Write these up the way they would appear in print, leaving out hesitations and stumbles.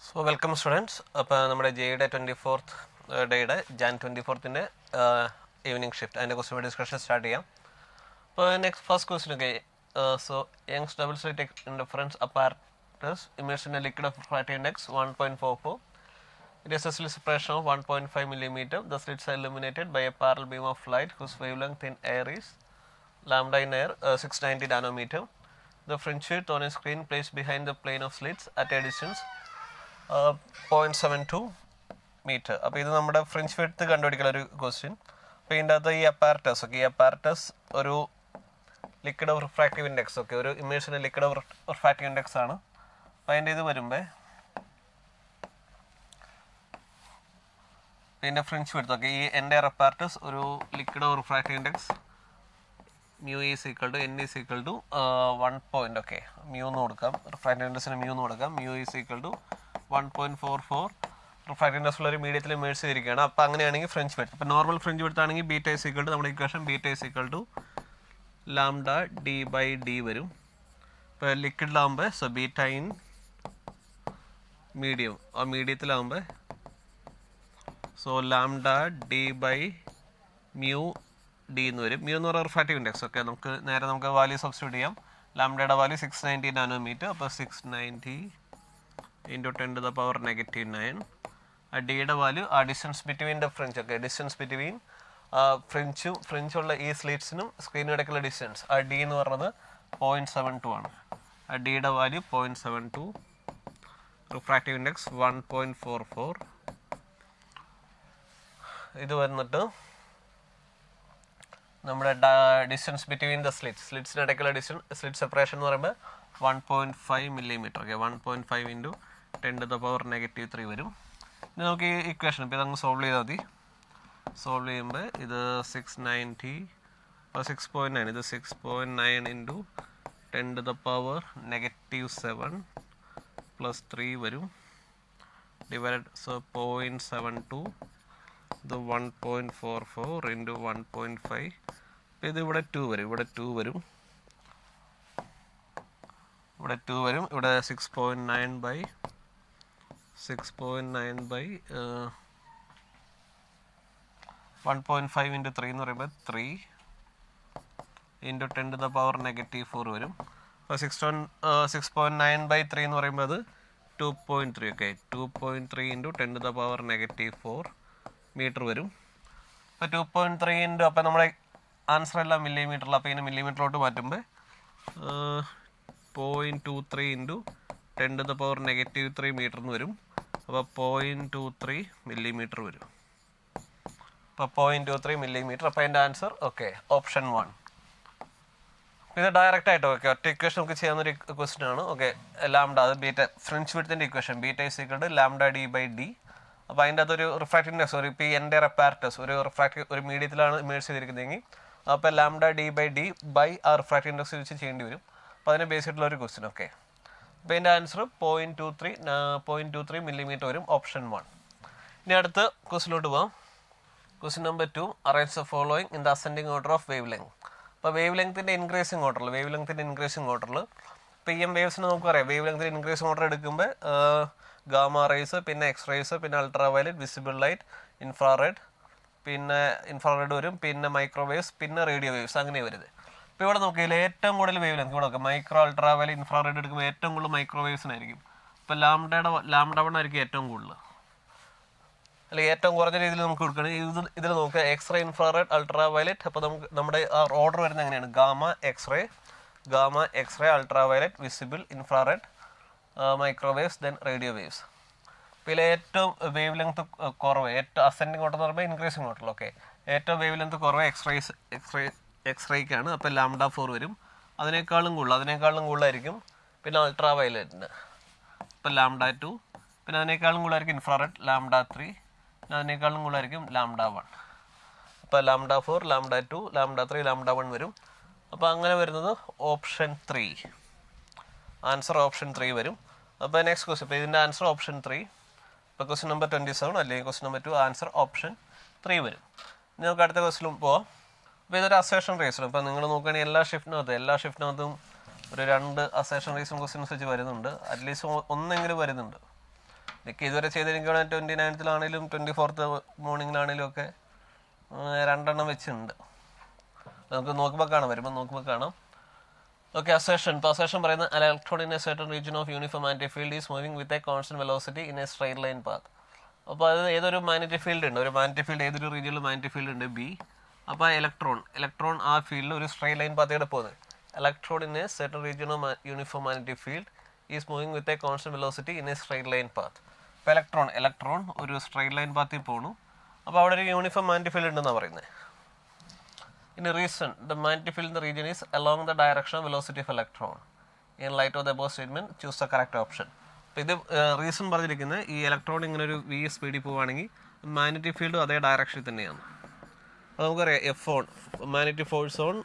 So welcome students. അപ്പോൾ നമ്മുടെ ജെയുടെ 24th ഡേയുടെ Jan 24th ഈവനിങ് ഷിഫ്റ്റ് അതിൻ്റെ ക്വസ്റ്റ്യൻ ഡിസ്കഷൻ സ്റ്റാർട്ട് ചെയ്യാം. അപ്പോൾ ഫസ്റ്റ് ക്വസ്റ്റ്യൻ ഒക്കെ so Young's double slit indifference apparatus immersed in a liquid of refractive index 1.44. It has a slit separation of 1.5 mm. The slits are illuminated by a parallel beam of light whose wavelength in air is lambda in air 690 nanometer. The fringe width on a screen placed behind the plane of slits at a distance 0.72 metre. അപ്പോൾ ഇത് നമ്മുടെ fringe width കണ്ടുപിടിക്കുന്ന ഒരു question. അപ്പോൾ ഇതിൻ്റെ അകത്ത് ഈ apparatus ഒക്കെ, ഈ അപ്പാരറ്റസ് ഒരു ലിക്വിഡ് ഓഫ് റിഫ്രാക്റ്റീവ് ഇൻഡെക്സ് ഒക്കെ, ഒരു ഇമേഴ്സിൻ്റെ ലിക്വിഡ് ഓഫ് റിഫ്രാക്റ്റീവ് ഇൻഡെക്സ് ആണ്. അപ്പോൾ അതിൻ്റെ ഇത് വരുമ്പോൾ ഇതിൻ്റെ ഫ്രിഞ്ച് വിഡ്ത്ത് ഒക്കെ, ഈ എൻ്റെ അപ്പാരറ്റസ് ഒരു liquid of refractive index mu is equal to n is equal to 1 point ഒക്കെ മ്യൂ എന്ന് കൊടുക്കാം, റിഫ്രാക്റ്റീവ് ഇൻഡെക്സിന് മ്യൂ എന്ന് കൊടുക്കാം. Mu is equal to 1.44 refractive index ഉള്ള ഒരു മീഡിയത്തിൽ ഇമേഴ്സ് ചെയ്തിരിക്കുകയാണ്. അപ്പോൾ അങ്ങനെയാണെങ്കിൽ ഫ്രിഞ്ച് വിഡ്ത്ത്, ഇപ്പോൾ നോർമൽ ഫ്രിഞ്ച് വിഡ്ത്ത് ആണെങ്കിൽ ബീറ്റ ഈസ് ഈക്വൽ ടു നമ്മുടെ equation beta is equal to lambda D by d വരും. ഇപ്പോൾ ലിക്വിഡിലാകുമ്പോൾ സോ ബീറ്റ ഇൻ മീഡിയം, ആ മീഡിയത്തിലാകുമ്പോൾ so lambda D by mu D എന്ന് വരും. മ്യൂ എന്ന് പറയുന്ന റിഫ്രാക്റ്റീവ് ഇൻഡെക്സ് ഒക്കെ നമുക്ക് വാല്യൂ സബ്സ്റ്റിറ്റ്യൂട്ട് ചെയ്യാം. ലാംഡയുടെ വാല്യൂ 690 നാനോമീറ്റർ. അപ്പോൾ 690 into 10 to the power -9. ഡിയുടെ വാല്യൂ ആ ഡിസ്റ്റൻസ് ബിറ്റ്വീൻ ദ ഫ്രിഞ്ച് ഒക്കെ, ഡിസ്റ്റൻസ് ബിറ്റ്വീൻ ഫ്രിഞ്ചുള്ള ഈ സ്ലീറ്റ്സിനും സ്ക്രീനും ഇടയ്ക്കുള്ള ഡിസ്റ്റൻസ്, ആ ഡി എന്ന് പറയുന്നത് 0.72 ആണ്. ആ ഡിയുടെ വാല്യൂ 0.72, റിഫ്രാക്റ്റീവ് ഇൻഡെക്സ് 1.44. ഇത് വന്നിട്ട് നമ്മുടെ ഡിസ്റ്റൻസ് ബിറ്റ്വീൻ ദ സ്ലിറ്റ്സിന് ഇടയ്ക്കുള്ള സ്ലിറ്റ് സെപ്പറേഷൻ എന്ന് പറയുമ്പോൾ 1.5 മില്ലിമീറ്റർ ഒക്കെ, 1.5 ഇൻറ്റു 10 to the power -3 വരും. ഇനി നമുക്ക് ഈ ഇക്വേഷൻ ഇപ്പോൾ ഇതങ്ങ് സോൾവ് ചെയ്താൽ മതി. സോൾവ് ചെയ്യുമ്പോൾ ഇത് 690 6.9, ഇത് 6.9 into 10 to the power -7 plus 3 വരും. ഡിവൈഡ് സോ 0.72, ഇത് 1.44 ഇൻറ്റു 1.5. ഇത് ഇവിടെ 2 വരും, ഇവിടെ 2 വരും, ഇവിടെ 2 വരും. ഇവിടെ 6.9 ബൈ 1.5 ഇൻറ്റു 3 എന്ന് പറയുമ്പോൾ 3 ഇൻറ്റു 10 to the power -4 വരും. അപ്പോൾ 6.9 ബൈ 3 എന്ന് പറയുമ്പോൾ അത് 2.3 ഒക്കെ, 2.3 into 10 to the power -4 metre വരും. അപ്പോൾ 2.3 ഇൻറ്റു, അപ്പോൾ നമ്മുടെ ആൻസർ എല്ലാം മില്ലിമീറ്ററിൽ, അപ്പോൾ ഇതിന് മില്ലിമീറ്ററിലോട്ട് മാറ്റുമ്പോൾ 0.23 into 10 to the power -3 metre എന്ന് വരും. അപ്പോൾ 0.23 മില്ലിമീറ്റർ വരും. അപ്പോൾ 0.23 മില്ലിമീറ്റർ. അപ്പോൾ അതിൻ്റെ ആൻസർ ഓക്കെ ഓപ്ഷൻ 1. ഇത് ഡയറക്റ്റ് ആയിട്ട് ഓക്കെ ഒറ്റ ഇക്വേഷൻ നമുക്ക് ചെയ്യാവുന്നൊരു ക്വസ്റ്റ്യൻ ആണ്. ഓക്കെ ലാംഡ, അത് ബീറ്റ ഫ്രിഞ്ച് വിഡ്ത്തിൻ്റെ equation beta is equal to lambda D by D. അപ്പോൾ അതിൻ്റെ അകത്തൊരു റിഫ്രാക്റ്റീവ് ഇൻഡെക്സ്, ഒരു ഇപ്പോൾ എൻ്റെ അപ്പാരറ്റസ് ഒരു മീഡിയത്തിലാണ് ഇമേഴ്സ് ചെയ്തിരിക്കുന്നതെങ്കിൽ അപ്പോൾ lambda D by d by ആ റിഫ്രാക്റ്റീവ് ഇൻഡെക്സ് വെച്ച് ചെയ്യേണ്ടി വരും. അപ്പോൾ അതിനെ ബേസ് ചെയ്തിട്ടുള്ള ഒരു ക്വസ്റ്റ്യൻ. ഓക്കെ അപ്പോൾ ഇതിൻ്റെ ആൻസർ 0.23 മില്ലിമീറ്റർ വരും, ഓപ്ഷൻ 1. ഇനി അടുത്ത ക്വസ്റ്റിലോട്ട് പോകാം. Question number 2, arrange the following in the ascending order of wave length. അപ്പോൾ വേവ് ലെങ്ത്തിൻ്റെ ഇൻക്രീസിങ് ഓർഡറിൽ ഇപ്പോൾ EM വേവ്സിന് നമുക്കറിയാം, വേവ് ലെങ്ത്തിൻ്റെ ഇൻക്രീസിങ് ഓർഡർ എടുക്കുമ്പോൾ ഗാമ റേസ്, പിന്നെ എക്സ് റേസ്, പിന്നെ ultra violet, visible light, infrared വരും, പിന്നെ മൈക്രോവേവ്സ്, പിന്നെ റേഡിയോ വേവ്സ്, അങ്ങനെ വരുന്നത്. ഇപ്പോൾ ഇവിടെ നോക്കിയാൽ ഏറ്റവും കൂടുതൽ വേവ് ലെങ്ത് ഇവിടെ നോക്കാം, മൈക്രോ, അൾട്രാ വയലറ്റ്, ഇൻഫ്രാറെഡ് എടുക്കുമ്പോൾ ഏറ്റവും കൂടുതൽ മൈക്രോവേവ്സിനായിരിക്കും. ഇപ്പോൾ ലാംഡ 1 ആയിരിക്കും ഏറ്റവും കൂടുതൽ, അല്ലെങ്കിൽ ഏറ്റവും കുറഞ്ഞ രീതിയിൽ നമുക്ക് കൊടുക്കുകയാണെങ്കിൽ ഇതിൽ നോക്കുക എക്സ്റേ, ഇൻഫ്രാറെഡ്, അൾട്രാ വയലറ്റ്. അപ്പോൾ നമ്മുടെ ആ ഓർഡർ വരുന്നത് എങ്ങനെയാണ്, gamma X-ray, ultraviolet, visible, infrared, microwaves, then radio waves. അപ്പോൾ ഇതിൽ ഏറ്റവും വേവ് ലെങ്ത് കുറവ്, ഏറ്റവും അസെൻഡിങ് ഓർഡർ എന്ന് പറയുമ്പോൾ ഇൻക്രീസിങ് ഓർഡർ. ഓക്കെ ഏറ്റവും വേവ് ലെങ്ത് കുറവ് എക്സ്റേക്കാണ്. അപ്പോൾ ലാംഡ 4 വരും. അതിനേക്കാളും കൂടുതലായിരിക്കും പിന്നെ അൾട്രാ വയലറ്റിന്, ഇപ്പോൾ ലാംഡ 2. പിന്നെ അതിനേക്കാളും കൂടുതലായിരിക്കും ഇൻഫ്രാറെഡ്, ലാംഡ 3. പിന്നെ അതിനേക്കാളും കൂടുതലായിരിക്കും ലാംഡ 1. അപ്പോൾ ലാംഡ 4, ലാംഡ 2, ലാംഡ 3, ലാംഡ 1 വരും. അപ്പോൾ അങ്ങനെ വരുന്നത് ഓപ്ഷൻ 3, ആൻസർ ഓപ്ഷൻ 3 വരും. അപ്പോൾ നെക്സ്റ്റ് ക്വസ്റ്റ്യൻ, ഇപ്പോൾ ഇതിൻ്റെ ആൻസർ ഓപ്ഷൻ 3. ഇപ്പോൾ ക്വസ്റ്റ്യൻ നമ്പർ 27 അല്ലെങ്കിൽ ക്വസ്റ്റ്യൻ നമ്പർ 2 ആൻസർ ഓപ്ഷൻ 3 വരും. ഇനി നമുക്ക് അടുത്ത ക്വസ്റ്റ്യനിലും പോവാം. അപ്പോൾ ഇതൊരു അസേഷൻ റേസാണ്. ഇപ്പോൾ നിങ്ങൾ നോക്കുകയാണെങ്കിൽ എല്ലാ ഷിഫ്റ്റിനകത്തും ഒരു 2 അസേഷൻ റേസും ക്വസ്റ്റ്യൻസ് വെച്ച് വരുന്നുണ്ട്, അറ്റ്ലീസ്റ്റ് ഒന്നെങ്കിലും വരുന്നുണ്ട്. മിക്ക ഇതുവരെ ചെയ്തിരിക്കുകയാണെങ്കിൽ 29th 24th മോർണിംഗിലാണെങ്കിലും ഒക്കെ 2 എണ്ണം വെച്ചുണ്ട്. നമുക്ക് നോക്കുമ്പോൾ കാണാം. Okay, assertion. ഇപ്പോൾ അസേഷൻ പറയുന്നത് an electron in a certain region of uniform magnetic field is moving with a constant velocity in a straight line path. അപ്പോൾ അത് ഏതൊരു മാഗ്നറ്റിക് ഫീൽഡ് ഉണ്ട്, ഒരു മാഗ്നറ്റിക് ഫീൽഡ് ഏതൊരു റീജിയനിൽ മാഗ്നറ്റിക് ഫീൽഡ് ഉണ്ട് ബി. അപ്പോൾ ആ ഇലക്ട്രോൺ ആ ഫീൽഡിൽ ഒരു സ്ട്രെയിറ്റ് ലൈൻ പാത്തിലൂടെ പോകുന്നത്. Electron in A certain region of uniform magnetic field is moving with a constant velocity in a straight line path. അപ്പോൾ ഇലക്ട്രോൺ ഒരു സ്ട്രെയിറ്റ് ലൈൻ പാത്തിൽ പോകണു. അപ്പോൾ അവിടെ ഒരു യൂണിഫോം മാഗ്നറ്റിക് ഫീൽഡ് ഉണ്ടെന്നാണ് പറയുന്നത്. In a reason, the magnetic field in the region is along the direction of velocity of electron. In light of the above statement, choose the correct option. അപ്പോൾ ഇത് reason പറഞ്ഞിരിക്കുന്നത് ഈ electron ഇങ്ങനെ ഒരു v സ്പീഡിൽ പോവുകയാണെങ്കിൽ മാഗ്നറ്റിക് ഫീൽഡും അതേ ഡയറക്ഷനിൽ തന്നെയാണ്. അപ്പോൾ നമുക്കറിയാം F(on) മാഗ്നറ്റിക് ഫോഴ്സ് ഓൺ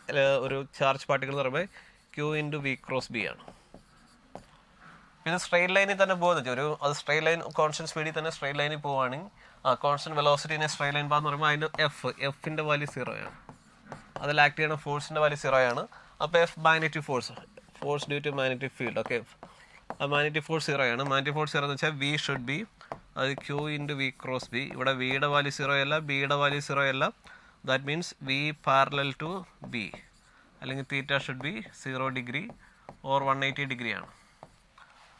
ഒരു ചാർജ് പാർട്ടിക്കിൾ എന്ന് പറയുമ്പോൾ Q × V × B ആണ്. പിന്നെ സ്ട്രെയിറ്റ് ലൈനിൽ തന്നെ പോകുന്നത് അത് സ്ട്രെയിറ്റ് ലൈൻ കോൺസ്റ്റന്റ് സ്പീഡിൽ തന്നെ സ്ട്രെയിറ്റ് ലൈനിൽ പോവുകയാണെങ്കിൽ കോൺസ്റ്റന്റ് വെലോസിറ്റിനെ സ്ട്രെയിറ്റ് ലൈൻ പാന്ന് പറയുമ്പോൾ അതിൻ്റെ എഫിൻ്റെ വാല്യൂ 0 ആണ്. അതിൽ ആക്ട് ചെയ്യുന്ന ഫോഴ്സിൻ്റെ വാല്യൂ 0 ആണ്. അപ്പോൾ F magnetic force due to magnetic field. Okay, ആ മാഗ്നറ്റിക് ഫോഴ്സ് 0 ആണ്. മാഗ്നറ്റിക് ഫോഴ്സ് 0 എന്ന് വെച്ചാൽ V ഷുഡ് ബി അത് Q × V × B. ഇവിടെ വിയുടെ വാല്യൂ 0 അല്ല, ബിയുടെ വാല്യൂ 0 അല്ല. That means V parallel to B, അല്ലെങ്കിൽ theta should be 0 degree or 180 degree ആണ്.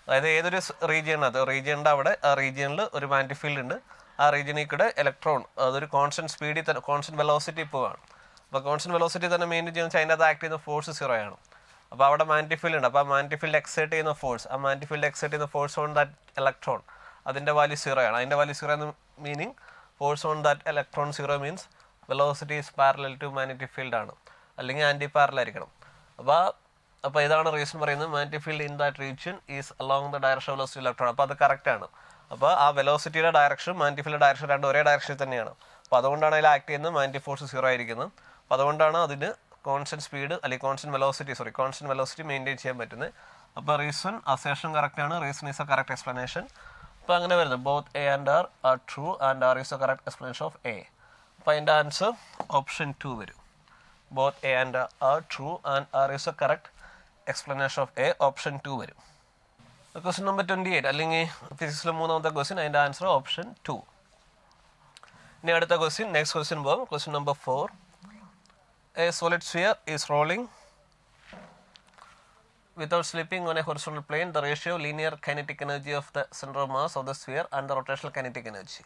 അതായത് ഏതൊരു റീജിയനാണ് അത് റീജിയൻ്റെ അവിടെ ആ റീജിയനിൽ ഒരു മാഗ്നറ്റിക് ഫീൽഡ് ഉണ്ട്. ആ റീജിയനിൽ കൂടെ ഇലക്ട്രോൺ അതൊരു കോൺസ്റ്റന്റ് സ്പീഡിൽ തന്നെ കോൺസ്റ്റന്റ് വെലോസിറ്റി പോവാണ്. അപ്പോൾ കോൺസ്റ്റന്റ് വെലോസിറ്റി തന്നെ മെയിൻ ചെയ്യുന്ന അതിൻ്റെ അത് ആക്ട് ചെയ്യുന്ന ഫോഴ്സ് 0 ആണ്. അപ്പോൾ അവിടെ മാഗ്നറ്റിക് ഫീൽഡ് ഉണ്ട്. അപ്പോൾ ആ മാഗ്നറ്റിക് ഫീൽഡ് എക്സൈറ്റ് ചെയ്യുന്ന ഫോഴ്സ് ഓൺ ദാറ്റ് ഇലക്ട്രോൺ അതിൻ്റെ വാല്യൂ 0 ആണ്. അതിൻ്റെ വാല്യൂ 0 എന്ന് meaning force on that electron 0 means velocity is parallel to magnetic field ആണ്, അല്ലെങ്കിൽ ആൻറ്റി പാരലൽ ആയിരിക്കണം. അപ്പോൾ ഇതാണ് റീസൺ പറയുന്നത് magnetic field in that region is along the direction of velocity electron. അപ്പോൾ അത് കറക്റ്റ് ആണ്. അപ്പോൾ ആ വെലോസിറ്റിയുടെ ഡയറക്ഷൻ മാഗ്നറ്റിക് ഫീൽഡ് ഡയറക്ഷൻ രണ്ടും ഒരേ ഡയറക്ഷനിൽ തന്നെയാണ്. അപ്പോൾ അതുകൊണ്ടാണ് അതിൽ ആക്ട് ചെയ്യുന്നത് മാഗ്നറ്റിക് ഫോഴ്സ് 0 ആയിരിക്കുന്നത്. അപ്പോൾ അതുകൊണ്ടാണ് അതിന് കോൺസ്റ്റന്റ് സ്പീഡ് അല്ലെങ്കിൽ കോൺസ്റ്റന്റ് വെലോസിറ്റി മെയിൻറ്റെയിൻ ചെയ്യാൻ പറ്റുന്നത്. അപ്പോൾ റീസൺ അസേഷൻ കറക്റ്റ് ആണ്. Reason is A correct explanation. അപ്പോൾ അങ്ങനെ വരുന്നത് both A and R are true and R is the correct explanation of A. അപ്പോൾ അതിൻ്റെ ആൻസർ ഓപ്ഷൻ 2 വരും. Both A and R are true and R is the correct explanation of A. Option 2 വരും. Question number 28 അല്ലെങ്കിൽ ഫിസിക്സിലെ 3ാമത്തെ question, അതിൻ്റെ answer option 2. ഇനി അടുത്ത next question പോകും. Question number 4. A solid sphere is rolling without slipping on a horizontal plane. The ratio of linear kinetic energy of the center of mass of the sphere and the rotational kinetic energy.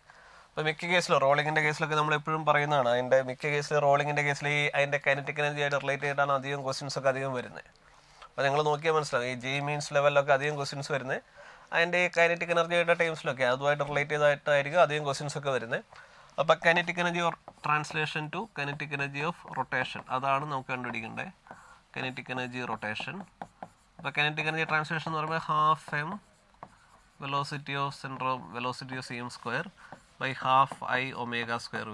അപ്പോൾ മിക്ക കേസിൽ റോളിങ്ങിൻ്റെ കേസിലൊക്കെ നമ്മൾ എപ്പോഴും പറയുന്നതാണ്. അതിൻ്റെ മിക്ക കേസിൽ റോളിങ്ങിൻ്റെ കേസിൽ അതിൻ്റെ കൈനറ്റിക് എനർജി ആയിട്ട് റിലേറ്റ് ചെയ്തിട്ടാണ് അധികം ക്വസ്റ്റ്യൻസ് ഒക്കെ അധികം വരുന്നത്. അപ്പോൾ നിങ്ങൾ നോക്കിയാൽ മനസ്സിലാവും ഈ ജി മീൻസ് ലെവലിലൊക്കെ അധികം ക്വസ്റ്റ്യൻസ് വരുന്നത് അതിൻ്റെ ഈ കൈനറ്റിക് എനർജിയുടെ ടൈംസിലൊക്കെ അതുമായിട്ട് റിലേറ്റ് ചെയ്തായിട്ടായിരിക്കും അധികം ക്വസ്റ്റ്യൻസ് ഒക്കെ വരുന്നത്. അപ്പോൾ kinetic energy or translation to kinetic energy of rotation, അതാണ് നമുക്ക് കണ്ടുപിടിക്കേണ്ടത്. Kinetic energy rotation. അപ്പോൾ കൈനറ്റിക് എനർജി ട്രാൻസ്ലേഷൻ എന്ന് പറയുമ്പോൾ half M velocity of centre of velocity of CM² by half I ω²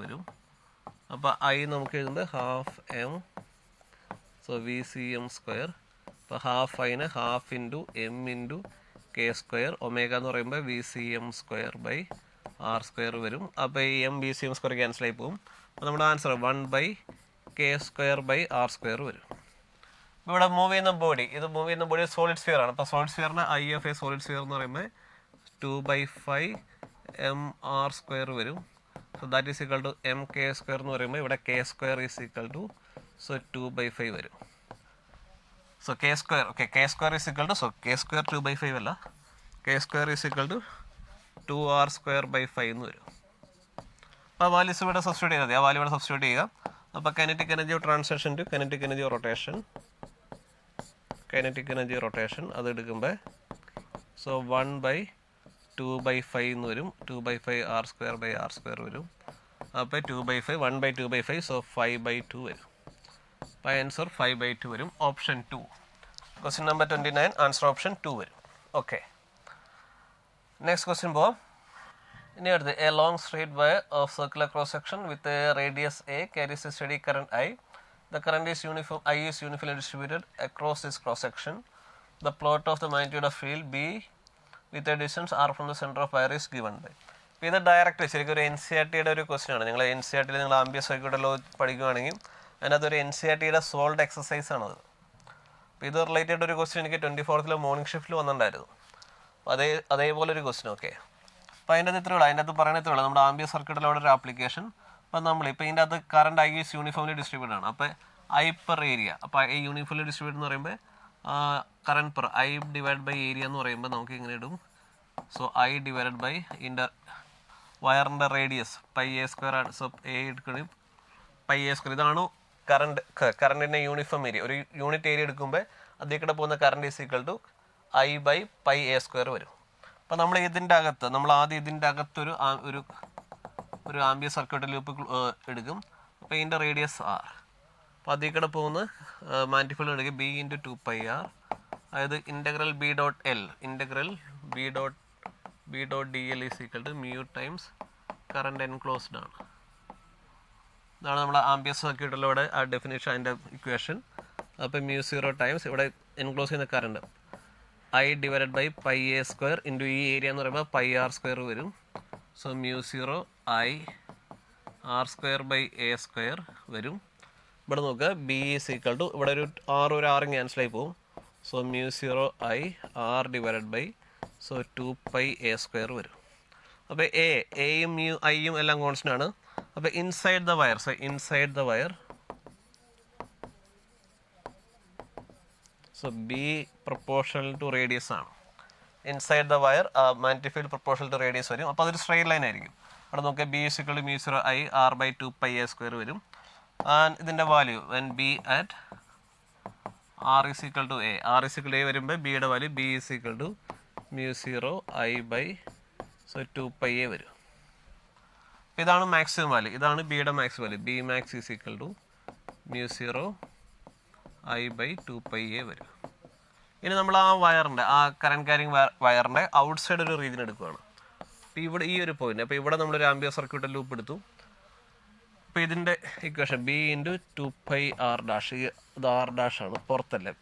വരും. അപ്പോൾ I നമുക്ക് എഴുതുന്നത് ഹാഫ് എം, സോ VCM². അപ്പോൾ ഹാഫ് Iന് half into M into K². Omega എന്ന് പറയുമ്പോൾ VCM² ബൈ R² വരും. അപ്പോൾ ഈ M VCM² ക്യാൻസൽ ആയി പോകും. അപ്പോൾ നമ്മുടെ ആൻസർ 1/K² ബൈ R² വരും. ഇവിടെ മൂവ് ചെയ്യുന്ന ബോഡി സോളിഡ് സ്ഫിയർ ആണ്. അപ്പോൾ സോളിഡ് സ്ഫിയറിന് I of a solid sphere എന്ന് പറയുമ്പോൾ 2/5 mr² വരും. So that is equal to MK² എന്ന് പറയുമ്പോൾ ഇവിടെ K² ഈസ് ഈക്വൽ ടു 2/5 വരും. So K² okay K² is equal to K² 2/5 അല്ല, K² is equal to 2r²/5 എന്ന് വരും. അപ്പോൾ ആ വാല്യൂസ് ഇവിടെ സബ്സ്റ്റിറ്റ്യൂട്ട് ചെയ്താൽ മതി. ആ വാല്യൂ ഇവിടെ സബ്സ്റ്റിറ്റ്യൂട്ട് ചെയ്യുക. അപ്പോൾ kinetic energy of translation to kinetic energy of rotation അത് എടുക്കുമ്പോൾ സോ 1/2/5 എന്ന് വരും. 2/5 r² വരും. അപ്പോൾ 2/5 1/2/5 സോ 5/2 വരും. അപ്പോൾ ആൻസർ 5/2 വരും. Option 2. Question number 29 answer option 2 വരും. ഓക്കെ, നെക്സ്റ്റ് ക്വസ്റ്റ്യൻ പോവാം. ഇനി അടുത്ത് A long straight wire of circular cross section with a radius A carries a steady current I. The current is uniform. I is uniformly distributed across this cross section. The plot of the magnitude of field B with a distance r from the center of wire is given by. അപ്പോൾ ഇത് direct ശരിക്കും ഒരു NCERTയുടെ ഒരു question ആണ്. നിങ്ങൾ NCERTയിൽ നിങ്ങൾ ambience circuit law പഠിക്കുകയാണെങ്കിൽ അതിനകത്തൊരു NCERTയുടെ സോൾഡ് എക്സസൈസ് ആണത്. അപ്പോൾ ഇത് റിലേറ്റഡ് ഒരു ക്വസ്റ്റ്യൻ എനിക്ക് 24th മോർണിംഗ് ഷിഫ്റ്റിൽ വന്നിട്ടുണ്ടായിരുന്നു. അപ്പോൾ അതേപോലെ ഒരു ക്വസ്റ്റ്യൻ. ഓക്കെ, അപ്പോൾ അതിൻ്റെ അത് ഇത്രയേ ഉള്ളൂ. അതിൻ്റെ അത് പറയണത്രേ ഉള്ളൂ നമ്മുടെ ആംബിയർ സർക്യൂട്ടിലുള്ള ഒരു ആപ്ലിക്കേഷൻ. അപ്പം നമ്മളിപ്പോൾ ഇതിൻ്റെ അത് current I is uniformly distributed ആണ്. അപ്പോൾ ഐ പെർ ഏരിയ, അപ്പോൾ ഐ യൂണിഫോംലി ഡിസ്ട്രിബ്യൂട്ട് എന്ന് പറയുമ്പോൾ current per I divide by area എന്ന് പറയുമ്പോൾ നമുക്ക് ഇങ്ങനെ ഇടും. സോ ഐ ഡിവൈഡഡ് ബൈ ഇതിൻ്റെ വയറിൻ്റെ റേഡിയസ് പൈ എ സ്ക്വയർ ആണ്. സോ എ എടുക്കണം പൈ എ സ്ക്വയർ. ഇതാണ് കറണ്ടിൻ്റെ യൂണിഫോം ഏരിയ. ഒരു യൂണിറ്റ് ഏരിയ എടുക്കുമ്പോൾ അതിൽ കൂടെ പോകുന്ന current is equal to I by pi A square വരും. അപ്പോൾ നമ്മൾ ഇതിൻ്റെ അകത്ത് നമ്മൾ ആദ്യം ഇതിൻ്റെ അകത്തൊരു ഒരു ആംബിയർ സർക്യൂട്ട് ലൂപ്പ് എടുക്കും. അപ്പോൾ ഇതിൻ്റെ റേഡിയസ് ആർ. അപ്പോൾ അതിൽ കൂടെ പോകുന്ന മാഗ്നിഫൈഡ് എടുക്കുക ബി ഇൻറ്റു 2πr, അതായത് integral B dot L integral B dot D L is equal to mu times current enclosed ആണ്. ഇതാണ് നമ്മുടെ ആംബിയർ സർക്യൂട്ടിലൂടെ ആ ഡെഫിനിഷൻ, അതിൻ്റെ ഇക്വേഷൻ. അപ്പോൾ മ്യൂ 0 ടൈംസ് ഇവിടെ എൻക്ലോസ് ചെയ്യുന്ന current I divided by pi A square into ഈ ഏരിയ എന്ന് പറയുമ്പോൾ പൈ ആർ സ്ക്വയർ വരും. So mu 0 I R square by A square വരും. ഇവിടെ നോക്കുക ബി ഈസ് ഈക്വൽ ടു ഇവിടെ ഒരു ആറും ക്യാൻസലായി പോകും. So mu 0 I R divided by 2π A square വരും. അപ്പോൾ എയും മ്യൂ ഐയും എല്ലാം കോൺസ്റ്റൻ്റ് ആണ്. അപ്പോൾ inside the wire, so inside the wire, so B proportional to radius ആണ്. Inside the wire magnetic field proportional to radius വരും. അപ്പോൾ അതൊരു സ്ട്രെയിറ്റ് ലൈൻ ആയിരിക്കും. അവിടെ നോക്കുക B is equal to mu 0 I R by 2π A square വരും. And ഇതിൻ്റെ value when B at R is equal to A, R is equal to A വരുമ്പോൾ ബിയുടെ value B is equal to mu 0 I by 2π A വരും. ഇതാണ് maximum value, ഇതാണ് ബിയുടെ maximum value. B max is equal to mu 0 I by 2π A വരും. ഇനി നമ്മൾ ആ വയറിൻ്റെ ആ കറണ്ട് ക്യാരിങ് വയറിൻ്റെ ഔട്ട് സൈഡ് ഒരു റീജിയൻ എടുക്കുകയാണ്. അപ്പോൾ ഇവിടെ ഈ ഒരു പോയിന്റ്, അപ്പോൾ ഇവിടെ നമ്മളൊരു ആംബിയർ സർക്യൂട്ട് ലൂപ്പ് എടുത്തു. അപ്പോൾ ഇതിൻ്റെ equation B into 2π R dash, ഇത് ആർ ഡാഷ് ആണ്, പുറത്തല്ലേ.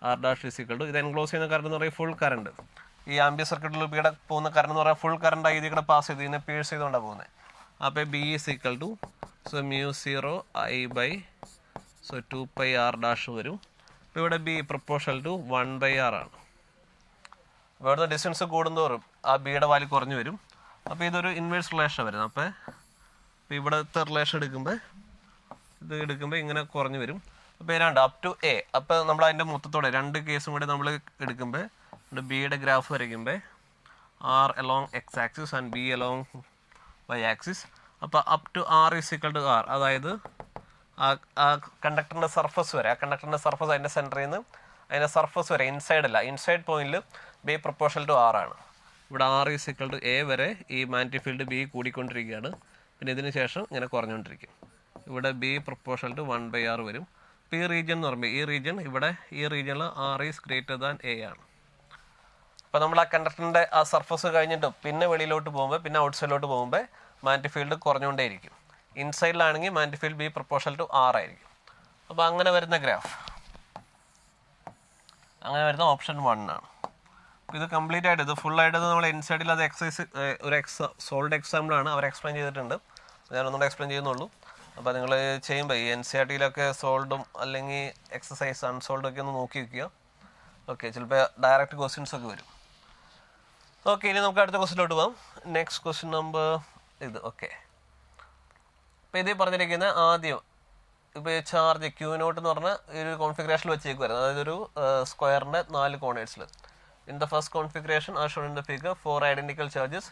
R dash is equal to ഇത് എൻക്ലോസ് ചെയ്യുന്ന കറണ്ട് എന്ന് പറയുന്നത് ഫുൾ കറണ്ട്. ഈ ആംബിയർ സർക്യൂട്ട് ലൂപ്പ് ഇവിടെ പോകുന്ന കറണ്ട് എന്ന് പറയുന്നത് ഫുൾ കറണ്ട് ഇതിൽ കൂടെ പാസ് ചെയ്ത് ഇതിനെ പേഴ്സ് ചെയ്തുകൊണ്ടാണ് പോകുന്നത്. അപ്പോൾ B is equal to mu 0 I by 2π R dash വരും. അപ്പോൾ ഇവിടെ ബി പ്രൊപ്പോർഷണൽ ടു 1/r ആണ്. അപ്പോൾ ഇവിടുത്തെ ഡിസ്റ്റൻസ് കൂടുന്തോറും ആ ബിയുടെ വാല്യൂ കുറഞ്ഞു വരും. അപ്പോൾ ഇതൊരു ഇൻവേഴ്സ് റിലേഷൻ വരുന്നത്. അപ്പോൾ ഇവിടുത്തെ റിലേഷൻ എടുക്കുമ്പോൾ ഇങ്ങനെ കുറഞ്ഞു വരും. അപ്പോൾ ഏതാണ്ട് അപ് ടു എ. അപ്പോൾ നമ്മൾ അതിൻ്റെ മൊത്തത്തോടെ രണ്ട് കേസും കൂടി നമ്മൾ എടുക്കുമ്പോൾ ബിയുടെ ഗ്രാഫ് വരയ്ക്കുമ്പോൾ R along X axis and B along Y axis. അപ്പോൾ up to R is equal to R, അതായത് ആ കണ്ടക്ടറിൻ്റെ സർഫസ് വരെ, ആ കണ്ടക്ടറിൻ്റെ സർഫസ് അതിൻ്റെ സെൻറ്ററിൽ നിന്ന് അതിൻ്റെ സർഫസ് വരെ, ഇൻസൈഡ് അല്ല, ഇൻസൈഡ് പോയിന്റിൽ ബി പ്രൊപ്പോർഷണൽ ടു ആർ ആണ്. ഇവിടെ R is equal to A വരെ ഈ മാഗ്നെറ്റിക് ഫീൽഡ് ബി കൂടിക്കൊണ്ടിരിക്കുകയാണ്. പിന്നെ ഇതിന് ശേഷം ഇങ്ങനെ കുറഞ്ഞുകൊണ്ടിരിക്കും. ഇവിടെ ബി പ്രൊപ്പോർഷണൽ ടു 1/r വരും. അപ്പോൾ ഈ റീജിയൻ എന്ന് പറയുമ്പോൾ ഈ റീജിയനിൽ R is greater than A ആണ്. അപ്പോൾ നമ്മൾ ആ കണ്ടക്ടറിൻ്റെ ആ സർഫസ് കഴിഞ്ഞിട്ട് പിന്നെ വെളിയിലോട്ട് പോകുമ്പോൾ, പിന്നെ ഔട്ട് സൈഡിലോട്ട് പോകുമ്പോൾ മാഗ്നെറ്റിക് ഫീൽഡ് കുറഞ്ഞുകൊണ്ടേയിരിക്കും. ഇൻസൈഡിലാണെങ്കിൽ magnetic field B proportional to R ആയിരിക്കും. അപ്പോൾ അങ്ങനെ വരുന്ന ഗ്രാഫ്, അങ്ങനെ വരുന്ന ഓപ്ഷൻ 1 ആണ്. ഇത് കംപ്ലീറ്റ് ആയിട്ട്, ഇത് ഫുള്ളായിട്ട് നമ്മൾ ഇൻസൈഡിൽ അത് എക്സസൈസ് ഒരു സോൾഡ് എക്സാമ്പിളാണ് അവർ എക്സ്പ്ലെയിൻ ചെയ്തിട്ടുണ്ട്. ഞാനൊന്നുകൂടെ എക്സ്പ്ലെയിൻ ചെയ്യുന്നുള്ളൂ. അപ്പോൾ നിങ്ങൾ ചെയ്യുമ്പോൾ ഈ NCERT-യിലൊക്കെ സോൾഡും അല്ലെങ്കിൽ എക്സസൈസ് അൺസോൾഡും ഒക്കെ ഒന്ന് നോക്കി വയ്ക്കുക. ഓക്കെ, ചിലപ്പോൾ ഡയറക്റ്റ് ക്വസ്റ്റ്യൻസ് ഒക്കെ വരും. ഓക്കെ, ഇനി നമുക്ക് അടുത്ത ക്വസ്റ്റ്യനിലോട്ട് പോകാം. നെക്സ്റ്റ് ക്വസ്റ്റ്യൻ നമ്പർ ഇത്. ഓക്കെ, ഇപ്പോൾ ഇതിൽ പറഞ്ഞിരിക്കുന്ന ആദ്യം ഇപ്പോൾ ചാർജ് Q0 എന്ന് പറഞ്ഞ ഒരു കോൺഫിഗറേഷനിൽ വെച്ചേക്കുമായിരുന്നു. അതായത് ഒരു സ്ക്വയറിൻ്റെ 4 കോർണേഴ്സിൽ. In the first configuration as shown in the figure, 4 identical charges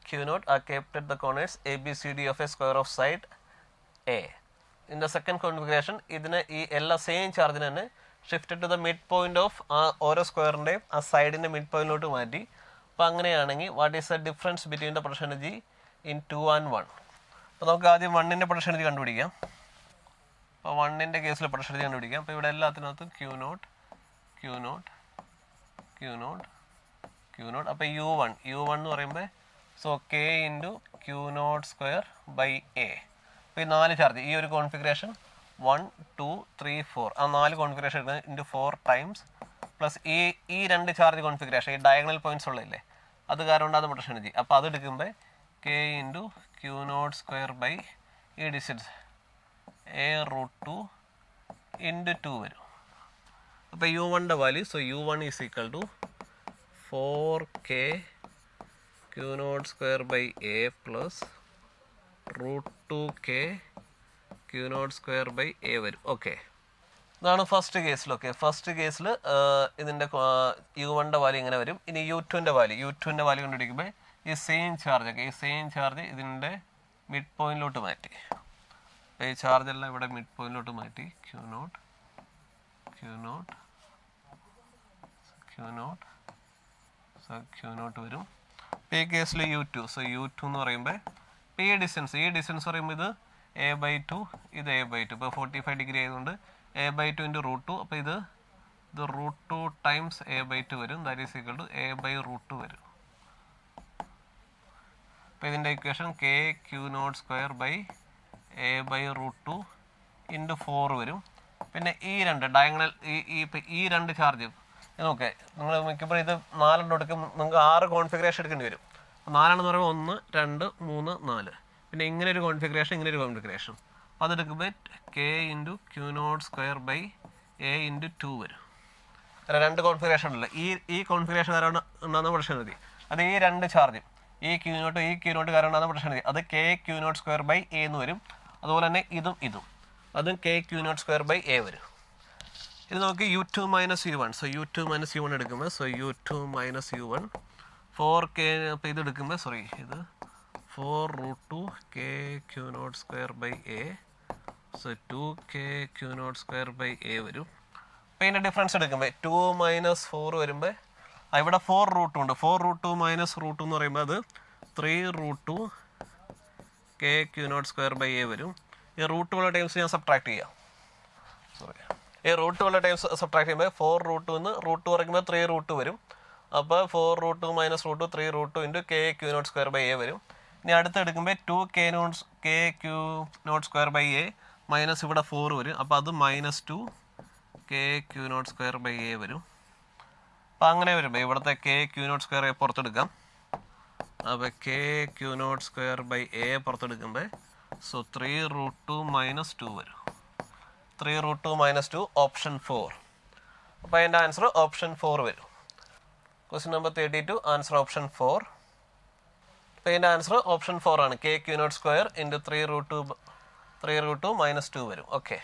Q0 are kept at the corners A, B, C, D of a square of side A. In the second configuration, ഇതിന് ഈ എല്ലാ same ചാർജിന് തന്നെ shifted to the mid point of ആ ഓരോ സ്ക്വയറിൻ്റെയും ആ സൈഡിൻ്റെ mid പോയിന്റിലോട്ട് മാറ്റി. അപ്പോൾ അങ്ങനെയാണെങ്കിൽ what is the difference between the potential energy in 2 and 1? അപ്പോൾ നമുക്ക് ആദ്യം 1ൻ്റെ പൊട്ടൻഷ്യൽ എനർജി കണ്ടുപിടിക്കാം. അപ്പോൾ 1ൻ്റെ കേസിൽ പൊട്ടൻഷ്യൽ എനർജി കണ്ടുപിടിക്കാം. അപ്പോൾ ഇവിടെ എല്ലാത്തിനകത്തും Q0. അപ്പോൾ U1 എന്ന് പറയുമ്പോൾ so K into Q0 square by A. അപ്പോൾ ഈ 4 ചാർജ് ഈ ഒരു കോൺഫിഗറേഷൻ 1, 2, 3, 4 ആ 4 കോൺഫിഗറേഷൻ എടുക്കുന്നത് ഇൻറ്റു 4 ടൈംസ് പ്ലസ് ഈ 2 ചാർജ് കോൺഫിഗറേഷൻ ഈ ഡയഗണൽ പോയിന്റ്സ് ഉള്ളതില്ലേ, അത് കാരണം കൊണ്ട് അത് പൊട്ടൻഷ്യൽ എനർജി. അപ്പോൾ അത് എടുക്കുമ്പോൾ K into Q0 square by ഈ ഡിസ്റ്റൻസ് A√2 ഇൻറ്റു 2 വരും. അപ്പോൾ U1ൻ്റെ value, so U1 is equal to 4K Q0 square by A plus √2k Q0 square by A വരും. ഓക്കെ, ഇതാണ് ഫസ്റ്റ് കേസിൽ. ഓക്കെ, ഫസ്റ്റ് കേസിൽ ഇതിൻ്റെ U1ൻ്റെ വാല്യൂ ഇങ്ങനെ വരും. ഇനി U2ൻ്റെ വാല്യൂ കണ്ടുപിടിക്കുമ്പോൾ ഈ സെയിം ചാർജ് ഇതിൻ്റെ മിഡ് പോയിന്റിലോട്ട് മാറ്റി. അപ്പോൾ ഈ ചാർജെല്ലാം ഇവിടെ മിഡ് പോയിന്റിലോട്ട് മാറ്റി. Q0 വരും. ഈ കേസിൽ U2. സോ U2 എന്ന് പറയുമ്പോൾ ഈ ഡിസ്റ്റൻസ് പറയുമ്പോൾ ഇത് A/2, ഇത് A/2. ഇപ്പോൾ 45 ഡിഗ്രി ആയതുകൊണ്ട് A/2 × √2. അപ്പോൾ ഇത് √2 ടൈംസ് A/2 വരും. That is equal to A/√2 വരും. അപ്പോൾ ഇതിൻ്റെ equation k Q0 square by A/√2 × 4 വരും. പിന്നെ ഈ രണ്ട് ഡയഗണൽ ഈ രണ്ട് ചാർജ് നോക്കെ നിങ്ങൾ മിക്കപ്പോഴും ഇത് 4 എടുക്കും, നിങ്ങൾക്ക് 6 കോൺഫിഗറേഷൻ എടുക്കേണ്ടി വരും. 4 പറയുമ്പോൾ 1 2 3 4. പിന്നെ ഇങ്ങനെ ഒരു കോൺഫിഗറേഷൻ അതെടുക്കുമ്പോൾ k × Q0 square/A × 2 വരും. അല്ല, 2 കോൺഫിഗറേഷൻ ഉണ്ടല്ലോ. ഈ കോൺഫിഗറേഷൻ കാരണം ഉണ്ടാകുന്ന പ്രശ്നം മതി. അത് ഈ രണ്ട് ചാർജ് ഈ Q0 കാരണം ഉണ്ടാകുന്ന പ്രശ്നം മതി. അത് k Q0 square/A എന്ന് വരും. അതുപോലെ തന്നെ ഇതും അതും k Q0 square/A വരും. ഇത് നമുക്ക് U2 minus U1. So U2 minus U1 എടുക്കുമ്പോൾ U2 minus U1 4k. അപ്പോൾ ഇത് എടുക്കുമ്പോൾ ഇത് 4√2k Q0 square/A. So 2k Q0 square/A വരും. അപ്പോൾ ഇതിൻ്റെ ഡിഫറൻസ് എടുക്കുമ്പോൾ 2 minus 4 വരുമ്പോൾ ഇവിടെ 4√2 ഉണ്ട്. 4√2 minus √2 എന്ന് പറയുമ്പോൾ അത് 3√2k Q0 square/A വരും. ഈ റൂട്ടുള്ള ടൈംസ് ഞാൻ സബ്ട്രാക്ട് ചെയ്യാം. ഈ റൂട്ടുള്ള ടൈംസ് സബ്ട്രാക്ട് ചെയ്യുമ്പോൾ 4√2 എന്ന് √2 പറയുമ്പോൾ 3√2 വരും. അപ്പോൾ 4√2 minus √2 3√2 × k Q0 square/A വരും. ഇനി അടുത്ത് എടുക്കുമ്പോൾ 2k Q0 square/A മൈനസ് ഇവിടെ 4 വരും. അപ്പോൾ അത് -2k Q0 square/A വരും. അപ്പോൾ അങ്ങനെ വരുമ്പോൾ ഇവിടുത്തെ k Q0 square പുറത്തെടുക്കാം. അപ്പോൾ k Q0 square/A പുറത്തെടുക്കുമ്പോൾ 3√2 minus 2 വരും. 3√2 minus 2 ഓപ്ഷൻ 4. അപ്പോൾ അതിൻ്റെ ആൻസർ ഓപ്ഷൻ 4 വരും. Question number 32 answer option 4. അപ്പോൾ ഇതിൻ്റെ ആൻസർ ഓപ്ഷൻ 4 ആണ്. k Q0 square × 3√2 minus 2 വരും. ഓക്കെ,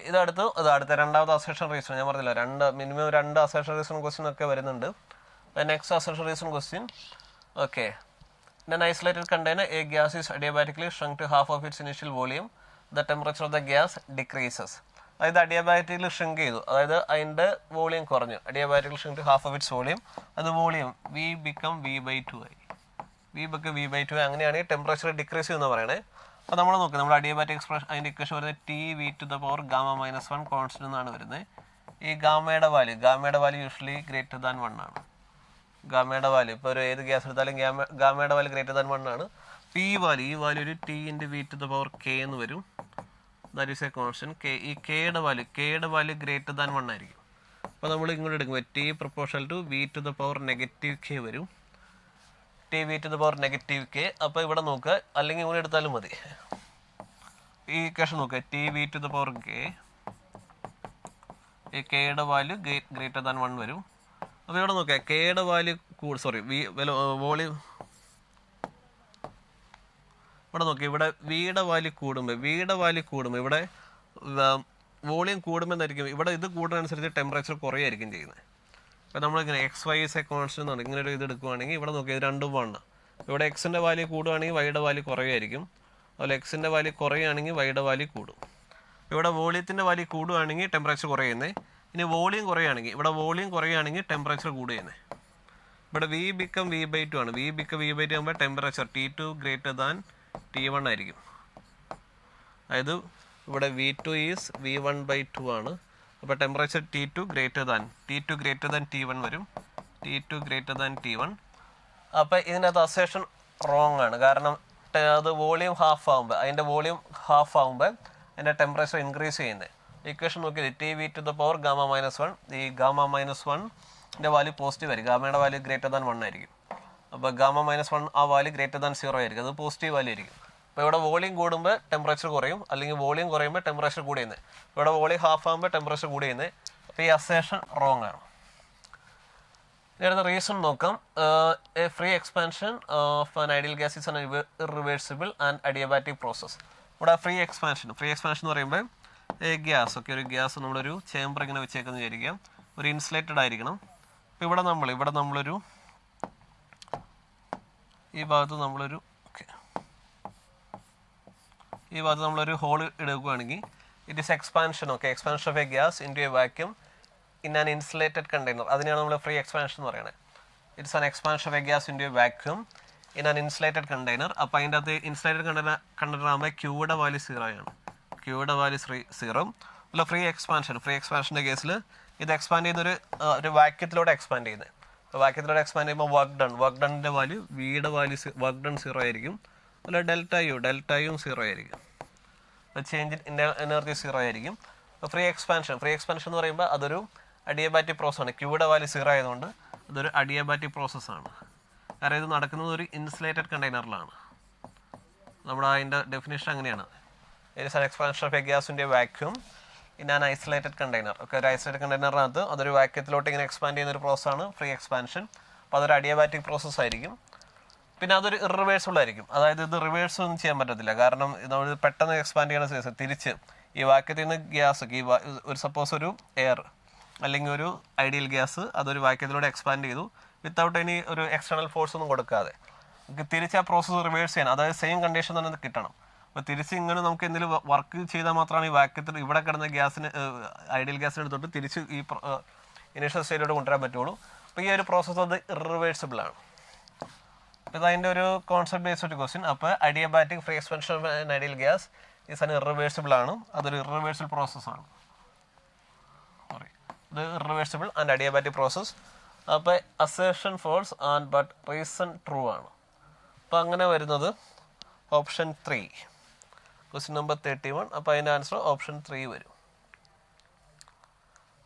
ഇത് അടുത്ത രണ്ടാമത്തെ അസേഷൻ റീസൺ. ഞാൻ പറഞ്ഞില്ല, മിനിമം 2 അസേഷൻ റീസൺ ക്വസ്റ്റ്യൻ ഒക്കെ വരുന്നുണ്ട്. Next assertion reason question. Okay, in an isolated container a gas is adiabatically shrunk to half of its initial volume. The temperature of the gas decreases. അതായത് അഡിയാബാറ്റിക്കലി shrink ചെയ്തു, അതായത് അതിൻ്റെ volume കുറഞ്ഞു. Adiabatically shrink to half of its volume. അത് volume V become V/2 ആയി. V/2 അങ്ങനെയാണെങ്കിൽ temperature decrease ചെയ്യുമെന്ന് പറയണേ. അപ്പോൾ നമ്മൾ നോക്കുക, നമ്മുടെ അഡിയാബാറ്റിക് എക്സ്പ്രഷൻ അതിൻ്റെ ഇക്വേഷൻ വരുന്നത് T(V⁻⁻⁻⁻⁻) കോൺസ്റ്റന്റ് എന്നാണ് വരുന്നത്. ഈ ഗാമയുടെ വാല്യൂ യൂഷ്വലി ഗ്രേറ്റർ ദാൻ 1 ആണ്. ഗാമയുടെ വാല്യൂ ഇപ്പോൾ ഒരു ഏത് ഗ്യാസ് എടുത്താലും ഗാമയുടെ വാല്യൂ ഗ്രേറ്റർ ദാൻ 1 ആണ്. അപ്പോൾ ഈ വാല്യൂ ഒരു T(V⁻k) എന്ന് വരും. That is A constant. ഈ കെയുടെ വാല്യൂ ഗ്രേറ്റർ ദാൻ 1 ആയിരിക്കും. അപ്പോൾ നമ്മൾ ഇങ്ങോട്ട് എടുക്കുമ്പോൾ T പ്രൊപ്പോർഷണൽ ടു V⁻⁻k വരും. T(V⁻⁻k). അപ്പോൾ ഇവിടെ നോക്കുക, അല്ലെങ്കിൽ ഇങ്ങനെ എടുത്താലും മതി. ഈ ഇക്വേഷൻ നോക്കുക, T(V⁻k). ഈ കെയുടെ വാല്യൂ ഗ്രേറ്റർ ദാൻ 1 വരും. അപ്പോൾ ഇവിടെ നോക്കുക, കെയുടെ വാല്യൂ വോളിയം ഇവിടെ നോക്കി, ഇവിടെ വിയുടെ വാല്യൂ കൂടുമ്പോൾ ഇവിടെ വോളിയം കൂടുമ്പോൾ എന്തായിരിക്കും, ഇവിടെ ഇത് കൂടുന്നതനുസരിച്ച് ടെമ്പറേച്ചർ കുറയായിരിക്കും ചെയ്യുന്നത്. അപ്പോൾ നമ്മളിങ്ങനെ XY is a constant എന്നാണ് ഇങ്ങനെ ഒരു ഇത് എടുക്കുകയാണെങ്കിൽ ഇവിടെ നോക്കി, ഇത് രണ്ടും 1. ഇവിടെ എക്സിൻ്റെ വാല്യൂ കൂടുകയാണെങ്കിൽ വൈയുടെ വാല്യൂ കുറയായിരിക്കും. അതുപോലെ എക്സിൻ്റെ വാല്യൂ കുറയുകയാണെങ്കിൽ വൈയുടെ വാല്യൂ കൂടും. ഇവിടെ വോളിയത്തിൻ്റെ വാല്യൂ കൂടുകയാണെങ്കിൽ ടെമ്പറേച്ചർ കുറയുന്നത്. ഇനി വോളിയം കുറയുകയാണെങ്കിൽ ടെമ്പറേച്ചർ കൂടുകയുന്നത്. ഇവിടെ V become V/2 ആണ്. V/2 ആകുമ്പോൾ temperature T2 greater than T1 ആയിരിക്കും. അതായത് ഇവിടെ V2 is V1/2 ആണ്. അപ്പോൾ temperature T2 greater than T1 വരും. T2 greater than T1. അപ്പോൾ ഇതിനകത്ത് അസേഷൻ റോങ് ആണ്. കാരണം അത് വോളിയം ഹാഫ് ആകുമ്പോൾ അതിൻ്റെ ടെമ്പറേച്ചർ ഇൻക്രീസ് ചെയ്യുന്നത്. ഇക്വേഷൻ നോക്കിയത് T(V⁻⁻⁻1). ഈ Γ-1ൻ്റെ വാല്യൂ പോസിറ്റീവ് ആയിരിക്കും. ഗാമയുടെ വാല്യൂ ഗ്രേറ്റർ ദാൻ 1 ആയിരിക്കും. അപ്പോൾ Γ-1 ആ വാല്യൂ ഗ്രേറ്റർ ദാൻ 0 ആയിരിക്കും. അത് പോസിറ്റീവ് വാല്യൂ ആയിരിക്കും. അപ്പോൾ ഇവിടെ വോളിയം കൂടുമ്പോൾ ടെമ്പറേച്ചർ കുറയും, അല്ലെങ്കിൽ വോളിയം കുറയുമ്പോൾ ടെമ്പറേച്ചർ കൂടുന്നത്. ഇവിടെ വോളിയം ഹാഫ് ആകുമ്പോൾ ടെമ്പറേച്ചർ കൂടുന്നത്. അപ്പോൾ ഈ അസേഷൻ റോങ് ആണ്. അടുത്ത റീസൺ നോക്കാം. A free expansion of an ideal gas is an irreversible and adiabatic process. ഇവിടെ ഫ്രീ എക്സ്പാൻഷൻ എന്ന് പറയുമ്പോൾ ഗ്യാസ് ഒരു ഗ്യാസ് നമ്മളൊരു ചേമ്പർ ഇങ്ങനെ വെച്ചേക്കെന്ന് വിചാരിക്കാം. ഒരു ഇൻസുലേറ്റഡ് ആയിരിക്കണം. അപ്പോൾ ഇവിടെ നമ്മളൊരു ഈ ഭാഗത്ത് നമ്മളൊരു ഹോൾ എടുക്കുകയാണെങ്കിൽ it is expansion of a gas into a vacuum in an insulated container. അതിനെയാണ് നമ്മൾ ഫ്രീ എക്സ്പാൻഷൻ എന്ന് പറയുന്നത്. It's an expansion of a gas into a vacuum in an insulated container. അപ്പോൾ അതിൻ്റെ അകത്ത് insulated container ആകുമ്പോൾ ക്യൂയുടെ value 0 ആണ്. ക്യൂയുടെ value 0. അല്ല ഫ്രീ എക്സ്പാൻഷൻ്റെ കേസിൽ ഇത് എക്സ്പാൻഡ് ചെയ്യുന്നൊരു വാക്യത്തിലൂടെ എക്സ്പാൻഡ് ചെയ്യുന്നത്. അപ്പോൾ വാക്യത്തിലൂടെ എക്സ്പാൻഡ് ചെയ്യുമ്പോൾ വർക്ക് ഡണിൻ്റെ വാല്യൂ വിയുടെ വാല്യൂ വർക്ക് ഡൺ 0 ആയിരിക്കും. അല്ല ഡെൽറ്റയും 0 ആയിരിക്കും. അപ്പോൾ ചേഞ്ച് ഇൻ എനർജി 0 ആയിരിക്കും. അപ്പോൾ ഫ്രീ എക്സ്പാൻഷൻ എന്ന് പറയുമ്പോൾ അതൊരു അഡിയബാറ്റിക് പ്രോസസ്സാണ്. ക്യൂയുടെ വാല്യൂ 0 ആയതുകൊണ്ട് അതൊരു അഡിയബാറ്റിക് പ്രോസസ്സാണ്. കാരണം ഇത് നടക്കുന്നത് ഒരു ഇൻസുലേറ്റഡ് കണ്ടെയ്നറിലാണ്. നമ്മുടെ അതിൻ്റെ ഡെഫിനേഷൻ അങ്ങനെയാണ്. It is an expansion of a gas in A vacuum in an isolated container. ഒരു ഐസൊലേറ്റഡ് കണ്ടെയ്നറിനകത്ത് അതൊരു വാക്യത്തിലോട്ട് ഇങ്ങനെ എക്സ്പാൻഡ് ചെയ്യുന്ന ഒരു പ്രോസസ്സാണ് ഫ്രീ എക്സ്പാൻഷൻ. അപ്പോൾ അതൊരു അഡിയബാറ്റിക് പ്രോസസ് ആയിരിക്കും. പിന്നെ അതൊരു ഇറിവേഴ്സിബിൾ ആയിരിക്കും. അതായത് ഇത് റിവേഴ്സ് ഒന്നും ചെയ്യാൻ പറ്റത്തില്ല. കാരണം നമ്മൾ പെട്ടെന്ന് എക്സ്പാൻഡ് ചെയ്യുന്ന കേസ് തിരിച്ച് ഈ വാക്യത്തിൽ നിന്ന് ഗ്യാസ് ഒരു സപ്പോസ് ഒരു എയർ അല്ലെങ്കിൽ ഒരു ഐഡിയൽ ഗ്യാസ് അതൊരു വാക്യത്തിലൂടെ എക്സ്പാൻഡ് ചെയ്തു വിത്തൗട്ട് എനി ഒരു എക്സ്റ്റേണൽ ഫോഴ്സ് ഒന്നും കൊടുക്കാതെ തിരിച്ച് ആ പ്രോസസ്സ് റിവേഴ്സ് ചെയ്യണം. അതായത് സെയിം കണ്ടീഷൻ തന്നെ കിട്ടണം. അപ്പോൾ തിരിച്ച് ഇങ്ങനെ നമുക്ക് എന്തെങ്കിലും വർക്ക് ചെയ്താൽ മാത്രമാണ് ഈ വാക്യത്തിൽ ഇവിടെ കിടന്ന ഗ്യാസിന് ഐഡിയൽ ഗ്യാസിന് എടുത്തോട്ട് തിരിച്ച് ഈ ഇനീഷ്യൽ സ്റ്റേറ്റിലോട്ട് കൊണ്ടുവരാൻ പറ്റുള്ളൂ. അപ്പോൾ ഈ ഒരു പ്രോസസ്സ് അത് ഇറിവേഴ്സിബിൾ ആണ്. ഇത് അതിൻ്റെ ഒരു കോൺസെപ്റ്റ് ബേസ്ഡ് ക്വസ്റ്റ്യൻ. അപ്പോൾ adiabatic free expansion of an ideal gas is an irreversible ആണ്. അതൊരു ഇറിവേഴ്സിബിൾ പ്രോസസ്സാണ്. ഇത് ഇറിവേഴ്സിബിൾ ആൻഡ് അഡിയബാറ്റിക് പ്രോസസ്സ്. അപ്പോൾ assertion false and but reason true ആണ്. അപ്പോൾ അങ്ങനെ വരുന്നത് ഓപ്ഷൻ 3, ക്വസ്റ്റ്യൻ നമ്പർ 31. അപ്പോൾ അതിൻ്റെ ആൻസർ ഓപ്ഷൻ 3 വരും.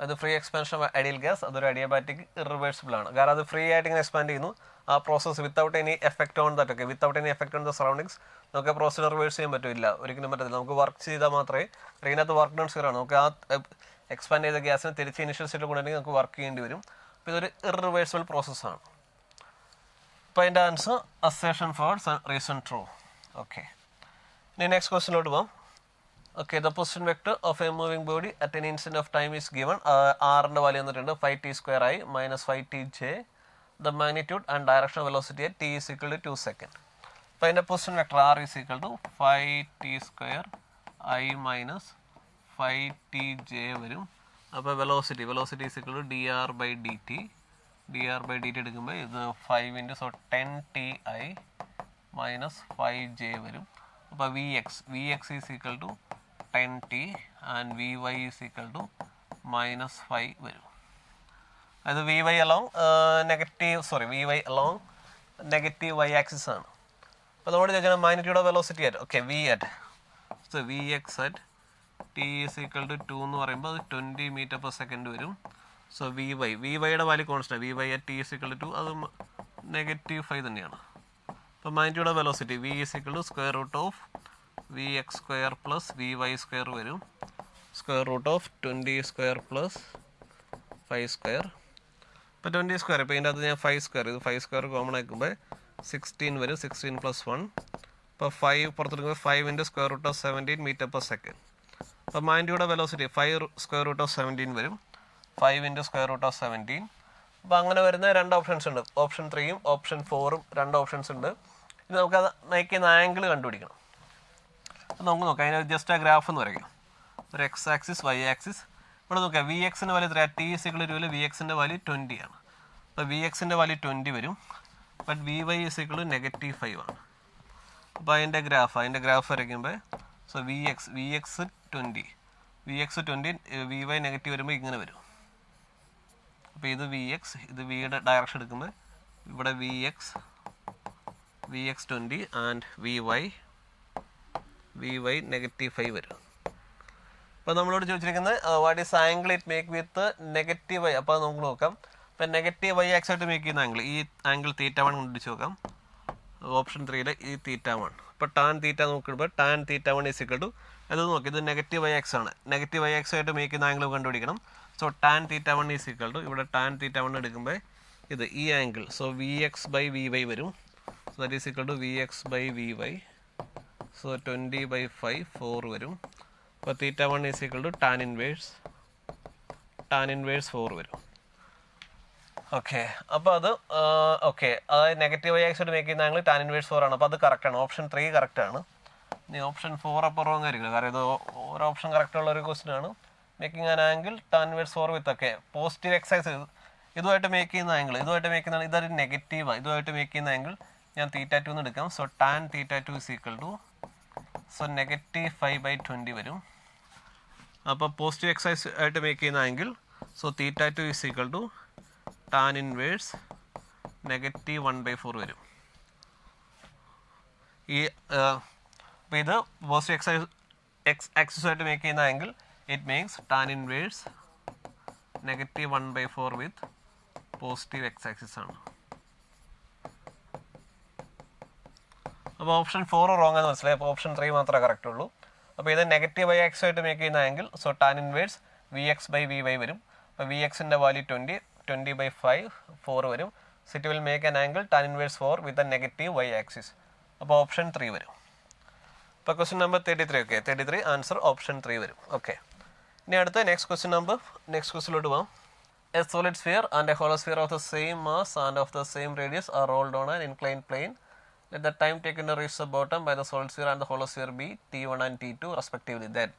അത് free expansion of ideal gas അതൊരു അഡിയബാറ്റിക് ഇറിവേഴ്സിബിൾ ആണ്. കാരണം അത് ഫ്രീ ആയിട്ട് ഇങ്ങനെ എക്സ്പാൻഡ് ചെയ്യുന്നു. ആ process without any effect on that without any effect on the surroundings നമുക്ക് ആ പ്രോസസ്സ് റിവേഴ്സ് ചെയ്യാൻ പറ്റില്ല. ഒരിക്കലും പറ്റത്തില്ല. നമുക്ക് വർക്ക് ചെയ്താൽ മാത്രമേ ഇതിനകത്ത് വർക്ക് ഡൺ 0 ആണ്. നമുക്ക് ആ എക്സ്പാൻഡ് ചെയ്ത ഗ്യാസിന് തിരിച്ച് ഇനിഷ്യൽ സ്റ്റേറ്റിൽ കൊണ്ടുവരണമെങ്കിൽ നമുക്ക് വർക്ക് ചെയ്യേണ്ടി വരും. അപ്പോൾ ഇതൊരു ഇറിവേഴ്സിബിൾ പ്രോസസ്സാണ്. അപ്പോൾ അതിൻ്റെ answer assertion false reason true. Okay, ഇനി നെക്സ്റ്റ് ക്വസ്റ്റ്യനിലോട്ട് പോകാം. Okay, the position vector of a moving body at an instant of time is given. R-ന്റെ വാല്യൂ തന്നിട്ടുണ്ട് 5t² minus 5tj. The magnitude and direction of velocity at t is equal to 2 seconds. അപ്പോൾ അതിൻ്റെ position vector R is equal to 5t² minus 5tj വരും. അപ്പോൾ velocity is equal to dr/dt. dr/dt എടുക്കുമ്പോൾ ഇത് 5 into 10ti minus 5j വരും. അപ്പോൾ vx is equal to 10t and vy is equal to minus 5 വരും. അത് vy along negative y axis ആണ്. അപ്പോൾ നമ്മൾ ചോദിച്ചാൽ മാഗ്നിറ്റ്യൂഡ് ഓഫ് വെലോസിറ്റി ആയിട്ട് vx at t is equal to 2 എന്ന് പറയുമ്പോൾ അത് 20 m/s വരും. സോ vyയുടെ value constant vy at t is equal to 2 അത് -5 തന്നെയാണ്. അപ്പോൾ magnitude of velocity v is equal to square root of vx² plus vy² വരും. Square root of 20² plus 5². ഇപ്പോൾ 20². ഇപ്പോൾ ഇതിൻ്റെ അകത്ത് ഞാൻ 5². ഇത് 5² കോമൺ ആക്കുമ്പോൾ 16 വരും. 16 + 1. ഇപ്പോൾ 5 പുറത്തെടുക്കുമ്പോൾ 5 into square root of 17 m/s. അപ്പോൾ magnitude of velocity 5 square root of 17 വരും. 5 into square root of 17. അപ്പോൾ അങ്ങനെ വരുന്ന 2 ഓപ്ഷൻസ് ഉണ്ട്. ഓപ്ഷൻ 3ഉം ഓപ്ഷൻ 4ഉം 2 ഓപ്ഷൻസ് ഉണ്ട്. ഇനി നമുക്കത് നയിക്കുന്ന ആംഗിൾ കണ്ടുപിടിക്കണം. അപ്പോൾ നമുക്ക് നോക്കാം. അതിന് ജസ്റ്റ് ആ ഗ്രാഫ് എന്ന് പറയും. ഒരു x ആക്സിസ് y ആക്സിസ്. ഇവിടെ നോക്കാം vx-ൻ്റെ വാല്യൂ എത്രയാണ്? t is equal to 2 vx-ൻ്റെ വാല്യൂ 20 ആണ്. അപ്പോൾ vx-ൻ്റെ വാല്യൂ 20 വരും. But vy is equal to -5 ആണ്. അപ്പോൾ അതിൻ്റെ ഗ്രാഫ് വരയ്ക്കുമ്പോൾ സോ vx 20 vy നെഗറ്റീവ് വരുമ്പോൾ ഇങ്ങനെ വരും. അപ്പോൾ ഇത് vx, ഇത് vയുടെ ഡയറക്ഷൻ എടുക്കുമ്പോൾ ഇവിടെ vx 20 ആൻഡ് vy -5 വരും. അപ്പോൾ നമ്മളോട് ചോദിച്ചിരിക്കുന്നത് what is angle it make with negative y. അപ്പോൾ നമുക്ക് നോക്കാം. അപ്പോൾ നെഗറ്റീവ് y ആക്സ് ആയിട്ട് മേക്ക് ചെയ്യുന്ന ആംഗിൾ ഈ ആംഗിൾ θ1 കണ്ടുപിടിച്ച് നോക്കാം. ഓപ്ഷൻ 3 ഈ θ1. അപ്പോൾ tan θ നോക്കുമ്പോൾ tan θ1 is equal to അത് നോക്കി ഇത് നെഗറ്റീവ് y ആക്സ് ആണ്. നെഗറ്റീവ് y ആക്സ് ആയിട്ട് മേക്ക് ചെയ്യുന്ന ആംഗിൾ കണ്ടുപിടിക്കണം. So tan θ1 is equal to ഇവിടെ tan θ1 എടുക്കുമ്പോൾ ഇത് ഈ ആംഗിൾ. സോ Vx/Vy വരും. So that is equal to Vx/Vy. So 20/5 4 വരും. അപ്പോൾ θ1 is equal to tan inverse 4 വരും. ഓക്കെ, അപ്പോൾ അത് ഓക്കെ, അതായത് നെഗറ്റീവ് വൈ ആക്സിസ് മേക്ക് ചെയ്യുന്ന ആംഗിൾ tan ഇൻവേഴ്സ് 4 ആണ്. അപ്പോൾ അത് കറക്റ്റാണ്. ഓപ്ഷൻ 3 കറക്റ്റാണ്. ഇനി ഓപ്ഷൻ 4 അപ്പോൾ റോങ് ആയിരിക്കില്ല, കാരണം ഇത് ഒരു ഓപ്ഷൻ കറക്റ്റ് ഉള്ള ഒരു ക്വസ്റ്റ്യൻ ആണ്. Making an angle tan inverse 4 വിത്ത് ഒക്കെ പോസിറ്റീവ് എക്സ് ആക്സിസ് ഇതുമായിട്ട് മേക്ക് ചെയ്യുന്ന ആംഗിൾ, ഇതൊരു നെഗറ്റീവാണ്. ഇതുമായിട്ട് മേക്ക് ചെയ്യുന്ന ആംഗിൾ ഞാൻ θ2 എന്ന് എടുക്കാം. So tan θ2 is equal to -5/20 വരും. അപ്പോൾ പോസിറ്റീവ് എക്സ് ആക്സിസ് ആയിട്ട് മേക്ക് ചെയ്യുന്ന angle, so θ2 is equal to tan inverse -1/4 വരും. ഈ അപ്പോൾ ഇത് പോസിറ്റീവ് എക്സ് ആക്സിസുമായിട്ട് മേക്ക് ചെയ്യുന്ന angle, it makes tan inverse -1/4 with positive X axis ആണ്. അപ്പോൾ ഓപ്ഷൻ 4 റോങ് എന്ന് മനസ്സിലായി. അപ്പോൾ ഓപ്ഷൻ 3 മാത്രമേ കറക്റ്റ് ഉള്ളൂ. അപ്പോൾ ഇത് നെഗറ്റീവ് വൈ ആക്സിസുമായിട്ട് മേക്ക് ചെയ്യുന്ന angle, so tan inverse Vx/Vy വരും. അപ്പോൾ Vxൻ്റെ വാല്യൂ 20/5 4 വരും. So it will make an angle tan inverse 4 with a negative Y axis. അപ്പോൾ ഓപ്ഷൻ 3 വരും. ഇപ്പോൾ question number 33. Okay, 33 answer option 3 വരും. ഓക്കെ, ഇനി അടുത്ത നെക്സ്റ്റ് ക്വസ്റ്റ്യനിലോട്ട് പോകാം. A solid sphere and a hollow sphere of the same mass and of the same radius R rolled on an inclined plane. Let the time taken to reach the bottom by the solid sphere and the hollow sphere be T1 and T2 respectively. Then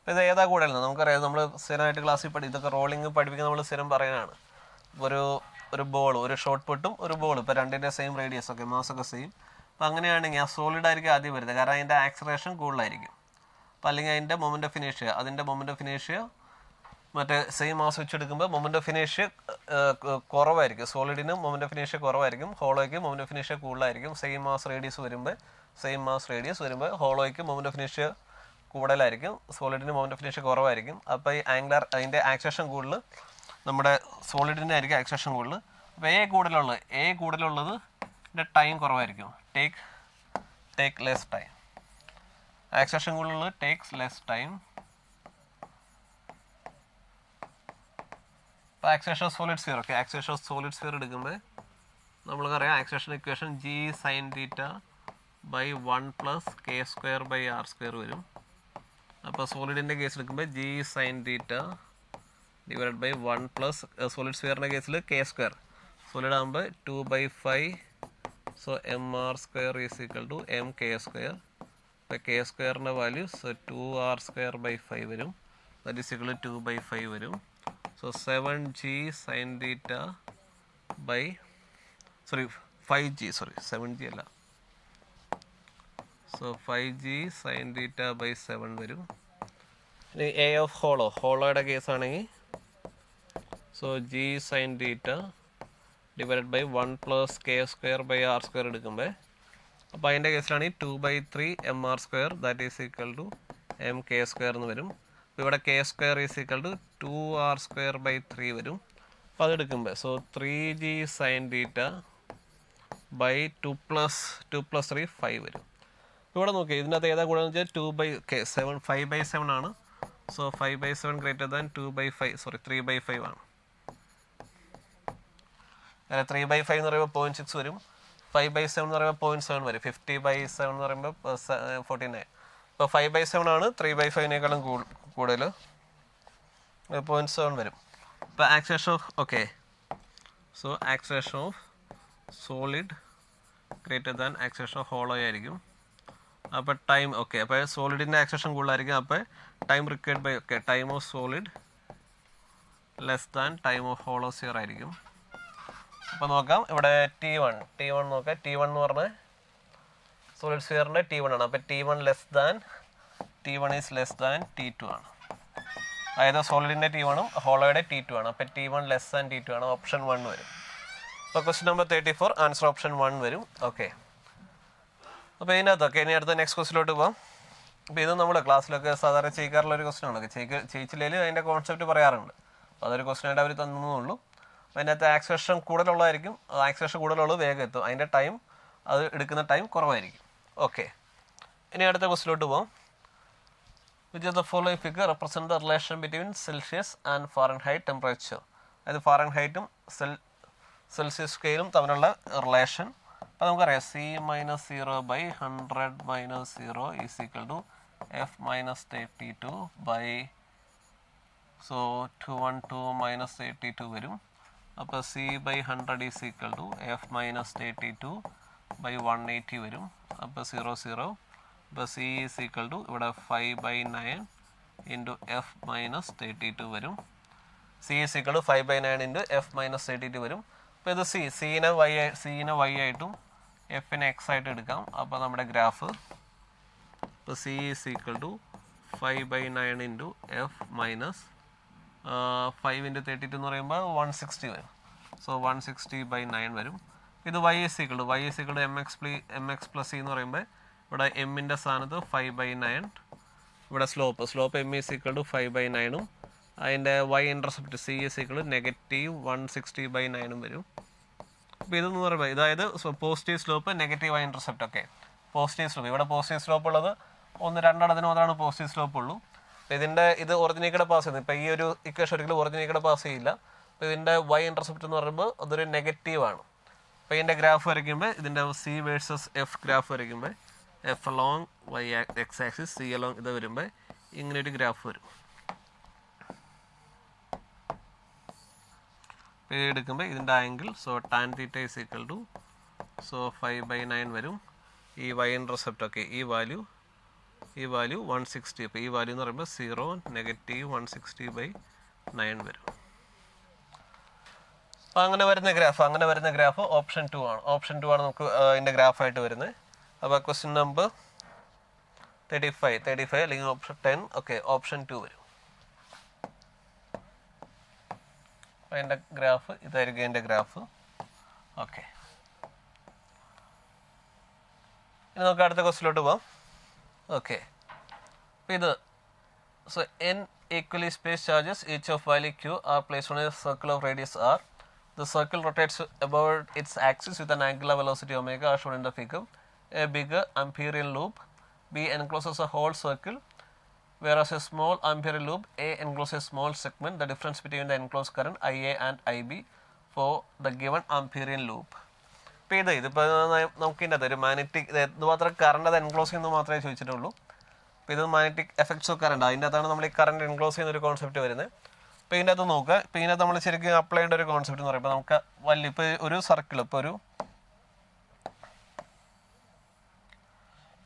ഇത് ഏതാ കൂടുതൽ നമുക്കറിയാം. നമ്മൾ സ്ഥിരമായിട്ട് ക്ലാസ്സിൽ ഇതൊക്കെ rolling പഠിപ്പിക്കുന്ന നമ്മൾ സ്ഥിരം പറയാനാണ്. ഒരു ബോൾ, ഒരു ഷോർട്ട് പുട്ടും ഒരു ബോൾ, ഇപ്പോൾ രണ്ടിൻ്റെ സെയിം റേഡിയസ് ഒക്കെ മാസൊക്കെ സെയിം. അപ്പോൾ അങ്ങനെയാണെങ്കിൽ ആ സോളിഡ് ആയിരിക്കും ആദ്യം വരുന്നത്, കാരണം അതിൻ്റെ ആക്സലറേഷൻ കൂടുതലായിരിക്കും. അപ്പോൾ അല്ലെങ്കിൽ അതിൻ്റെ മൊമെൻ്റ് ഓഫ് ഇനേഷ്യ മറ്റേ സെയിം മാസ് വെച്ചെടുക്കുമ്പോൾ മൊമെൻ്റ് ഓഫ് ഇനേഷ്യ കുറവായിരിക്കും. സോളിഡിന് മൊമെൻ്റ് ഓഫ് ഇനേഷ്യ കുറവായിരിക്കും, ഹോളോയ്ക്ക് മൊമെൻ്റ് ഓഫ് ഇനേഷ്യ കൂടുതലായിരിക്കും. സെയിം മാസ് റേഡിയസ് വരുമ്പോൾ ഹോളോയ്ക്ക് മൊമെൻ്റ് ഓഫ് ഇനേഷ്യ കൂടുതലായിരിക്കും, സോളിഡിന് മൊമെൻ്റ് ഓഫ് ഇനേഷ്യ കുറവായിരിക്കും. അപ്പോൾ ഈ അതിൻ്റെ ആക്സലേഷൻ കൂടുതൽ നമ്മുടെ സോളിഡിൻ്റെ ആയിരിക്കും ആക്സലേഷൻ കൂടുതൽ. അപ്പോൾ എ കൂടുതലുള്ളത് ടൈം കുറവായിരിക്കും. Take less time. ആക്സലേഷൻ കൂടുതലുള്ളത് ടേക്സ് ലെസ് ടൈം. അപ്പോൾ acceleration of solid sphere, okay, acceleration of solid sphere എടുക്കുമ്പോൾ നമ്മൾക്കറിയാം acceleration equation g sin θ/1 + k²/r² വരും. അപ്പോൾ സോളിഡിൻ്റെ കേസ് എടുക്കുമ്പോൾ g sin θ / 1 + സോളിഡ് സ്ഫിയറിൻ്റെ കേസിൽ k², സോളിഡ് ആകുമ്പോൾ 2/5. So mr² is equal to mk². അപ്പോൾ k²ൻ്റെ വാല്യൂ 2r²/5 വരും. ദാറ്റ് ഈസ് ഈക്വൽ ടു 2/5 വരും. So 7g sin θ 5g, 7g അല്ല, സോ 5g sin θ/7 വരും. ഇനി എ ഓഫ് ഹോളോയുടെ കേസാണെങ്കിൽ, സോ g sin θ / 1 + k²/r² എടുക്കുമ്പോൾ, അപ്പോൾ അതിൻ്റെ കേസിലാണെങ്കിൽ 2/3 mr², that is equal to mk² എന്ന് വരും. അപ്പോൾ ഇവിടെ k² is equal to 2r²/3 വരും. അപ്പോൾ അതെടുക്കുമ്പോൾ സോ 3g sin θ / 2 + 3 5 വരും. ഇവിടെ നോക്കി ഇതിനകത്ത് ഏതാ കൂടുതൽ വെച്ചാൽ 5/7 ആണ്. സോ 5/7 ഗ്രേറ്റർ ദാൻ 3/5 ആണ്. 3/5 എന്ന് പറയുമ്പോൾ 0.6 വരും. 5/7 എന്ന് പറയുമ്പോൾ 0.7 വരും. 50/7 എന്ന് പറയുമ്പോൾ 49. ഇപ്പോൾ 5/7 ആണ് 3/5-നേക്കാളും കൂടുതൽ, 0.7 വരും. ഇപ്പോൾ acceleration of solid greater than acceleration of hollow ആയിരിക്കും. അപ്പോൾ ടൈം അപ്പോൾ സോളിഡിൻ്റെ ആക്സലേഷൻ കൂടുതലായിരിക്കും. അപ്പോൾ time required by time of solid less than time of hollow sphere ആയിരിക്കും. അപ്പോൾ നോക്കാം, ഇവിടെ T1 നോക്കാം. T1 എന്ന് പറഞ്ഞാൽ സോളിഡ് സ്ഫിയറിൻ്റെ T1 ആണ്. അപ്പോൾ T1 is less than T2 ആണ്. അതായത് സോളിഡിൻ്റെ T1ഉം ഹോളോയുടെ T2 ആണ്. അപ്പോൾ T1 ലെസ് ദാൻ T2 ആണ്. ഓപ്ഷൻ 1 വരും. അപ്പോൾ ക്വസ്റ്റ്യൻ നമ്പർ 34 ആൻസർ ഓപ്ഷൻ 1 വരും. ഓക്കെ, അപ്പോൾ ഇതിനകത്തൊക്കെ ഇനി അടുത്ത നെക്സ്റ്റ് ക്വസ്റ്റിലോട്ട് പോകാം. അപ്പോൾ ഇത് നമ്മുടെ ക്ലാസ്സിലൊക്കെ സാധാരണ ചെയ്യിക്കാറുള്ള ഒരു ക്വസ്റ്റ്യൻ ആണ്. ചെയ്യിച്ചില്ലെങ്കിൽ അതിൻ്റെ കോൺസെപ്റ്റ് പറയാറുണ്ട്. അപ്പോൾ അതൊരു ക്വസ്റ്റ്യനായിട്ട് അവർ തന്നേ. അപ്പോൾ അതിനകത്ത് ആക്സലേഷൻ കൂടുതലുള്ളതായിരിക്കും. ആക്സലേഷൻ കൂടുതലുള്ളത് വേഗം എത്തും. അതിൻ്റെ ടൈം, അത് എടുക്കുന്ന ടൈം കുറവായിരിക്കും. ഓക്കെ, ഇനി അടുത്ത ക്വസ്റ്റിലോട്ട് പോകാം. Which of the following figure represent the relation between Celsius and Fahrenheit temperature? അതായത് ഫാരൻഹൈറ്റും സെൽഷ്യസ് സ്കെയിലും തമ്മിലുള്ള റിലേഷൻ. അപ്പോൾ നമുക്കറിയാം C-0/100 - 0 = F-32 ബൈ 212 - 32 വരും. അപ്പോൾ C/100 = F-32 ബൈ 180 വരും. അപ്പോൾ 0 അപ്പോൾ C ഇവിടെ 5/9 × F-32 വരും. C = 5/9 × F-32 വരും. അപ്പോൾ ഇത് സീനെ y ആയിട്ടും എഫിനെ x ആയിട്ട് എടുക്കാം. അപ്പോൾ നമ്മുടെ ഗ്രാഫ് ഇപ്പോൾ C = 5/9 × F - 5 × 32 എന്ന് പറയുമ്പോൾ 160 വരും. 160/9 വരും. ഇത് y = mx + c എന്ന് പറയുമ്പോൾ ഇവിടെ എമ്മിൻ്റെ സ്ഥാനത്ത് 5/9, ഇവിടെ സ്ലോപ്പ് m = 5/9 അതിൻ്റെ y ഇൻ്റർസെപ്റ്റ് C = -160/9 വരും. അപ്പോൾ ഇതെന്ന് പറയുമ്പോൾ അതായത് positive slope, negative y intercept ഒക്കെ പോസിറ്റീവ് സ്ലോപ്പ്. ഇവിടെ പോസിറ്റീവ് സ്ലോപ്പ് ഉള്ളത് 1-2 മാത്രമാണ് പോസിറ്റീവ് സ്ലോപ്പ് ഉള്ളൂ. അപ്പോൾ ഇത് ഒറിജിനിൽ പാസ് ചെയ്യുന്നത്. ഇപ്പോൾ ഈ ഒരു ഇക്വേഷൻ ഒരിക്കലും ഒറിജിനിൽ പാസ് ചെയ്യില്ല. അപ്പോൾ ഇതിൻ്റെ y ഇൻ്റർസെപ്റ്റ് എന്ന് പറയുമ്പോൾ അതൊരു നെഗറ്റീവാണ്. അപ്പോൾ ഇതിൻ്റെ ഗ്രാഫ് വരയ്ക്കുമ്പോൾ ഇതിൻ്റെ C വേഴ്സസ് F ഗ്രാഫ് വരയ്ക്കുമ്പോൾ F along y x axis, C along ഇത് വരുമ്പോൾ ഇങ്ങനെയൊരു ഗ്രാഫ് വരും. അപ്പോൾ എടുക്കുമ്പോൾ ഇതിൻ്റെ ആംഗിൾ tan θ = 5/9 വരും. ഈ y ഇൻ്റർസെപ്റ്റ് ഒക്കെ ഈ വാല്യൂ 160. അപ്പോൾ ഈ വാല്യൂ എന്ന് പറയുമ്പോൾ 0 -160/9 വരും. അപ്പോൾ അങ്ങനെ വരുന്ന ഗ്രാഫ് ഓപ്ഷൻ 2 ആണ്. ഓപ്ഷൻ 2 ആണ് നമുക്ക് ഇതിൻ്റെ ഗ്രാഫായിട്ട് വരുന്നത്. അപ്പോൾ ക്വസ്റ്റ്യൻ നമ്പർ 35 അല്ലെങ്കിൽ ഓപ്ഷൻ 10 ഓക്കെ ഓപ്ഷൻ 2 വരും. അപ്പോൾ അതിൻ്റെ ഗ്രാഫ് ഇതായിരിക്കും അതിൻ്റെ ഗ്രാഫ്. ഓക്കെ, ഇനി നമുക്ക് അടുത്ത ക്വസ്റ്റ്യനിലോട്ട് പോകാം. ഓക്കെ, അപ്പോൾ ഇത് n equally spaced charges each of value q are placed on a circle of radius r. The circle rotates about its axis with an angular velocity omega as shown in the figure. A bigger Amperian loop B encloses a whole circle, whereas a small Amperian loop A encloses a small segment. The difference between the enclosed current IA and IB for the given Amperian loop. ഇപ്പോൾ ഇതിപ്പോൾ നമുക്കിൻ്റെ അതൊരു magnetic ഇത് മാത്രം current അത് enclose ചെയ്യുന്നത് മാത്രമേ ചോദിച്ചിട്ടുള്ളൂ. അപ്പോൾ ഇത് മാഗ്നറ്റിക് എഫക്ട്സ് ഓഫ് കറണ്ട്, അതിൻ്റെ അകത്താണ് നമ്മൾ ഈ കറണ്ട് എൻക്ലോസ് ചെയ്യുന്ന ഒരു കോൺസെപ്റ്റ് വരുന്നത്. അപ്പോൾ ഇതിൻ്റെ അകത്ത് നോക്കുക, ഇപ്പോൾ ഇതിനകത്ത് നമ്മൾ ശരിക്കും അപ്ലൈ ചെയ്യേണ്ട ഒരു കോൺസെപ്റ്റ് എന്ന് പറയുമ്പോൾ നമുക്ക് ഇപ്പോൾ ഒരു സർക്കിൾ, ഇപ്പോൾ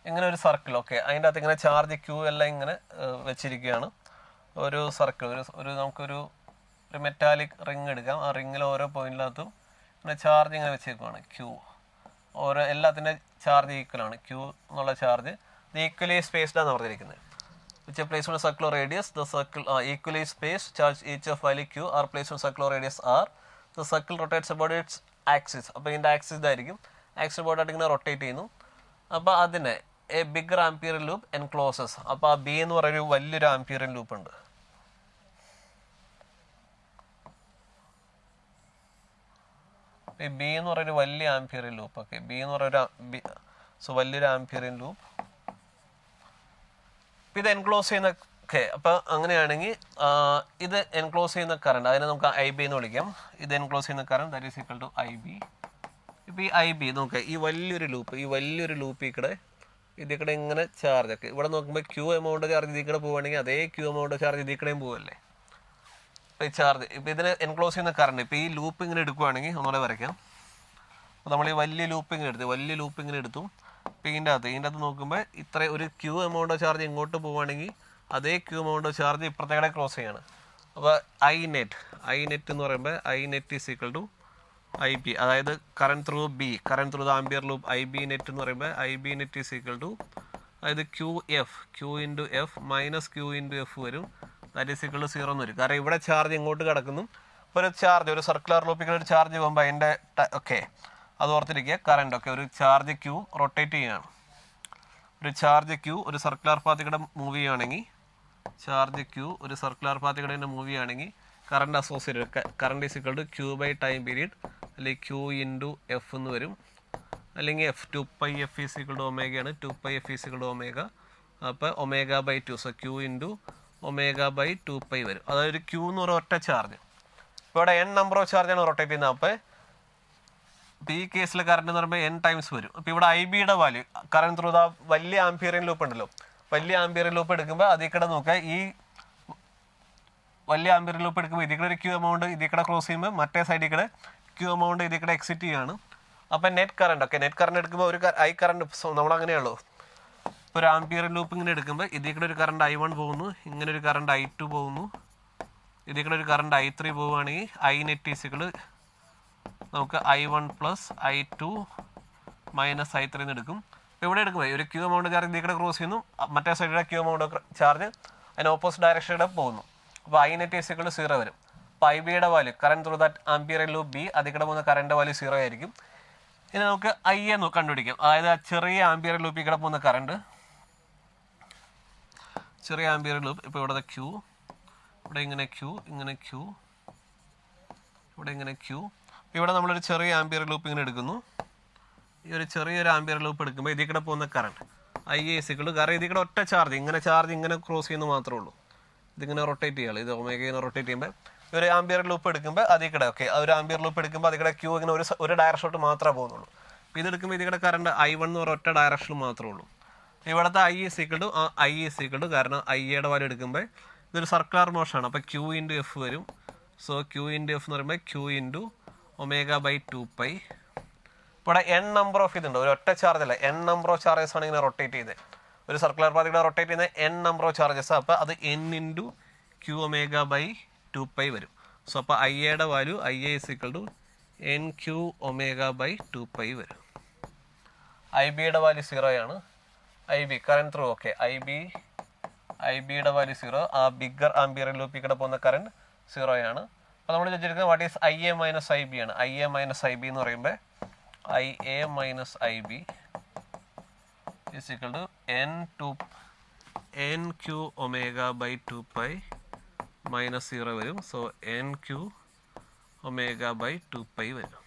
ഇങ്ങനെ ഒരു സർക്കിൾ ഓക്കെ, അതിൻ്റെ അകത്ത് ഇങ്ങനെ ചാർജ് ക്യൂ എല്ലാം ഇങ്ങനെ വെച്ചിരിക്കുകയാണ്. ഒരു സർക്കിൾ നമുക്കൊരു മെറ്റാലിക് റിങ് എടുക്കാം. ആ റിങ്ങിൽ ഓരോ പോയിന്റിനകത്തും ഇങ്ങനെ ചാർജ് ഇങ്ങനെ വെച്ചേക്കുവാണ് ക്യൂ. എല്ലാത്തിൻ്റെ ചാർജ് ഈക്വലാണ്. ക്യൂ എന്നുള്ള ചാർജ് ഈക്വലി സ്പേസ്ഡാണ് പറഞ്ഞിരിക്കുന്നത്. which are placed on a circular radius. The circle equally spaced charge each of value q are placed on circular radius r. The circle rotates about its axis. അപ്പോൾ ഇതിൻ്റെ axis ഇതായിരിക്കും. Axis ബോർഡായിട്ട് ഇങ്ങനെ rotate ചെയ്യുന്നു. അപ്പോൾ അതിനെ A bigger ആംപിയറിൻ loop encloses. അപ്പോൾ ആ B എന്ന് പറയുന്ന വലിയൊരു ആംപിയറിൻ ലൂപ്പ് ഉണ്ട്. ഈ ബി എന്ന് പറയുന്ന വലിയ ആംപിയറിൻ ലൂപ്പ് ഓക്കെ, ബി എന്ന് പറയുന്ന വലിയൊരു ആംപിയറിൻ ലൂപ്പ്. ഇത് എൻക്ലോസ് ചെയ്യുന്ന ഓക്കെ, അപ്പോൾ അങ്ങനെയാണെങ്കിൽ ഇത് എൻക്ലോസ് ചെയ്യുന്ന കറണ്ട് അതിനെ നമുക്ക് ഐ ബി എന്ന് വിളിക്കാം. ഇത് എൻക്ലോസ് ചെയ്യുന്ന current that is equal to I B. ഇപ്പോൾ ഈ ഐ ബി നോക്കുക, ഈ വലിയൊരു ലൂപ്പിൽ കൂടെ ഇതിൽ ഇങ്ങനെ ചാർജ് ഒക്കെ ഇവിടെ നോക്കുമ്പോൾ ക്യൂ എമൗണ്ട് ചാർജ് ഇതിൽ കൂടെ പോവുകയാണെങ്കിൽ അതേ ക്യൂ എമൗണ്ട് ചാർജ് ഇതിൽ കൂടെയും പോവല്ലേ. അപ്പോൾ ഈ ചാർജ് ഇപ്പോൾ ഇതിനെ എൻക്ലോസ് ചെയ്യുന്ന കറണ്ട് ഇപ്പോൾ ഈ ലൂപ്പ് ഇങ്ങനെ എടുക്കുകയാണെങ്കിൽ ഒന്നുകൂടെ വരയ്ക്കാം. അപ്പോൾ നമ്മൾ ഈ വലിയ ലൂപ്പ് ഇങ്ങനെ എടുത്തു. അപ്പോൾ ഇതിൻ്റെ അകത്ത് നോക്കുമ്പോൾ ഇത്ര ഒരു ക്യൂ എമൗണ്ട് ചാർജ് ഇങ്ങോട്ട് പോവുകയാണെങ്കിൽ അതേ ക്യൂ എമൗണ്ട് ചാർജ് ഇപ്പുറത്തേടെ ക്രോസ് ചെയ്യാണ്. അപ്പോൾ ഐ നെറ്റ് എന്ന് പറയുമ്പോൾ I net is equal to I B, അതായത് current through the ampere loop I B net എന്ന് പറയുമ്പോൾ I B net is equal to അതായത് Q into F minus Q into F വരും. That is equal to 0 എന്ന് വരും. കാരണം ഇവിടെ charge ഇങ്ങോട്ട് കിടക്കുന്നു. ഒരു സർക്കുലർ ലൂപ്പിൽ ഒരു ചാർജ് പോകുമ്പോൾ അതിൻ്റെ ഓക്കെ അത് ഓർത്തിരിക്കുക. കറണ്ട് ഒക്കെ ഒരു ചാർജ് ക്യൂ റൊട്ടേറ്റ് ചെയ്യുകയാണ്. ഒരു ചാർജ് ക്യൂ ഒരു സർക്കുലർ പാത്തിക്കൂടെ മൂവ് ചെയ്യുകയാണെങ്കിൽ current associated current is equal to Q by time period അല്ലെങ്കിൽ ക്യൂ ഇൻറ്റു എഫ് എന്ന് വരും. അല്ലെങ്കിൽ F 2π F is equal to ഒമേഗയാണ്. 2π F is equal to omega. അപ്പോൾ ω/2 സോ ക്യൂ ഇൻറ്റു ω/2π വരും. അതായത് ക്യൂ എന്ന് പറയുന്ന ഒറ്റ ചാർജ്. ഇപ്പോൾ ഇവിടെ n നമ്പർ ഓഫ് ചാർജാണ് റൊട്ടേറ്റ് ചെയ്യുന്നത്. അപ്പോൾ അപ്പോൾ ഈ കേസിൽ കറണ്ട് എന്ന് പറയുമ്പോൾ n ടൈംസ് വരും. അപ്പോൾ ഇവിടെ ഐ ബിയുടെ വാല്യൂ കറണ്ട് ത്രൂ ദ വലിയ ആംപിയറിൻ ലൂപ്പ് ഉണ്ടല്ലോ, വലിയ ആംപിയറിൻ ലൂപ്പ് എടുക്കുമ്പോൾ അതിൽ കൂടെ നോക്കുക, ഈ വലിയ ആംപിയറിൻ ലൂപ്പ് എടുക്കുമ്പോൾ ഇതിൽ കൂടെ ഒരു ക്യൂ എമൗണ്ട് ഇതിൽ കൂടെ ക്രോസ് ചെയ്യുമ്പോൾ മറ്റേ സൈഡിൽ കൂടെ ക്യൂ എമൗണ്ട് ഇതിൽ കൂടെ എക്സിറ്റ് ചെയ്യുകയാണ്. അപ്പം നെറ്റ് കറണ്ട് നെറ്റ് കറണ്ട് എടുക്കുമ്പോൾ ഒരു ഐ കറണ്ട് നമ്മളങ്ങനെയുള്ളൂ. ഇപ്പോൾ ഒരു ആംപിയറിൻ ലൂപ്പ് ഇങ്ങനെ എടുക്കുമ്പോൾ ഇതിൽ കൂടെ ഒരു കറണ്ട് I1 പോകുന്നു, ഇങ്ങനെ ഒരു കറണ്ട് I2 പോകുന്നു, ഇതിൽ കൂടെ ഒരു കറണ്ട് I3 പോവുകയാണെങ്കിൽ ഐ നെറ്റ് ഈസിക്കൾ നമുക്ക് I1 plus I2 minus I3 എന്ന് എടുക്കും. ഇപ്പോൾ ഇവിടെ എടുക്കുമ്പോൾ ഒരു ക്യൂ എമൗണ്ട് ചാർജ് ഇതിൽ കൂടെ ക്രോസ് ചെയ്യുന്നു, മറ്റേ സൈഡിലെ ക്യൂ എമൗണ്ട് ചാർജ് അതിന് ഓപ്പോസിറ്റ് ഡയറക്ഷനിലൂടെ പോകുന്നു. അപ്പോൾ ഐ നെറ്റ് ഈസിക്കൾ 0 വരും. അപ്പോൾ ഐ ബിയുടെ വാല്യൂ കറണ്ട് ത്രൂ ദാറ്റ് ആംപിയറിൻ ലൂപ്പ് ബി അതിൽ കൂടെ പോകുന്ന കറണ്ട് വാല്യൂ 0 ആയിരിക്കും. ഇനി നമുക്ക് ഐ എ കണ്ടുപിടിക്കാം. അതായത് ആ ചെറിയ ആംപിയറിൻ ലൂപ്പിൽ കൂടെ പോകുന്ന കറണ്ട്, ചെറിയ ആംപിയറിൻ ലൂപ്പ്. ഇപ്പോൾ ഇവിടെ ക്യൂ, ഇവിടെ ഇങ്ങനെ ക്യൂ, ഇങ്ങനെ ക്യൂ, ഇവിടെ ഇങ്ങനെ ക്യൂ. ഇവിടെ നമ്മളൊരു ചെറിയ ആംപിയറിൻ ലൂപ്പ് ഇങ്ങനെ എടുക്കുന്നു. ഈ ഒരു ചെറിയൊരു ആംപിയറിൻ ലൂപ്പ് എടുക്കുമ്പോൾ ഇതിൽ കൂടെ പോകുന്ന കറണ്ട് ഐ എ സിക്കൾ, കാരണം ഇതിൽ കൂടെ ഒറ്റ ചാർജ് ഇങ്ങനെ ക്രോസ് ചെയ്യുന്നത് മാത്രമേ ഉള്ളൂ. ഇതിങ്ങനെ റൊട്ടേറ്റ് ചെയ്യാം, ഇത് ഒമേഗ ഇങ്ങനെ റൊട്ടേറ്റ് ചെയ്യുമ്പോൾ ഒരു ആംപിയർ ലൂപ്പ് എടുക്കുമ്പോൾ അതിൽ കൂടെ ഒരു ആംപിയർ ലൂപ്പ് എടുക്കുമ്പോൾ അതിൽ കൂടെ ക്യൂ ഇങ്ങനെ ഒരു ഡയറക്ഷനോട്ട് മാത്രമേ പോകുന്നുള്ളൂ. അപ്പോൾ ഇതെടുക്കുമ്പോൾ ഇതിൽ കൂടെ കറണ്ട് I1 എന്ന് പറഞ്ഞ ഒറ്റ ഡയറക്ഷനിൽ മാത്രമേ ഉള്ളൂ. ഇവിടുത്തെ ഐ ഈസ് ഈക്വൽ ടു കാരണം ഐ എയുടെ വാല്യൂ എടുക്കുമ്പോൾ ഇതൊരു സർക്കുലർ മോഷനാണ്. അപ്പോൾ ക്യൂ ഇൻറ്റു എഫ് വരും. സോ ക്യൂ ഇൻറ്റു എഫ് എന്ന് പറയുമ്പോൾ ക്യൂ ഇൻറ്റു ഒമേഗ ബൈ 2π. ഇവിടെ നമ്പർ ഓഫ് ഇതുണ്ട്, ഒരു ഒറ്റ ചാർജ് അല്ല, നമ്പർ ഓഫ് ചാർജസ് ആണ് ഇങ്ങനെ റൊട്ടേറ്റ് ചെയ്തത്. ഒരു സർക്കുലർ പാതയുടെ റൊട്ടേറ്റ് ചെയ്യുന്ന നമ്പർ ഓഫ് ചാർജസ്. അപ്പോൾ അത് n into Q omega by 2π വരും. സോ അപ്പോൾ ഐ എയുടെ value I A is equal to NQ omega by 2π വരും. ഐ ബിയുടെ വാല്യൂ 0 ആണ്. I B current through I ബിയുടെ വാല്യൂ 0. ആ ബിഗർ ആംപിയർ ലൂപ്പിൽ കൂടെ പോകുന്ന കറണ്ട് 0 ആണ്. അപ്പോൾ നമ്മൾ ചോദിച്ചിരിക്കുന്നത് what is I A minus I B ആണ്. I A minus I B എന്ന് പറയുമ്പോൾ I A minus I B is equal to NQ omega by 2π minus 0 വരും. സോ NQ ഒമേഗ ബൈ 2π വരും.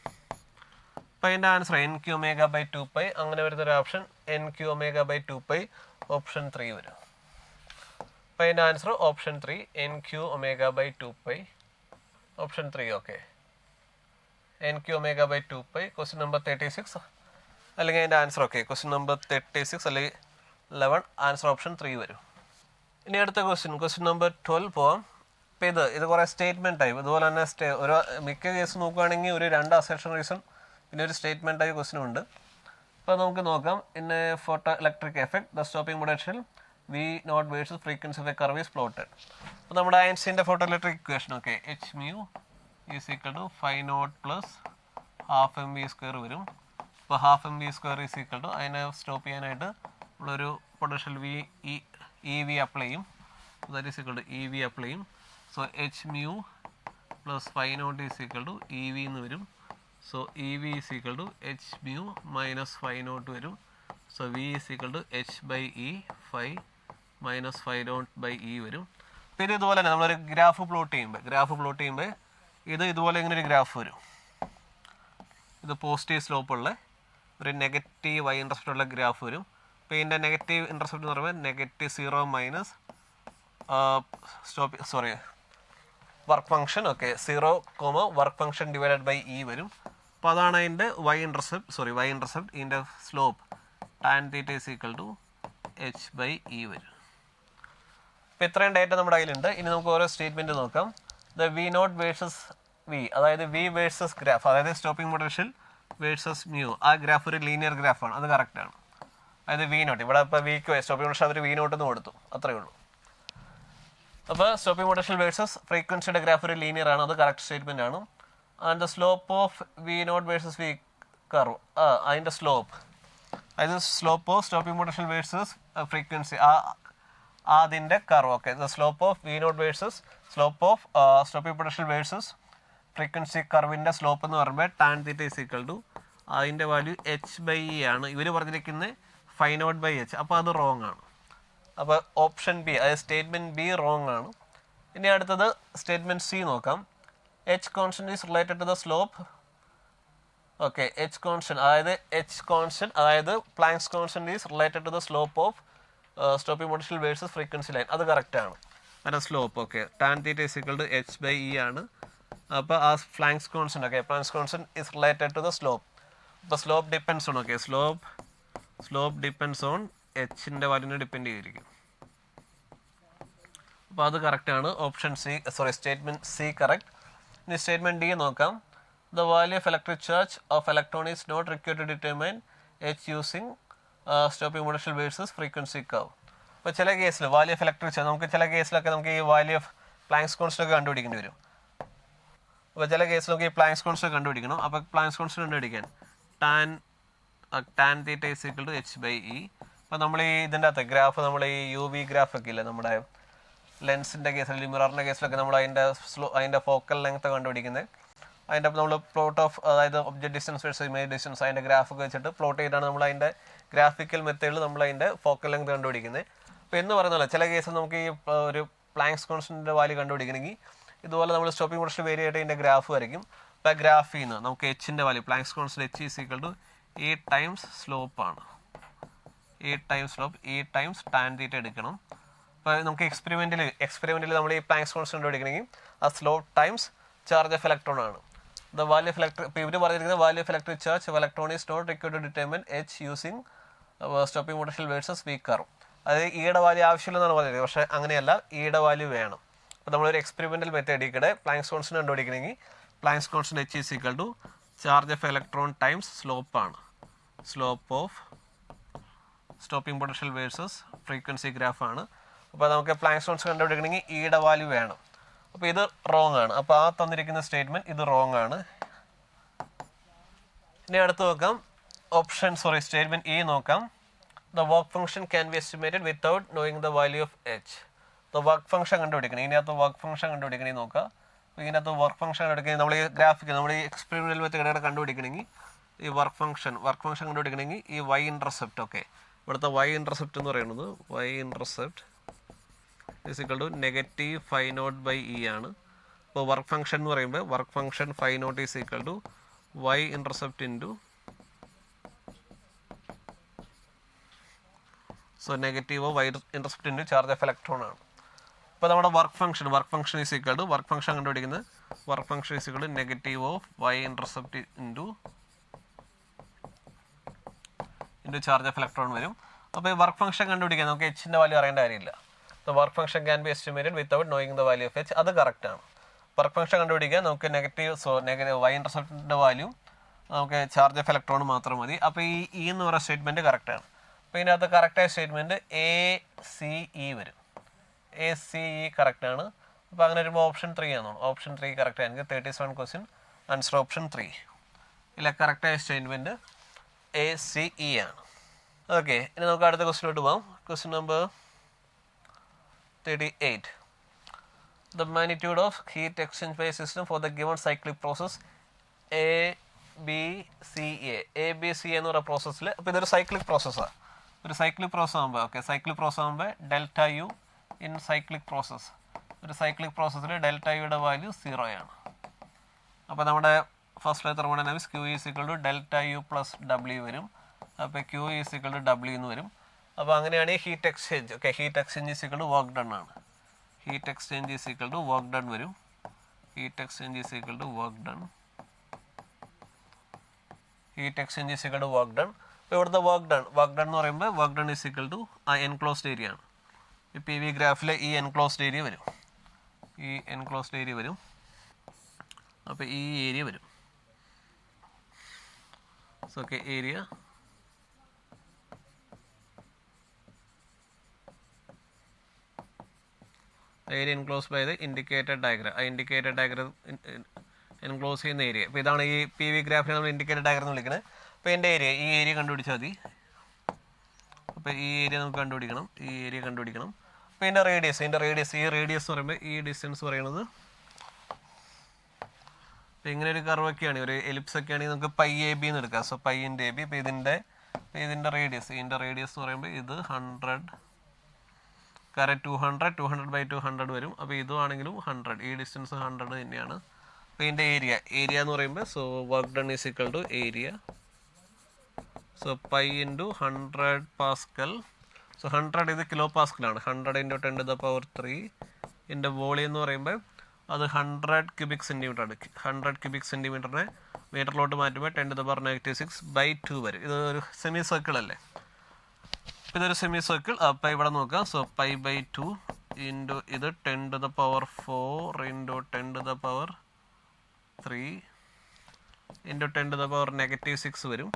അപ്പോൾ അതിൻ്റെ ആൻസർ NQ ഒമേഗ ബൈ 2π. അങ്ങനെ വരുന്നൊരു option NQ omega by 2π option 3 വരും. അപ്പോൾ അതിൻ്റെ answer option 3 NQ omega by 2π option 3. Okay, NQ omega by 2π. Question number 36 അല്ലെങ്കിൽ അതിൻ്റെ ആൻസർ ഓക്കെ ക്വസ്റ്റ്യൻ നമ്പർ 36 അല്ലെങ്കിൽ 11 ആൻസർ ഓപ്ഷൻ 3 വരും. ഇനി അടുത്ത ക്വസ്റ്റ്യൻ നമ്പർ 12 പോവാം. അപ്പോൾ ഇത് കുറേ സ്റ്റേറ്റ്മെൻറ്റ് ടൈപ്പ്, ഇതുപോലെ തന്നെ ഒരു മിക്ക കേസ് നോക്കുകയാണെങ്കിൽ ഒരു 2 അസെർഷൻ റീസൺ പിന്നെ ഒരു സ്റ്റേറ്റ്മെൻറ്റ് ടൈപ്പ് ക്വസ്റ്റ്യൻ ഉണ്ട്. അപ്പോൾ നമുക്ക് നോക്കാം. In photoelectric effect the stopping potential V0 versus frequency of a curve is plotted. അപ്പോൾ നമ്മുടെ ഐൻസ്റ്റൈൻ്റെ photoelectric equation okay h mu is equal to φ0 plus half mv² വരും. അപ്പോൾ half mv² is equal to അതിനെ stop ചെയ്യാനായിട്ട് നമ്മളൊരു potential E V apply ചെയ്യും. That is equal to E V apply ചെയ്യും. So h mu plus φ0 is equal to E V എന്ന് വരും. So E V is equal to h mu minus φ0 വരും. So V is equal to h by E phi minus φ0 by E വരും. പിന്നെ ഇതുപോലെ തന്നെ നമ്മളൊരു graph plot ചെയ്യുമ്പോൾ ഇത് ഇതുപോലെ ഇങ്ങനെ ഒരു ഗ്രാഫ് വരും. ഇത് പോസിറ്റീവ് സ്ലോപ്പുള്ള ഒരു നെഗറ്റീവ് y ഇൻ്റർസെപ്റ്റ് ഉള്ള ഗ്രാഫ് വരും. അപ്പോൾ ഇതിൻ്റെ നെഗറ്റീവ് ഇൻ്റർസെപ്റ്റ് എന്ന് പറയുമ്പോൾ -0 minus work function okay 0, work function divided by E വരും. അപ്പോൾ അതാണ് അതിൻ്റെ y ഇൻ്റർസെപ്റ്റ് ഇതിൻ്റെ slope tan θ is equal to h by E വരും. അപ്പോൾ ഇത്രയും ഡേറ്റ നമ്മുടെ കയ്യിലുണ്ട്. ഇനി നമുക്ക് ഓരോ സ്റ്റേറ്റ്മെൻറ്റ് നോക്കാം. ദ V0 വേഴ്സസ് വി, അതായത് വി വേഴ്സസ് ഗ്രാഫ്, അതായത് സ്റ്റോപ്പിംഗ് പൊട്ടൻഷ്യൽ വേഴ്സസ് മ്യൂ, ആ ഗ്രാഫ് ഒരു ലീനിയർ ഗ്രാഫാണ്, അത് കറക്റ്റാണ്. അതായത് V0 ഇവിടെ ഇപ്പോൾ വിക്ക് സ്റ്റോപ്പിംഗ് പൊട്ടൻഷ്യൽ അവർ V0 എന്ന് കൊടുത്തു, അത്രയേ ഉള്ളൂ. അപ്പോൾ സ്റ്റോപ്പിംഗ് പൊട്ടൻഷ്യൽ വേഴ്സസ് ഫ്രീക്വൻസിയുടെ ഗ്രാഫ് ഒരു ലീനിയർ ആണ്, അത് കറക്റ്റ് സ്റ്റേറ്റ്മെൻ്റ് ആണ്. And the slope of V0 versus V curve, അതിൻ്റെ സ്ലോപ്പ്, അതായത് slope of stopping potential versus frequency, അതിൻ്റെ curve okay. The slope of V0 versus slope of stopping potential versus frequency കർവിൻ്റെ slope എന്ന് പറയുമ്പോൾ tan θ is equal to അതിൻ്റെ value h by E ആണ്. ഇവർ പറഞ്ഞിരിക്കുന്നത് φ0 ബൈ h, അപ്പോൾ അത് റോങ് ആണ്. അപ്പോൾ ഓപ്ഷൻ ബി, അതായത് സ്റ്റേറ്റ്മെൻറ്റ് ബി റോങ് ആണ്. ഇനി അടുത്തത് സ്റ്റേറ്റ്മെൻറ്റ് സി നോക്കാം. h constant is related to the slope okay. h constant അതായത് Planck's constant is related to the slope of stopping potential versus frequency line, അത് കറക്റ്റാണ്. അതിൻ്റെ slope okay tan θ is equal to h by E ആണ്. അപ്പോൾ ആ Planck's constant okay, Planck's constant is related to the slope, ഇപ്പോൾ slope depends on okay slope depends on എച്ചിൻ്റെ വാല്യൂനെ depend ചെയ്തിരിക്കും. അപ്പോൾ അത് കറക്റ്റാണ്. Option C statement C correct. ഇനി സ്റ്റേറ്റ്മെൻറ്റ് ഡി നോക്കാം. The value of electric charge of electron is not required to determine H using stopping potential versus frequency curve. ഇപ്പോൾ ചില കേസിൽ വാല്യൂ ഓഫ് ഇലക്ട്രിക് ചാർജ് നമുക്ക് ചില കേസിലൊക്കെ നമുക്ക് ഈ വാല്യൂ ഓഫ് പ്ലാങ്ക്സ് കോൺസ്റ്റന്റ് ഒക്കെ കണ്ടുപിടിക്കേണ്ടി വരും. അപ്പോൾ ചില കേസിൽ നമുക്ക് ഈ പ്ലാങ്ക്സ് കോൺസ്റ്റന്റ് കണ്ടുപിടിക്കണം. അപ്പോൾ പ്ലാങ്ക്സ് കോൺസ്റ്റന്റ് കണ്ടുപിടിക്കാൻ tan theta is equal to H by E. അപ്പോൾ നമ്മൾ ഈ ഇതിൻ്റെ അകത്ത് ഗ്രാഫ് നമ്മൾ ഈ യു വി ഗ്രാഫ് ഒക്കെ ഇല്ല നമ്മുടെ ലെൻസിൻ്റെ കേസിൽ മിററിൻ്റെ കേസിലൊക്കെ നമ്മൾ അതിൻ്റെ ഫോക്കൽ ലെങ്ത് കണ്ടുപിടിക്കുന്നത് അതിൻ്റെ നമ്മൾ പ്ലോട്ട് ഓഫ് അതായത് object distance versus image distance അതിൻ്റെ ഗ്രാഫൊക്കെ വെച്ചിട്ട് പ്ലോട്ട് ചെയ്തിട്ടാണ് നമ്മൾ അതിൻ്റെ ഗ്രാഫിക്കൽ മെത്തേഡിൽ നമ്മൾ അതിൻ്റെ ഫോക്കൽ ലെങ്ത് കണ്ടുപിടിക്കുന്നത്. അപ്പോൾ എന്ന് പറയുന്നില്ല ചില കേസിൽ നമുക്ക് ഈ ഒരു പ്ലാങ്ക്സ് കോൺസ്റ്റന്റിൻ്റെ വാല്യൂ കണ്ടുപിടിക്കണമെങ്കിൽ ഇതുപോലെ നമ്മൾ സ്റ്റോപ്പിംഗ് പൊട്ടൻഷ്യൽ വേരി ആയിട്ട് ഇതിൻ്റെ ഗ്രാഫ് വരയ്ക്കും. അപ്പോൾ ഗ്രാഫിൽ നിന്ന് നമുക്ക് എച്ചിൻ്റെ value Planck's constant H is equal to E times സ്ലോപ്പാണ്. ഇ ടൈംസ് ടാൻ തീറ്റ എടുക്കണം. അപ്പോൾ നമുക്ക് എക്സ്പെരിമെൻറ്റിൽ നമ്മൾ ഈ പ്ലാങ്ക്സ് കോൺസ്റ്റന്റ് കണ്ടുപിടിക്കണമെങ്കിൽ ആ slope times charge of electron ആണ്. ദ വാല്യൂ ഓഫ് ഇലക്ട്രിക് ഇപ്പോൾ ഇവർ പറഞ്ഞിരിക്കുന്നത് value of electric charge of electron is not required to determine H using stopping potential versus V curve. അതായത് ഈയുടെ വാല്യൂ ആവശ്യമില്ലെന്നാണ് പറഞ്ഞത്. പക്ഷേ അങ്ങനെയല്ല, ഈയുടെ വാല്യൂ വേണം. അപ്പോൾ നമ്മളൊരു എക്സ്പെരിമെൻ്റൽ മെത്തേഡിൽ പ്ലാങ്ക്സ് കോൺസ്റ്റന്റ് കണ്ടുപിടിക്കണമെങ്കിൽ Planck's constant H is equal to charge of electron times സ്ലോപ്പാണ്. Slope of stopping potential versus frequency ഗ്രാഫാണ്. അപ്പോൾ നമുക്ക് പ്ലാങ്ക്സ് കോൺസ്റ്റന്റ് കണ്ടുപിടിക്കണമെങ്കിൽ ഈയുടെ വാല്യൂ വേണം. അപ്പോൾ ഇത് റോങ് ആണ്. അപ്പോൾ ആ തന്നിരിക്കുന്ന സ്റ്റേറ്റ്മെൻറ്റ് ഇത് റോങ് ആണ്. ഇനി അടുത്ത് നോക്കാം സ്റ്റേറ്റ്മെൻറ്റ് ഇ നോക്കാം. The work function can be estimated without knowing the value of H. The work function കണ്ടുപിടിക്കണം. ഇതിനകത്ത് വർക്ക് ഫംഗ്ഷൻ കണ്ടുപിടിക്കണമെങ്കിൽ നോക്കാം. അപ്പോൾ ഇതിനകത്ത് വർക്ക് ഫംഗ്ഷൻ കണ്ടുപിടിക്കണമെങ്കിൽ നമ്മൾ ഈ ഗ്രാഫിക്ക് നമ്മൾ ഈ എക്സ്പെരിമെൻ്റൽ മെത്തേഡ് കണ്ടുപിടിക്കണമെങ്കിൽ ഈ വർക്ക് ഫംഗ്ഷൻ കണ്ടുപിടിക്കണമെങ്കിൽ ഈ വൈ ഇൻ്റർസെപ്റ്റ് ഒക്കെ ഇവിടുത്തെ വൈ ഇൻ്റർസെപ്റ്റ് എന്ന് പറയുന്നത് Y intercept is equal to negative phi naught by E ആണ്. അപ്പോൾ വർക്ക് ഫംഗ്ഷൻ എന്ന് പറയുമ്പോൾ work function phi naught is equal to Y intercept into negative Y intercept into charge of electron ആണ്. അപ്പോൾ നമ്മുടെ work function is equal to work function കണ്ടുപിടിക്കുന്നത് work function is equal to negative of Y intercept into charge of electron വരും. അപ്പോൾ ഈ work function കണ്ടുപിടിക്കാൻ നമുക്ക് എച്ചിൻ്റെ വാല്യൂ അറിയേണ്ട കാര്യമില്ല. The work function can be estimated without knowing the value of H. അത് കറക്റ്റാണ്. വർക്ക് ഫംഗ്ഷൻ കണ്ടുപിടിക്കാൻ നമുക്ക് നെഗറ്റീവ് വൈ ഇൻ്റർസെപ്റ്റിൻ്റെ വാല്യൂ നമുക്ക് ചാർജ് ഓഫ് ഇലക്ട്രോൺ മാത്രം മതി. അപ്പോൾ ഈ ഇ എന്ന് പറയുന്ന സ്റ്റേറ്റ്മെൻറ്റ് കറക്റ്റാണ്. അപ്പോൾ ഇതിനകത്ത് കറക്റ്റായ സ്റ്റേറ്റ്മെൻറ്റ് ACE വരും. ACE കറക്റ്റാണ്. അപ്പോൾ അങ്ങനെ വരുമ്പോൾ ഓപ്ഷൻ 3 ആണ്. ഓപ്ഷൻ 3 കറക്റ്റ് ആണെങ്കിൽ 37 ക്വസ്റ്റ്യൻ ആൻസർ ഓപ്ഷൻ 3. ഇല്ല, കറക്റ്റായ സ്റ്റേറ്റ്മെൻറ്റ് ACE ആണ്. ഓക്കെ, ഇനി നമുക്ക് അടുത്ത ക്വസ്റ്റ്യനിലോട്ട് പോകാം. Question number 38. The magnitude of heat exchange by system for the given cyclic process ABCA എന്ന് പറയുന്ന പ്രോസസ്സിൽ അപ്പോൾ ഇതൊരു സൈക്ലിക് പ്രോസസ്സാണ്. ഒരു സൈക്ലിക് പ്രോസസ് ആകുമ്പോൾ delta U in cyclic process. ഒരു സൈക്ലിക് പ്രോസസ്സിൽ ഡെൽറ്റ യുടെ വാല്യൂ 0 ആണ്. അപ്പോൾ നമ്മുടെ first thermodynamics Q is equal to delta U plus W വരും. അപ്പോൾ Q is equal to W എന്ന് വരും. അപ്പോൾ അങ്ങനെയാണ് heat exchange. Okay, heat exchange is equal to work done ആണ്. Heat exchange is equal to work done വരും. Heat exchange is equal to work done. അപ്പോൾ ഇവിടുത്തെ വർക്ക് ഡൺ എന്ന് പറയുമ്പോൾ work done is equal to ആ enclosed area ആണ്. ഈ PV ഗ്രാഫിൽ ഈ എൻക്ലോസ്ഡ് ഏരിയ വരും. അപ്പോൾ ഈ ഏരിയ വരും. Okay, area enclose by the indicated diagram. ആ ഇൻഡിക്കേറ്റഡ് ഡയഗ്രാം എൻക്ലോസ് ചെയ്യുന്ന ഏരിയ. അപ്പോൾ ഇതാണ് ഈ PV ഗ്രാഫിനെ നമ്മൾ ഇൻഡിക്കേറ്റഡ് ഡയഗ്രാം എന്ന് വിളിക്കുന്നത്. അപ്പോൾ ഈ ഏരിയ കണ്ടുപിടിച്ചാൽ മതി. അപ്പോൾ ഈ ഏരിയ നമുക്ക് കണ്ടുപിടിക്കണം. അപ്പോൾ ഇതിൻ്റെ റേഡിയസ് ഈ റേഡിയസ് എന്ന് പറയുമ്പോൾ ഈ ഡിസ്റ്റൻസ് പറയുന്നത് അപ്പോൾ ഇങ്ങനെ ഒരു കർവൊക്കെയാണ്, ഒരു എലിപ്സ് ഒക്കെ ആണെങ്കിൽ നമുക്ക് പൈ AB എന്ന് എടുക്കാം. So pi into AB. അപ്പോൾ ഇതിൻ്റെ റേഡിയസ് എന്ന് പറയുമ്പോൾ ഇത് 100 കറക്റ്റ് 200/200 വരും. അപ്പോൾ ഇതുമാണെങ്കിലും 100. ഈ ഡിസ്റ്റൻസ് 100 തന്നെയാണ്. അപ്പോൾ ഇതിൻ്റെ ഏരിയ എന്ന് പറയുമ്പോൾ so work done is equal to area. So pi into 100 pascal. So 100 ഇത് കിലോ പാസ്കലാണ്. 100 × 10⁻³ ഇതിൻ്റെ വോളിയം എന്ന് പറയുമ്പോൾ അത് 100 ക്യൂബിക് സെൻറ്റിമീറ്റർ ആണ്. 100 ക്യൂബിക് സെൻറ്റിമീറ്ററിനെ മീറ്ററിലോട്ട് മാറ്റുമ്പോൾ 10⁻⁻⁶ വരും. ഇതൊരു സെമി സർക്കിൾ അല്ലേ, ഇതൊരു സെമി സർക്കിൾ. അപ്പോൾ ഇവിടെ നോക്കാം. സോ π/2 ഇൻറ്റു ഇത് 10⁴ ഇൻറ്റു 10⁻³ ഇൻറ്റു 10⁻⁻6 വരും.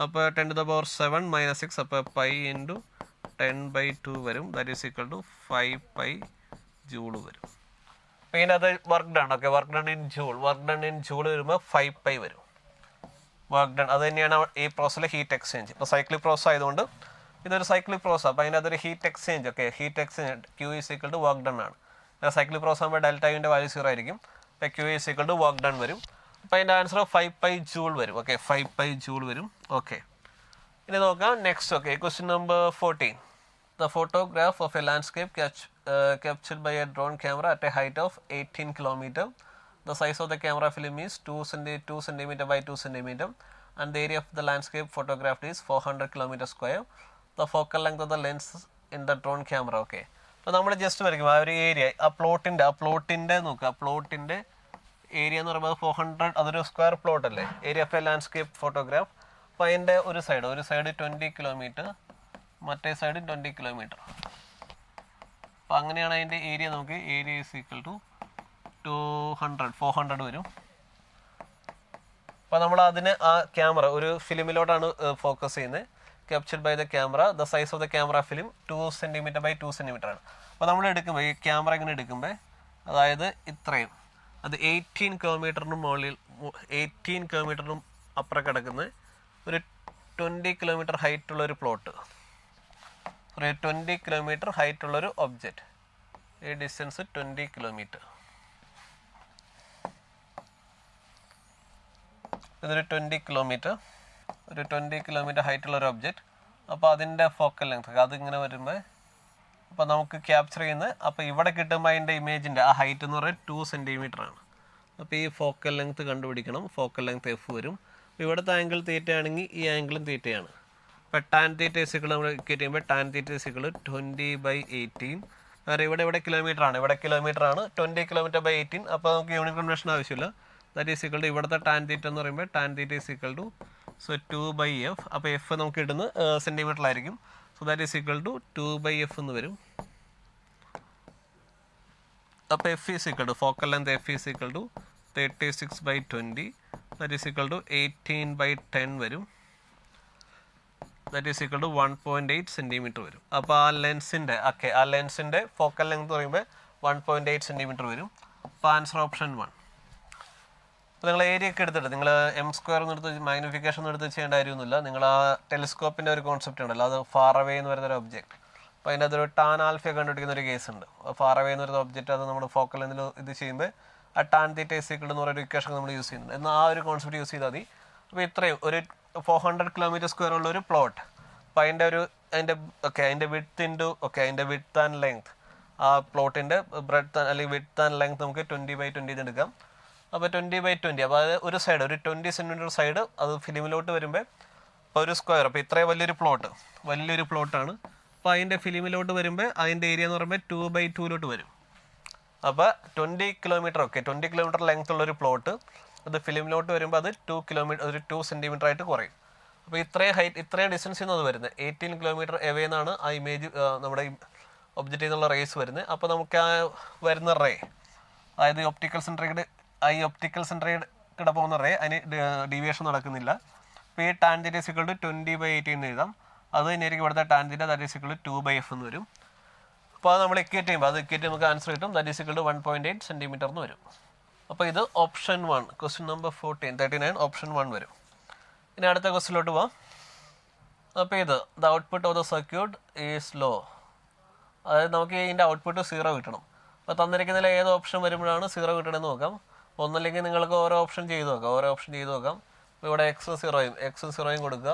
അപ്പോൾ 10⁻7 - 6, അപ്പോൾ π ഇൻറ്റു 10/2 വരും. That is equal to 5π joule വരും. അപ്പോൾ ഇതിനകത്ത് work done. Okay, work done in joule. Work done in joule വരുമ്പോൾ 5π വരും. വർക്ക് ഡൺ അത് തന്നെയാണ് ഈ പ്രോസസ്സിലെ ഹീറ്റ് എക്സ്ചേഞ്ച്. ഇപ്പോൾ സൈക്ലിക് പ്രോസസ് ആയതുകൊണ്ട് ഇതൊരു സൈക്ലിക് പ്രോസസ്. അപ്പോൾ അതിനകത്തൊരു heat exchange. Okay, heat exchange Q is equal to work done ആണ്. സൈക്ലിക് പ്രോസസ് ആകുമ്പോൾ ഡെൽറ്റയുടെ വാല്യൂ 0 ആയിരിക്കും. അപ്പോൾ Q is equal to work done വരും. അപ്പോൾ അതിൻ്റെ ആൻസർ 5π ജൂൾ വരും. ഓക്കെ, 5π ജൂൾ വരും. ഓക്കെ, ഇനി നോക്കാം next. Okay, question number 14. The photograph of a landscape captured by a drone camera at a height of 18 km. The size of the camera film is 2 cm by 2 cm and the area of the landscape photographed is 400 km square. The focal length of the lens in the drone camera. Okay, അപ്പോൾ നമ്മൾ just വരയ്ക്കും ആ ഒരു area, ആ പ്ലോട്ടിൻ്റെ നോക്കുക. പ്ലോട്ടിൻ്റെ area എന്ന് പറയുമ്പോൾ 400, അതൊരു സ്ക്വയർ പ്ലോട്ട് അല്ലേ, area of A landscape photograph. അപ്പോൾ അതിൻ്റെ ഒരു സൈഡ് 20 കിലോമീറ്റർ, മറ്റേ സൈഡ് 20 കിലോമീറ്റർ. അപ്പോൾ അങ്ങനെയാണ് അതിൻ്റെ ഏരിയ. നമുക്ക് ഏരിയ ഈസ് ഈക്വൽ ടു 400 വരും. അപ്പോൾ നമ്മൾ അതിന് ആ ക്യാമറ ഒരു ഫിലിമിലോട്ടാണ് ഫോക്കസ് ചെയ്യുന്നത്. Captured by the camera. The size of the camera film 2 cm by 2 cm ആണ്. അപ്പോൾ നമ്മൾ എടുക്കുമ്പോൾ ഈ ക്യാമറ ഇങ്ങനെ എടുക്കുമ്പോൾ അതായത് ഇത്രയും, അത് 18 കിലോമീറ്ററിനും മുകളിൽ 18 കിലോമീറ്ററിനും അപ്പുറം കിടക്കുന്ന ഒരു 20 കിലോമീറ്റർ ഹൈറ്റ് ഉള്ളൊരു പ്ലോട്ട്, ഒരു 20 കിലോമീറ്റർ ഹൈറ്റ് ഉള്ളൊരു ഒബ്ജക്റ്റ്. ഈ ഡിസ്റ്റൻസ് 20 കിലോമീറ്റർ. ഇതൊരു 20 കിലോമീറ്റർ ഹൈറ്റ് ഉള്ളൊരു ഒബ്ജക്റ്റ്. അപ്പോൾ അതിൻ്റെ ഫോക്കൽ ലെങ്ത് അതിങ്ങനെ വരുമ്പോൾ അപ്പോൾ നമുക്ക് ക്യാപ്ചർ ചെയ്യുന്നത്, അപ്പോൾ ഇവിടെ കിട്ടുമ്പോൾ അതിൻ്റെ ഇമേജിൻ്റെ ആ ഹൈറ്റ് എന്ന് പറയുന്നത് 2 cm ആണ്. അപ്പോൾ ഈ ഫോക്കൽ ലെങ്ത് കണ്ടുപിടിക്കണം. ഫോക്കൽ ലെങ്ത് F വരും. അപ്പോൾ ഇവിടുത്തെ ആംഗിൾ തീറ്റയാണെങ്കിൽ ഈ ആംഗിളും തീറ്റയാണ്. ഇപ്പോൾ ടാൻ തീറ്റ ഇസിക്കൾ നമ്മൾ ഇക്വേറ്റ് ചെയ്യുമ്പോൾ ടാൻ തീറ്റ ഇസിക്കൾ 20/18. കാരണം ഇവിടെ കിലോമീറ്റർ ആണ്, 20 km/18. അപ്പോൾ നമുക്ക് യൂണിറ്റ് കൺവേർഷൻ ആവശ്യമില്ല. ദാറ്റ് ഈസ് ഈക്വൽ ടു ഇവിടുത്തെ ടാൻ തീറ്റ എന്ന് പറയുമ്പോൾ tan theta is equal to 2/f. അപ്പോൾ എഫ് നമുക്ക് ഇടുന്നത് സെൻറ്റിമീറ്ററിലായിരിക്കും. So that is equal to 2/f എന്ന് വരും. അപ്പോൾ F is equal to focal length F is equal to 36/20. That is equal to 18/10 വരും. That is equal to 1.8 cm വരും. അപ്പോൾ ആ ലെൻസിൻ്റെ ഫോക്കൽ ലെങ്ത് പറയുമ്പോൾ 1.8 cm വരും. അപ്പോൾ ആൻസർ ഓപ്ഷൻ 1. അപ്പോൾ നിങ്ങൾ ഏരിയ ഒക്കെ എടുത്തിട്ട് നിങ്ങൾ m² എന്ന് എടുത്ത് മാഗ്നിഫിക്കേഷൻ ഒന്നും എടുത്ത് ചെയ്യേണ്ട കാര്യമൊന്നുമില്ല. നിങ്ങൾ ആ ടെലിസ്കോപ്പിൻ്റെ ഒരു കോൺസെപ്റ്റ് ഉണ്ടല്ലോ, അത് ഫാർ അവേ എന്ന് പറയുന്ന ഒരു ഒബ്ജക്റ്റ്. അപ്പോൾ അതിൻ്റെ അതൊരു ടാൻ ആൽഫ കണ്ടുപിടിക്കുന്ന ഒരു കേസ് ഉണ്ട്. ഫാർ അവേ എന്ന് പറയുന്ന ഒബ്ജക്റ്റ് അത് നമ്മൾ ഫോക്കൽ ലെങ്തിൽ ഇത് ചെയ്യുമ്പോൾ ആ ടാൻ തീറ്റ ഇസിക്വൽ എന്ന് പറയുന്ന ഇക്വേഷൻ നമ്മൾ യൂസ് ചെയ്യുന്നുണ്ട്. എന്നാൽ ആ ഒരു കോൺസെപ്റ്റ് യൂസ് ചെയ്താൽ മതി. അപ്പോൾ ഇത്രയും ഒരു 400 km² ഉള്ള ഒരു പ്ലോട്ട്. അപ്പോൾ അതിൻ്റെ വിഡ്ത്ത് ആൻഡ് ലെങ്ത്, ആ പ്ലോട്ടിൻ്റെ ബ്രെഡ്ത്ത് അല്ലെങ്കിൽ വിഡ്ത്ത് ആൻഡ് ലെങ്ത് നമുക്ക് 20/20 എടുക്കാം. അപ്പോൾ 20/20, അപ്പോൾ അത് ഒരു സൈഡ് ഒരു 20 cm സൈഡ് അത് ഫിലിമിലോട്ട് വരുമ്പോൾ ഇപ്പോൾ ഒരു സ്ക്വയർ, അപ്പോൾ ഇത്രയും വലിയൊരു പ്ലോട്ടാണ്. അപ്പോൾ അതിൻ്റെ ഫിലിമിലോട്ട് വരുമ്പോൾ അതിൻ്റെ ഏരിയ എന്ന് പറയുമ്പോൾ 2/2 വരും. അപ്പോൾ 20 കിലോമീറ്റർ 20 കിലോമീറ്റർ ലെങ്ത് ഉള്ളൊരു പ്ലോട്ട് അത് ഫിലിമിലോട്ട് വരുമ്പോൾ അത് 2 cm ആയിട്ട് കുറയും. അപ്പോൾ ഇത്രയും ഡിസ്റ്റൻസിൽ നിന്ന് അത് വരുന്നത് 18 കിലോമീറ്റർ എവേ എന്നാണ് ആ ഇമേജ് നമ്മുടെ ഒബ്ജക്റ്റിൽ നിന്നുള്ള റേസ് വരുന്നത്. അപ്പോൾ നമുക്ക് ആ വരുന്ന റേ, അതായത് ഒപ്റ്റിക്കൽ സെൻറ്ററിൽ പോകുന്ന റേ, അതിന് ഡീവിയേഷൻ നടക്കുന്നില്ല. അപ്പോൾ ഈ ടാൻ തീറ്റ ഇസിക്വൽ ടു 20/18 എന്ന് എഴുതാം. അത് തന്നെയായിരിക്കും ഇവിടുത്തെ tan theta, that is equal to 2/f എന്ന് വരും. അപ്പോൾ അത് നമ്മൾ ഇക്വേറ്റ് ചെയ്യുമ്പോൾ നമുക്ക് ആൻസർ കിട്ടും. That is equal to 1.8 cm എന്ന് വരും. അപ്പോൾ ഇത് ഓപ്ഷൻ 1, ക്വസ്റ്റ്യൻ നമ്പർ 39 ഓപ്ഷൻ 1 വരും. ഇനി അടുത്ത ക്വസ്റ്റ്യനിലോട്ട് പോവാം. അപ്പോൾ ഇത് the output of the circuit is low, അതായത് നമുക്ക് ഇതിൻ്റെ ഔട്ട്പുട്ട് 0 കിട്ടണം. അപ്പോൾ തന്നിരിക്കുന്നതിൽ ഏത് ഓപ്ഷൻ വരുമ്പോഴാണ് 0 കിട്ടണമെന്ന് നോക്കാം. ഒന്നല്ലെങ്കിൽ നിങ്ങൾക്ക് ഓരോ ഓപ്ഷൻ ചെയ്ത് നോക്കാം. അപ്പോൾ ഇവിടെ x 0 കൊടുക്കുക.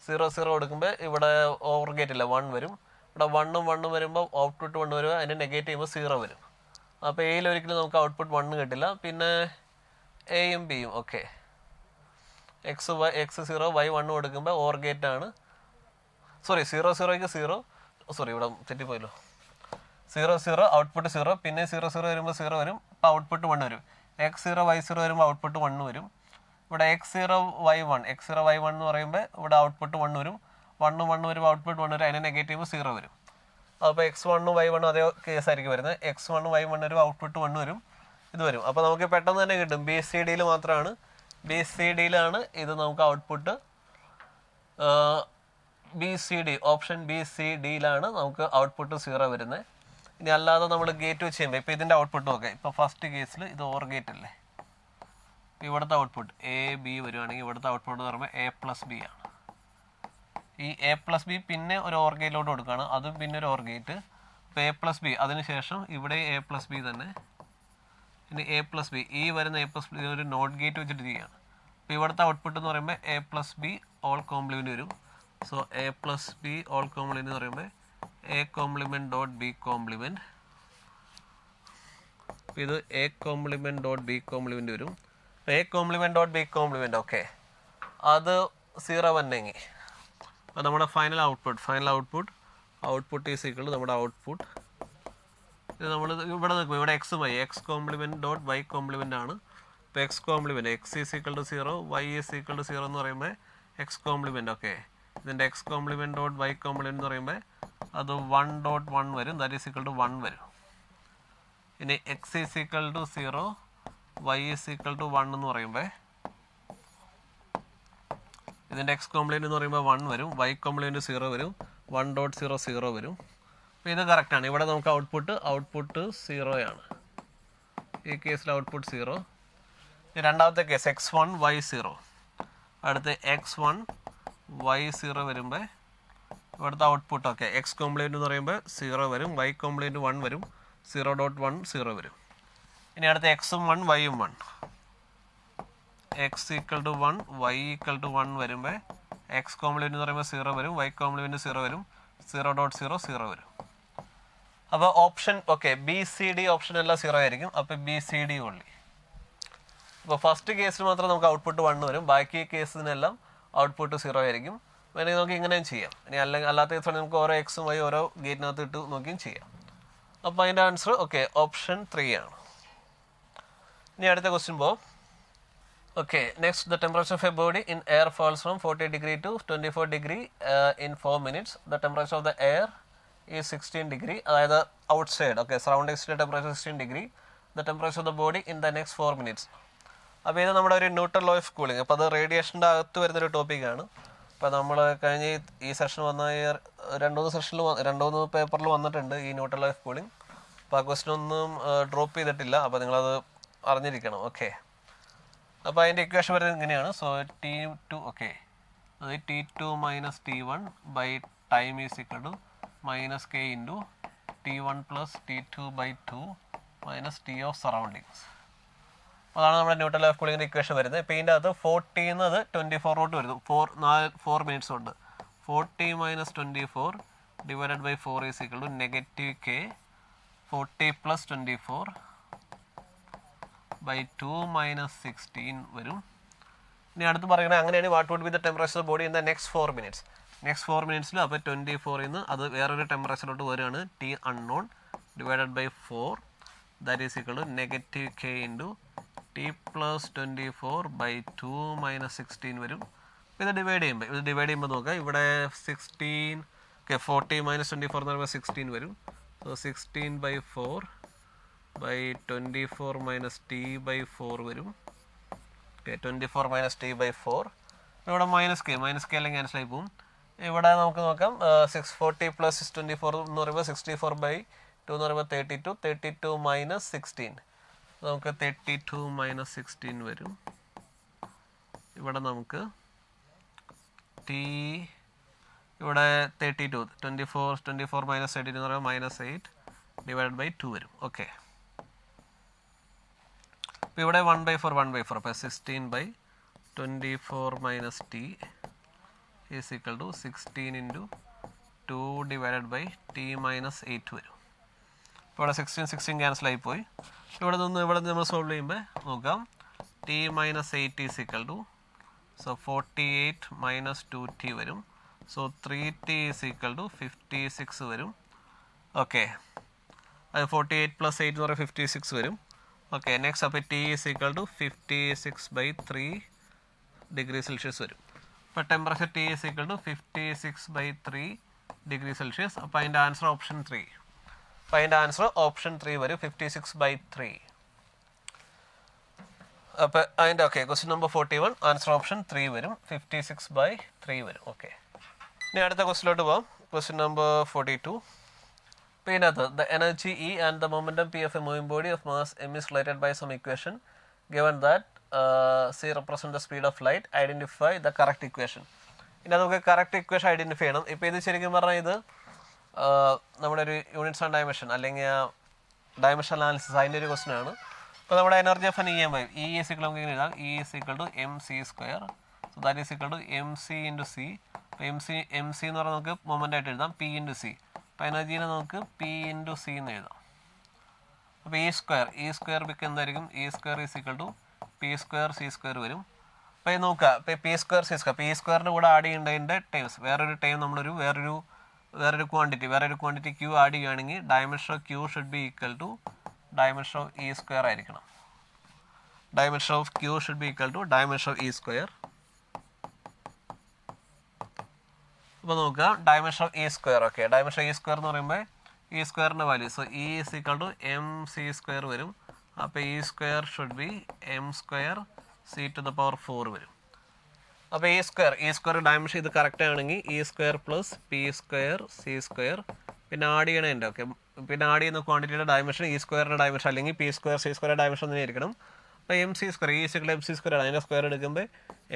0 കൊടുക്കുമ്പോൾ ഇവിടെ ഓവർ ഗേറ്റ് ഇല്ല, 1 വരും. ഇവിടെ 1 വരുമ്പോൾ ഔട്ട്പുട്ട് 1 വരും. അതിൻ്റെ നെഗേറ്റ് ചെയ്യുമ്പോൾ 0 വരും. അപ്പോൾ എയിൽ ഒരിക്കലും നമുക്ക് ഔട്ട്പുട്ട് 1 കിട്ടില്ല. പിന്നെ എയും ബിയും ഓക്കെ, x 0 y 1 കൊടുക്കുമ്പോൾ ഓവർ ഗേറ്റ് ആണ്. 0 ഇവിടെ തെറ്റിപ്പോയല്ലോ. 0 ഔട്ട്പുട്ട് 0, പിന്നെ 0 വരുമ്പോൾ 0 വരും, അപ്പോൾ ഔട്ട്പുട്ട് 1 വരും. x0y0 വരുമ്പോൾ ഔട്ട്പുട്ട് 1 വരും. ഇവിടെ x0y1 എന്ന് പറയുമ്പോൾ ഇവിടെ ഔട്ട്പുട്ട് 1 വരും. 1 വരുമ്പോൾ ഔട്ട്പുട്ട് 1 വരും. അതിന് നെഗറ്റീവ് 0 വരും. അപ്പോൾ x1 y1 അതേ കേസായിരിക്കും വരുന്നത്. x1 y1 വരുമ്പോൾ ഔട്ട്പുട്ട് 1 വരും, ഇത് വരും. അപ്പോൾ നമുക്ക് പെട്ടെന്ന് തന്നെ കിട്ടും. BCDയിൽ മാത്രമാണ്, BCDയിലാണ് ഇത് നമുക്ക് ഔട്ട്പുട്ട്. BCD ഓപ്ഷൻ BCDയിലാണ് നമുക്ക് ഔട്ട്പുട്ട് 0 വരുന്നത്. ഇനി അല്ലാതെ നമ്മൾ ഗേറ്റ് വെച്ച് ചെയ്യുമ്പോൾ ഇപ്പോൾ ഇതിൻ്റെ ഔട്ട്പുട്ട് നോക്കാം. ഇപ്പോൾ ഫസ്റ്റ് കേസിൽ ഇത് ഓർ ഗേറ്റ് അല്ലേ. ഇവിടുത്തെ ഔട്ട്പുട്ട് AB വരുവാണെങ്കിൽ ഇവിടുത്തെ ഔട്ട്പുട്ട് എന്ന് പറയുമ്പോൾ A+B ആണ്. ഈ A+B പിന്നെ ഒരു ഓർ ഗേറ്റിലോട്ട് കൊടുക്കുകയാണ്, അതും പിന്നെ ഒരു ഓർ ഗേറ്റ്. അപ്പോൾ A+B അതിനുശേഷം ഇവിടെ A+B തന്നെ. ഇനി A+B ഈ വരുന്ന A+B ഒരു നോട്ട് ഗേറ്റ് വെച്ചിട്ട് ചെയ്യുകയാണ്. അപ്പോൾ ഇവിടുത്തെ ഔട്ട്പുട്ട് എന്ന് പറയുമ്പോൾ A+B ഓൾ കോംപ്ലിമെൻറ്റ് വരും. സോ A+B ഓൾ കോംപ്ലിമെൻറ്റ് എന്ന് പറയുമ്പോൾ A complement dot B complement. അപ്പോൾ ഇത് A complement dot B complement വരും. A complement dot B complement okay, അത് 0 വന്നെങ്കിൽ അപ്പോൾ നമ്മുടെ ഫൈനൽ ഔട്ട്പുട്ട് ഈസ് ഈക്വൽ നമ്മുടെ ഔട്ട്പുട്ട്. ഇത് നമ്മൾ ഇവിടെ നിൽക്കും, ഇവിടെ X complement dot Y complement ആണ്. ഇപ്പോൾ X complement x is equal to 0, y is equal to 0 എന്ന് പറയുമ്പോൾ എക്സ് കോംപ്ലിമെൻറ്റ് ഓക്കെ. ഇതിൻ്റെ X complement dot Y complement എന്ന് പറയുമ്പോൾ അത് 1.1 വരും, ദാറ്റ് ഈസ് ഈക്വൽ ടു 1 വരും. ഇനി x is equal to 0, y is equal to 1 എന്ന് പറയുമ്പോൾ ഇതിൻ്റെ എക്സ് കോംപ്ലിമെൻറ്റ് എന്ന് പറയുമ്പോൾ 1 വരും, y കോംപ്ലിമെൻറ്റ് 0 വരും, 1.00 വരും. അപ്പോൾ ഇത് കറക്റ്റാണ്. ഇവിടെ നമുക്ക് ഔട്ട്പുട്ട് 0 ആണ്. ഈ കേസിൽ ഔട്ട്പുട്ട് 0. രണ്ടാമത്തെ കേസ് x1 y0. അടുത്ത് x1 y0 വരുമ്പോൾ ഇവിടുത്തെ ഔട്ട്പുട്ട് ഓക്കെ എക്സ് കോംപ്ലിമെൻറ്റ് എന്ന് പറയുമ്പോൾ 0 വരും, y കോംപ്ലിമെൻറ്റ് 1 വരും, 0.10 വരും. ഇനി അടുത്ത x-ഉം 1 y-ഉം 1. x equal to 1 y equal to 1 വരുമ്പോൾ എക്സ് കോംപ്ലിമെൻറ്റ് എന്ന് പറയുമ്പോൾ 0 വരും, y കോംപ്ലിമെൻറ്റ് 0 വരും, 0.00 വരും. അപ്പോൾ ഓപ്ഷൻ ഓക്കെ BCD ഓപ്ഷൻ എല്ലാം 0 ആയിരിക്കും. അപ്പോൾ BCD ഓൺലി. അപ്പോൾ ഫസ്റ്റ് കേസിൽ മാത്രം നമുക്ക് ഔട്ട്പുട്ട് 1 വരും, ബാക്കി കേസിനെല്ലാം ഔട്ട്പുട്ട് 0 ആയിരിക്കും. വേണമെങ്കിൽ നമുക്ക് ഇങ്ങനെയും ചെയ്യാം. ഇനി അല്ലാത്ത കേസാണ് നമുക്ക് ഓരോ എക്സും വൈ ഓരോ ഗേറ്റിനകത്ത് ഇട്ട് നോക്കിയും ചെയ്യാം. അപ്പോൾ അതിൻ്റെ ആൻസർ ഓക്കെ ഓപ്ഷൻ 3 ആണ്. ഇനി അടുത്ത ക്വസ്റ്റ്യൻ പോകാം. Okay, next the temperature of a body in air falls from 40 degree to 24 degree in 4 minutes. The temperature of the air is 16 degree, അതായത് outside, okay, surrounding temperature 16 degree. The temperature of the body in the next 4 minutes. അപ്പോൾ ഇത് നമ്മുടെ ഒരു newton law of cooling. അപ്പോൾ അത് റേഡിയേഷൻ്റെ അകത്ത് വരുന്നൊരു ടോപ്പിക്കാണ്. അപ്പോൾ നമ്മൾ കഴിഞ്ഞ ഈ സെഷൻ വന്ന 2-3 പേപ്പറിൽ വന്നിട്ടുണ്ട് ഈ ന്യൂട്ടൺ ലോ ഓഫ് കൂളിംഗ്. അപ്പോൾ ആ ക്വസ്റ്റ്യൻ ഒന്നും ഡ്രോപ്പ് ചെയ്തിട്ടില്ല, അപ്പോൾ നിങ്ങളത് അറിഞ്ഞിരിക്കണം. ഓക്കെ, അപ്പോൾ അതിൻ്റെ ഇക്വേഷൻ വരുന്നത് ഇങ്ങനെയാണ്. സോ T2 ഓക്കെ, അത് T2 minus T1 by time is equal to minus K into T1 plus T2 by 2 minus T of surroundings. അതാണ് നമ്മുടെ ന്യൂട്ടൺ ലോ ഓഫ് കൂളിങ്ങിൻ്റെ ഇക്വേഷൻ വരുന്നത്. ഇപ്പോൾ ഇതിൻ്റെ അകത്ത് 40 എന്നത് 24 വരുന്നു. 4 മിനിറ്റ്സ് ഉണ്ട്. 40 minus 24 divided by 4 is equal to negative K. 40 plus 24 by 2 minus 16 വരും. ഇനി അടുത്ത് പറയുന്നത് അങ്ങനെയാണ് what would be the temperature of body in the next 4 minutes. Next 4 മിനിറ്റ്സിൽ അപ്പോൾ 24 നിന്ന് അത് വേറൊരു ടെമ്പറേച്ചറിലോട്ട് വരികയാണ്, T unknown divided by 4 that is equal to negative K into T plus 24 by 2 minus 16 വരും. ഇത് ഡിവൈഡ് ചെയ്യുമ്പോൾ നോക്കാം, ഇവിടെ 16 ഓക്കെ 40 മൈനസ് 24 എന്ന് പറയുമ്പോൾ 16 വരും. So 16 by 4 by 24 minus T by 4 വരും. Okay 24 minus T by 4. ഇവിടെ മൈനസ് കെ അല്ലെങ്കിൽ ക്യാൻസൽ ആയി പോകും. ഇവിടെ നമുക്ക് നോക്കാം 640 പ്ലസ് 24 എന്ന് പറയുമ്പോൾ 64 ബൈ 2 എന്ന് പറയുമ്പോൾ 32 മൈനസ് 16 നമുക്ക് 32 മൈനസ് 16 വരും. ഇവിടെ നമുക്ക് T ഇവിടെ 24 മൈനസ് 32 എന്ന് പറയുമ്പോൾ മൈനസ് 8 ഡിവൈഡ് ബൈ 2 വരും. ഓക്കെ, അപ്പോൾ ഇവിടെ 1/4 അപ്പോൾ 16 by 24 minus T is equal to 16 into 2 divided by T minus 8 വരും. ഇപ്പോൾ ഇവിടെ 16 ക്യാൻസൽ ആയിപ്പോയി. ഇവിടെ നമ്മൾ സോൾവ് ചെയ്യുമ്പോൾ നോക്കാം, T minus 8 is equal to so 48 minus 2T വരും. So 3T is equal to 56 വരും. ഓക്കെ, അത് 48 പ്ലസ് 8 എന്ന് പറയുമ്പോൾ 56 വരും. ഓക്കെ. നെക്സ്റ്റ് അപ്പോൾ T is equal to 56/3 degree Celsius വരും. അപ്പോൾ temperature T is equal to 56/3 degree Celsius. അപ്പോൾ അതിൻ്റെ ആൻസർ ഓപ്ഷൻ 3. അപ്പോൾ അതിൻ്റെ ആൻസർ ഓപ്ഷൻ 3 വരും, 56/3. അപ്പോൾ അതിൻ്റെ okay question number 41 answer option 3 വരും, 56/3 വരും. ഓക്കെ, ഇനി അടുത്ത ക്വസ്റ്റ്യനിലോട്ട് പോകാം. Question number 42. അപ്പോൾ ഇതിനകത്ത് the energy E and the momentum P of a moving body of mass M is related by some equation given that C represent the speed of light, identify the correct equation. ഇനി നമുക്ക് correct equation identify ചെയ്യണം. ഇപ്പോൾ ഇത് ശരിക്കും പറഞ്ഞാൽ ഇത് നമ്മുടെ ഒരു യൂണിറ്റ്സ് ആൻഡ് ഡയമെൻഷൻ അല്ലെങ്കിൽ ഡയമെൻഷൻ അനാലിസിസ് അതിൻ്റെ ഒരു ക്വസ്റ്റൻ ആണ്. അപ്പോൾ നമ്മുടെ energy of N E M I E is equal നമുക്ക് എഴുതാം, E is equal to M C square. So that is equal to M C into C. അപ്പോൾ M C എന്ന് പറഞ്ഞാൽ നമുക്ക് മൊമെൻ്റ് ആയിട്ട് എഴുതാം, പി ഇൻറ്റു സി. അപ്പോൾ എനർജീനെ നമുക്ക് പി ഇൻറ്റു സി എന്ന് എഴുതാം. അപ്പോൾ ഈ സ്ക്വയർ ബിക്ക് എന്തായിരിക്കും, E square is equal to P square C square വരും. അപ്പോൾ ഇത് നോക്കുക, ഇപ്പോൾ P square C square, P സ്ക്വയറിൻ്റെ കൂടെ ആഡ് ചെയ്യേണ്ടതിൻ്റെ ടൈംസ് വേറൊരു ടൈം നമ്മളൊരു വേറൊരു ക്വാണ്ടിറ്റി ക്യൂ ആഡ് ചെയ്യുകയാണെങ്കിൽ dimension of Q should be equal to dimension of E square ആയിരിക്കണം. Dimension of Q should be equal to dimension of E square. അപ്പോൾ നോക്കുക, dimension of E square. Okay, dimension E square എന്ന് പറയുമ്പോൾ E സ്ക്വയറിൻ്റെ value, so E is equal to M C square വരും. അപ്പോൾ E square should be M square C to the power 4 വരും. അപ്പോൾ E square dimension ഇത് correct ആണെങ്കിൽ E square plus P square C square, പിന്നെ add ചെയ്യണതിൻ്റെ okay, പിന്നെ add ചെയ്യുന്ന ക്വാണ്ടിറ്റിയുടെ ഡയമെൻഷൻ ഇ സ്ക്വയറിൻ്റെ ഡയമെൻഷൻ അല്ലെങ്കിൽ P square C square dimension തന്നെ ആയിരിക്കണം. അപ്പോൾ M C square E square M C square ആണ്, അതിൻ്റെ സ്ക്വയർ എടുക്കുമ്പോൾ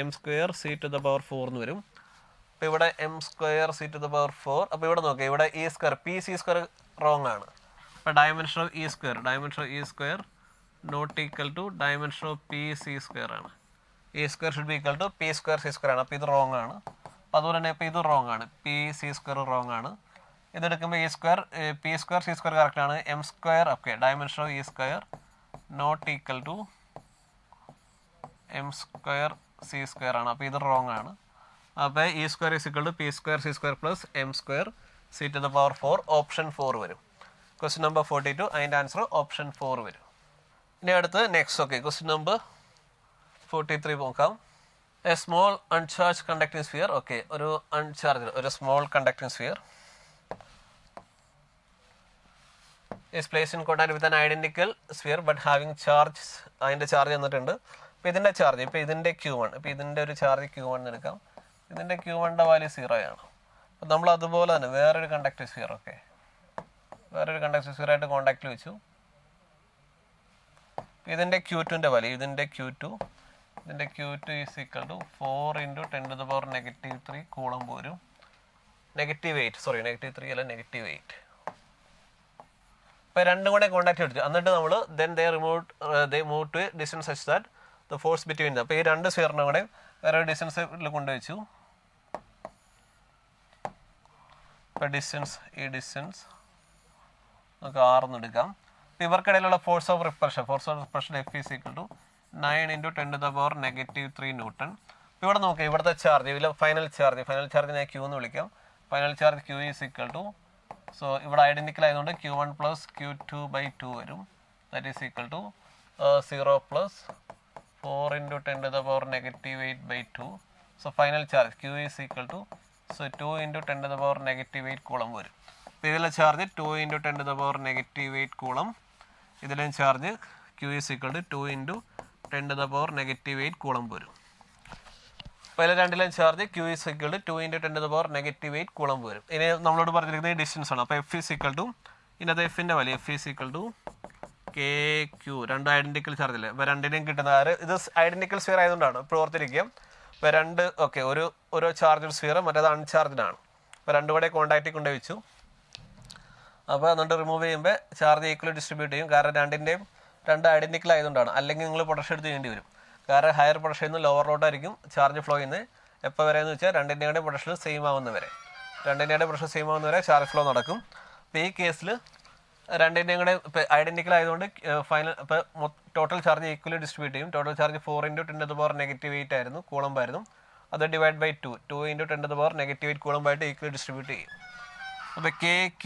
M square C to the power 4 എന്ന് വരും. അപ്പോൾ ഇവിടെ M square C to the power 4. അപ്പോൾ ഇവിടെ നോക്കുക, ഇവിടെ E square P C square wrong ആണ്. അപ്പോൾ dimension of E square not equal to dimension of P C square ആണ്. E square should be equal to P square C square ആണ്. അപ്പോൾ ഇത് റോങ് ആണ്. അപ്പോൾ അതുപോലെ തന്നെ ഇപ്പോൾ ഇത് റോങ് ആണ്, പി സി സ്ക്വയർ റോങ് ആണ്. ഇതെടുക്കുമ്പോൾ E square P square C square correct ആണ്. M square okay, dimension of E square not equal to M square C square ആണ്. അപ്പോൾ ഇത് റോങ് ആണ്. അപ്പോൾ E square is equal to P square C square plus M square C to the power 4, option 4 വരും. Question number 42 അതിൻ്റെ answer option 4 വരും. ഇനി അടുത്ത് നെക്സ്റ്റ് ഓക്കെ ക്വസ്റ്റ്യൻ നമ്പർ 43 നോക്കാം. A small uncharged conducting sphere. Okay, ഒരു small conducting sphere is placed in contact with an identical sphere but having charge. അതിൻ്റെ charge തന്നിട്ടുണ്ട്. അപ്പോൾ ഇതിൻ്റെ ചാർജ്, ഇപ്പോൾ ഇതിൻ്റെ Q1, ഇപ്പോൾ ഇതിൻ്റെ ഒരു ചാർജ് Q1 എടുക്കാം. ഇതിൻ്റെ Q1ൻ്റെ വാല്യൂ 0 ആണ്. അപ്പോൾ നമ്മൾ അതുപോലെ തന്നെ വേറൊരു കണ്ടക്ടീവ് സ്ഫിയർ ആയിട്ട് കോണ്ടാക്റ്റിൽ വെച്ചു. ഇതിൻ്റെ Q2ൻ്റെ വാല്യൂ, ഇതിൻ്റെ Q2 is equal to 4 × 10⁻³ Coulomb വരും. -8. അപ്പോൾ രണ്ടും കൂടെ കോണ്ടാക്ട് എടുത്തു. എന്നിട്ട് നമ്മൾ they move to distance such that the force between them. അപ്പോൾ ഈ രണ്ട് സ്ഫിയറിനും കൂടെ വേറെ ഡിസ്റ്റൻസിൽ കൊണ്ടുവച്ചു. ഇപ്പോൾ ഈ ഡിസ്റ്റൻസ് നമുക്ക് 6 എന്ന് എടുക്കാം. അപ്പോൾ ഇവർക്കിടയിലുള്ള force of repulsion F is equal to 9 × 10⁻³ newton. അപ്പോൾ ഇവിടെ നോക്കുക, ഇവിടുത്തെ ചാർജ്, ഇതിൽ ഫൈനൽ ചാർജിനെ Q എന്ന് വിളിക്കാം. Final charge Q is equal to, so ഇവിടെ ഐഡൻറ്റിക്കൽ ആയതുകൊണ്ട് Q1 + Q2/2 വരും. That is equal to 0 + 4 × 10⁻⁸/2. So final charge Q is equal to 2 × 10⁻⁸ coulomb വരും. അപ്പോൾ ഇതിലെ ചാർജ് 2 × 10⁻⁸ കൂളം, ഇതിലെ charge Q is equal to 2 × 10⁻⁸ coulomb വരും. അപ്പോൾ ഇതിൽ രണ്ടിലും charge Q is equal to 2 × 10⁻⁸ coulomb വരും. ഇനി നമ്മളോട് പറഞ്ഞിരിക്കുന്നത് ഡിസ്റ്റൻസ് ആണ്. അപ്പോൾ F ഈസ് ഈക്വൽ ടു, ഇതിനകത്ത് എഫിൻ്റെ value F is equal to KQ. രണ്ട് ഐഡൻറ്റിക്കൽ ചാർജ് അല്ലേ, അപ്പോൾ രണ്ടിനെയും കിട്ടുന്ന ഇത് ഐഡൻറ്റിക്കൽ സ്ഫിയർ ആയതുകൊണ്ടാണ് പ്രവർത്തിക്കുക. അപ്പോൾ രണ്ട് ഓക്കെ, ഓരോ ചാർജ് സ്ഫിയർ, മറ്റേത് അൺചാർജ്ഡ് ആണ്. അപ്പോൾ രണ്ടും കൂടെ കോണ്ടാക്റ്റിൽ കൊണ്ടുപോയി വെച്ചു. അപ്പോൾ എന്നിട്ട് റിമൂവ് ചെയ്യുമ്പോൾ ചാർജ് ഈക്വലി ഡിസ്ട്രിബ്യൂട്ട് ചെയ്യും. കാരണം രണ്ട് ഐഡൻറ്റിക്കൽ ആയതുകൊണ്ടാണ്. അല്ലെങ്കിൽ നിങ്ങൾ പൊട്ടൻഷ്യൽ എടുത്ത് ചെയ്യേണ്ടി വരും. കാരണം ഹയർ പൊട്ടൻഷ്യൽ നിന്ന് ലോവറിലോട്ടായിരിക്കും ചാർജ് ഫ്ലോ ചെയ്യുന്നത്. എപ്പോൾ വരെ എന്ന് വെച്ചാൽ രണ്ടിൻ്റെയുടെ പൊട്ടൻഷ്യൽ സെയിം ആവുന്നവരെ ചാർജ് ഫ്ലോ നടക്കും. അപ്പോൾ ഈ കേസിൽ രണ്ടിൻ്റെയും കൂടെ ഐഡൻറ്റിക്കൽ ആയതുകൊണ്ട് ഫൈനൽ ഇപ്പോൾ ടോട്ടൽ ചാർജ് ഈക്വലി ഡിസ്ട്രിബ്യൂട്ട് ചെയ്യും. ടോട്ടൽ ചാർജ് 4 × 10⁻⁸ ആയിരുന്നു, കൂളംബായിരുന്നു. അത് ഡിവൈഡ് ബൈ 2 × 10⁻⁸ കൂളംബായിട്ട് ഈക്വലി ഡിസ്ട്രിബ്യൂട്ട് ചെയ്യും. അപ്പോൾ Q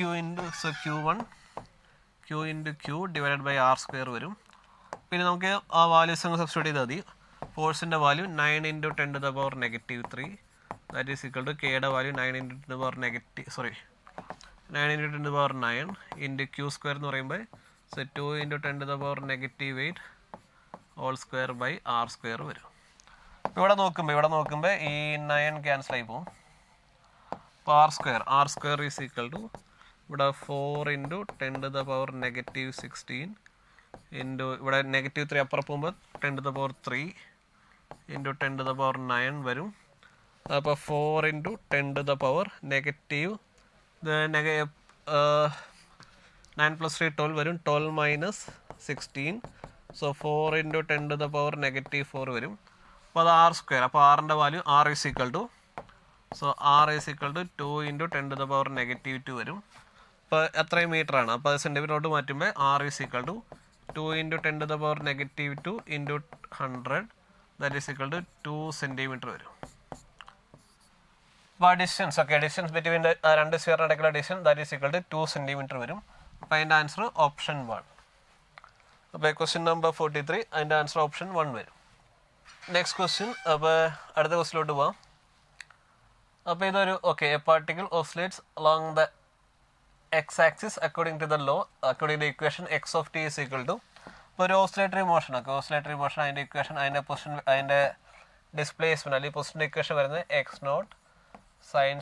× Q divided by R² വരും. പിന്നെ നമുക്ക് ആ വാല്യൂസ് അങ്ങ് സബ്സ്റ്റിറ്റ്യൂട്ട് ചെയ്താൽ മതി. ഫോഴ്സിൻ്റെ value 9 × 10⁻⁻³ that is equal to കെയുടെ വാല്യൂ 9 × 10⁻9 ഇൻറ്റു Q² എന്ന് പറയുമ്പോൾ 2 × 10⁻⁸ ഹോൾ സ്ക്വയർ ബൈ R² വരും. ഇവിടെ നോക്കുമ്പോൾ ഈ 9 ക്യാൻസൽ ആയി പോകും. അപ്പോൾ R² ഈസ് ഈക്വൽ ടു ഇവിടെ 4 × 10⁻⁻16 ഇൻറ്റു ഇവിടെ -3 അപ്പുറം പോകുമ്പോൾ 10⁻3 ഇൻറ്റു 10⁻9 വരും. അപ്പോൾ 4 × 10⁻⁻9 + 3 12 വരും. 12 - 16 സോ 4 × 10⁻⁻4 വരും. അപ്പോൾ അത് R². അപ്പോൾ R-ൻ്റെ value R is equal to 2 × 10⁻⁻2 വരും. അപ്പോൾ എത്രയും മീറ്ററാണ്. അപ്പോൾ അത് സെൻറ്റിമീറ്ററോട്ട് മാറ്റുമ്പോൾ R is equal to 2 × 10⁻⁻2 into 100 that is equal to 2 centimetre വരും. അപ്പോൾ ഡിസ്റ്റൻസ് ഡിസ്റ്റൻസ് ബിറ്റ്വീൻ രണ്ട് സ്ഫിയറിന് ഇടയ്ക്കുള്ള distance that is equal to 2 centimetre വരും. അപ്പോൾ അതിൻ്റെ ആൻസർ ഓപ്ഷൻ 1. അപ്പോൾ ക്വസ്റ്റ്യൻ നമ്പർ 43 അതിൻ്റെ ആൻസർ ഓപ്ഷൻ 1 വരും. Next question. അപ്പോൾ അടുത്ത ക്വസ്റ്റ്യനിലോട്ട് പോവാം. അപ്പോൾ ഇതൊരു A particle oscillates along the x-axis according to the equation x of t is equal to ഇപ്പോൾ ഒരു ഓസിലേറ്ററി മോഷൻ അതിൻ്റെ ഇക്വേഷൻ അതിൻ്റെ പൊസിഷൻ അതിൻ്റെ ഡിസ്പ്ലേസ്മെൻറ്റ് അല്ലെങ്കിൽ പൊസിഷൻ്റെ ഇക്വേഷൻ വരുന്നത് x0 sin²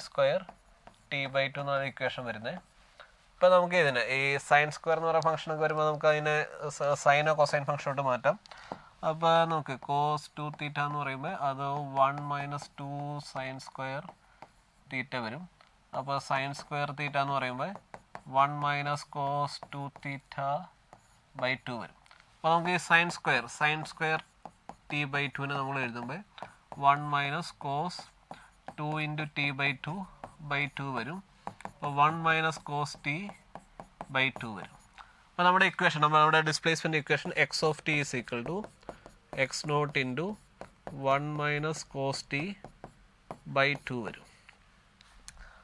t/2 എന്നാണ് ഇക്വേഷൻ വരുന്നത്. ഇപ്പോൾ നമുക്ക് ഇതിന് ഈ sin² എന്ന് പറയുന്ന ഫംഗ്ഷനൊക്കെ വരുമ്പോൾ നമുക്ക് അതിനെ സൈനോ കൊസൈൻ ഫംഗ്ഷനോട്ട് മാറ്റാം. അപ്പോൾ നമുക്ക് cos 2θ എന്ന് പറയുമ്പോൾ അത് 1 - 2 sin² θ വരും. അപ്പോൾ sin² θ എന്ന് പറയുമ്പോൾ 1 - cos 2θ/2 വരും. അപ്പോൾ നമുക്ക് ഈ sin² t/2 നമ്മൾ എഴുതുമ്പോൾ 1 - cos 2 × t/2/2 വരും. അപ്പോൾ 1 - cos t/2 വരും. അപ്പോൾ നമ്മുടെ ഇക്വേഷൻ നമ്മുടെ displacement equation x of t is equal to x0 × 1 - cos t/2 വരും.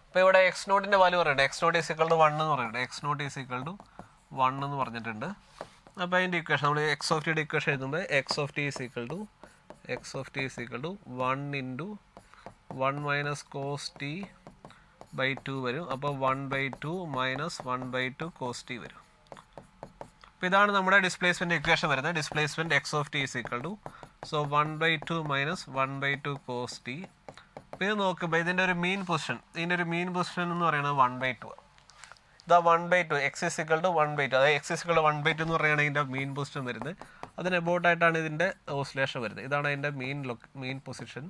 അപ്പോൾ ഇവിടെ x0ൻ്റെ വാല്യൂ പറയുന്നുണ്ട്. x0 is equal to 1 എന്ന് പറയുന്നുണ്ട്. x0 is equal to 1 എന്ന് പറഞ്ഞിട്ടുണ്ട്. അപ്പോൾ അതിൻ്റെ ഇക്വേഷൻ നമ്മൾ x of t യുടെ ഇക്വേഷൻ എഴുതുമ്പോൾ x of t is equal to 1 × 1 - cos t/2 വരും. അപ്പോൾ 1/2 - 1/2 cos t വരും. അപ്പോൾ ഇതാണ് നമ്മുടെ ഡിസ്പ്ലേസ്മെൻറ്റ് ഇക്വേഷൻ വരുന്നത്. Displacement x of t is equal to 1/2 - 1/2 cos t. അപ്പോൾ ഇത് നോക്കുമ്പോൾ ഇതിൻ്റെ ഒരു മീൻ പൊസിഷൻ എന്ന് പറയുന്നത് 1/2. ഇതാ 1/2 x is equal to 1/2 അതായത് x is equal to 1/2 എന്ന് പറയുകയാണെങ്കിൽ ഇതിൻ്റെ മീൻ പൊസിഷൻ വരുന്നത്. അതിന് എബൌട്ടായിട്ടാണ് ഇതിൻ്റെ ഓസിലേഷൻ വരുന്നത്. ഇതാണ് അതിൻ്റെ മീൻ പൊസിഷൻ.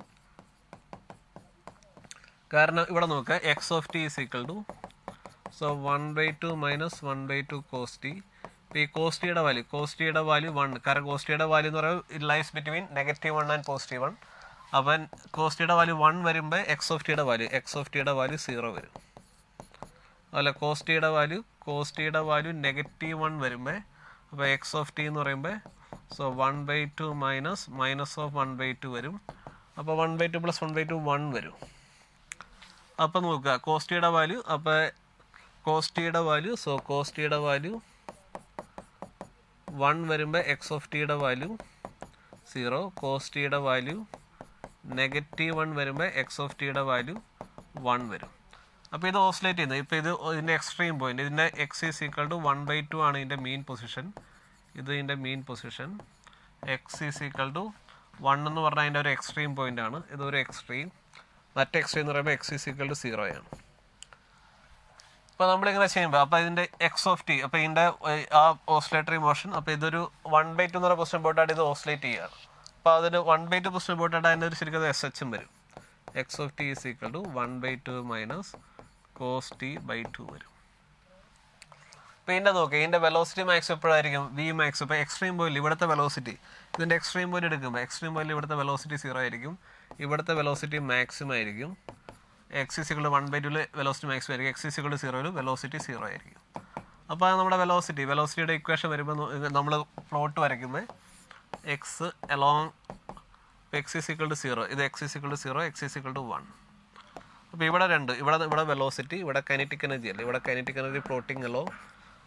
കാരണം ഇവിടെ നോക്കുക x of t is equal to 1/2 - 1/2 cos t. ഇപ്പോൾ ഈ cos tയുടെ വാല്യൂ 1. കാരണം cos tയുടെ വാല്യൂ എന്ന് പറയുമ്പോൾ ഇറ്റ് ലൈസ് ബിറ്റ്വീൻ -1 ആൻഡ് +1. അപ്പം cos tയുടെ വാല്യൂ 1 വരുമ്പോൾ x of tയുടെ വാല്യൂ 0 വരും. അല്ല cos tയുടെ വാല്യൂ -1 വരുമ്പോൾ അപ്പോൾ x of t എന്ന് പറയുമ്പോൾ 1/2 -(-1/2) വരും. അപ്പോൾ 1/2 + 1/2 1 വരും. അപ്പോൾ നോക്കുക cos tയുടെ വാല്യൂ 1 വരുമ്പോൾ x of tയുടെ വാല്യൂ 0. cos tയുടെ വാല്യൂ -1 വരുമ്പോൾ x of tയുടെ വാല്യൂ 1 വരും. അപ്പോൾ ഇത് ഓസിലേറ്റ് ചെയ്യുന്നത്. ഇപ്പോൾ ഇതിൻ്റെ എക്സ്ട്രീം പോയിന്റ് ഇതിൻ്റെ x is equal to 1/2 ആണ് ഇതിൻ്റെ മീൻ position. x is equal to 1 എന്ന് പറഞ്ഞാൽ അതിൻ്റെ ഒരു എക്സ്ട്രീം പോയിന്റ് ആണ്. ഇതൊരു എക്സ്ട്രീം. മറ്റേ എക്സ്ട്രീം എന്ന് പറയുമ്പോൾ x is equal to 0 ആണ്. അപ്പോൾ നമ്മളിങ്ങനെ ചെയ്യുമ്പോൾ അപ്പോൾ ഇതിൻ്റെ x of t അപ്പോൾ ഇതിൻ്റെ ആ ഓസിലേറ്ററി മോഷൻ അപ്പോൾ ഇതൊരു 1/2 എന്ന് പറയുന്ന പൊസിഷൻ പോയിട്ടായിട്ട് ഇത് ഓസിലേറ്റ് ചെയ്യുകയാണ്. അപ്പോൾ അതിന് 1/2 പൊസിഷൻ പോയിട്ടായിട്ട് അതിൻ്റെ ഒരു ശരിക്കും SH വരും. x of t is equal to 1/2 - cos t/2 വരും. അപ്പോൾ ഇതിൻ്റെ നോക്കുക ഇതിൻ്റെ വെലോസിറ്റി മാക്സ് എപ്പോഴായിരിക്കും v max. ഇപ്പോൾ എക്സ്ട്രീം പോയിന്റ് ഇവിടുത്തെ വെലോസിറ്റി ഇതിൻ്റെ എക്സ്ട്രീം പോയിന്റ് എടുക്കുമ്പോൾ എക്സ്ട്രീം പോയിന്റ് ഇവിടുത്തെ വെലോസിറ്റി 0 ആയിരിക്കും. ഇവിടുത്തെ വെലോസിറ്റി മാക്സിമം ആയിരിക്കും. x is equal to 1/2 velocity maximum ആയിരിക്കും. x is equal to 0 velocity 0 ആയിരിക്കും. അപ്പോൾ നമ്മുടെ വെലോസിറ്റിയുടെ ഇക്വേഷൻ വരുമ്പോൾ നമ്മൾ പ്ലോട്ട് വരയ്ക്കുമ്പോൾ x along x is equal to 0 ഇത് x is equal to 0 x is equal to 1. അപ്പോൾ ഇവിടെ വെലോസിറ്റി ഇവിടെ കൈനറ്റിക് എനർജി അല്ലേ ഇവിടെ കൈനറ്റിക് എനർജി ഫ്ലോട്ടിങ് അല്ലോ.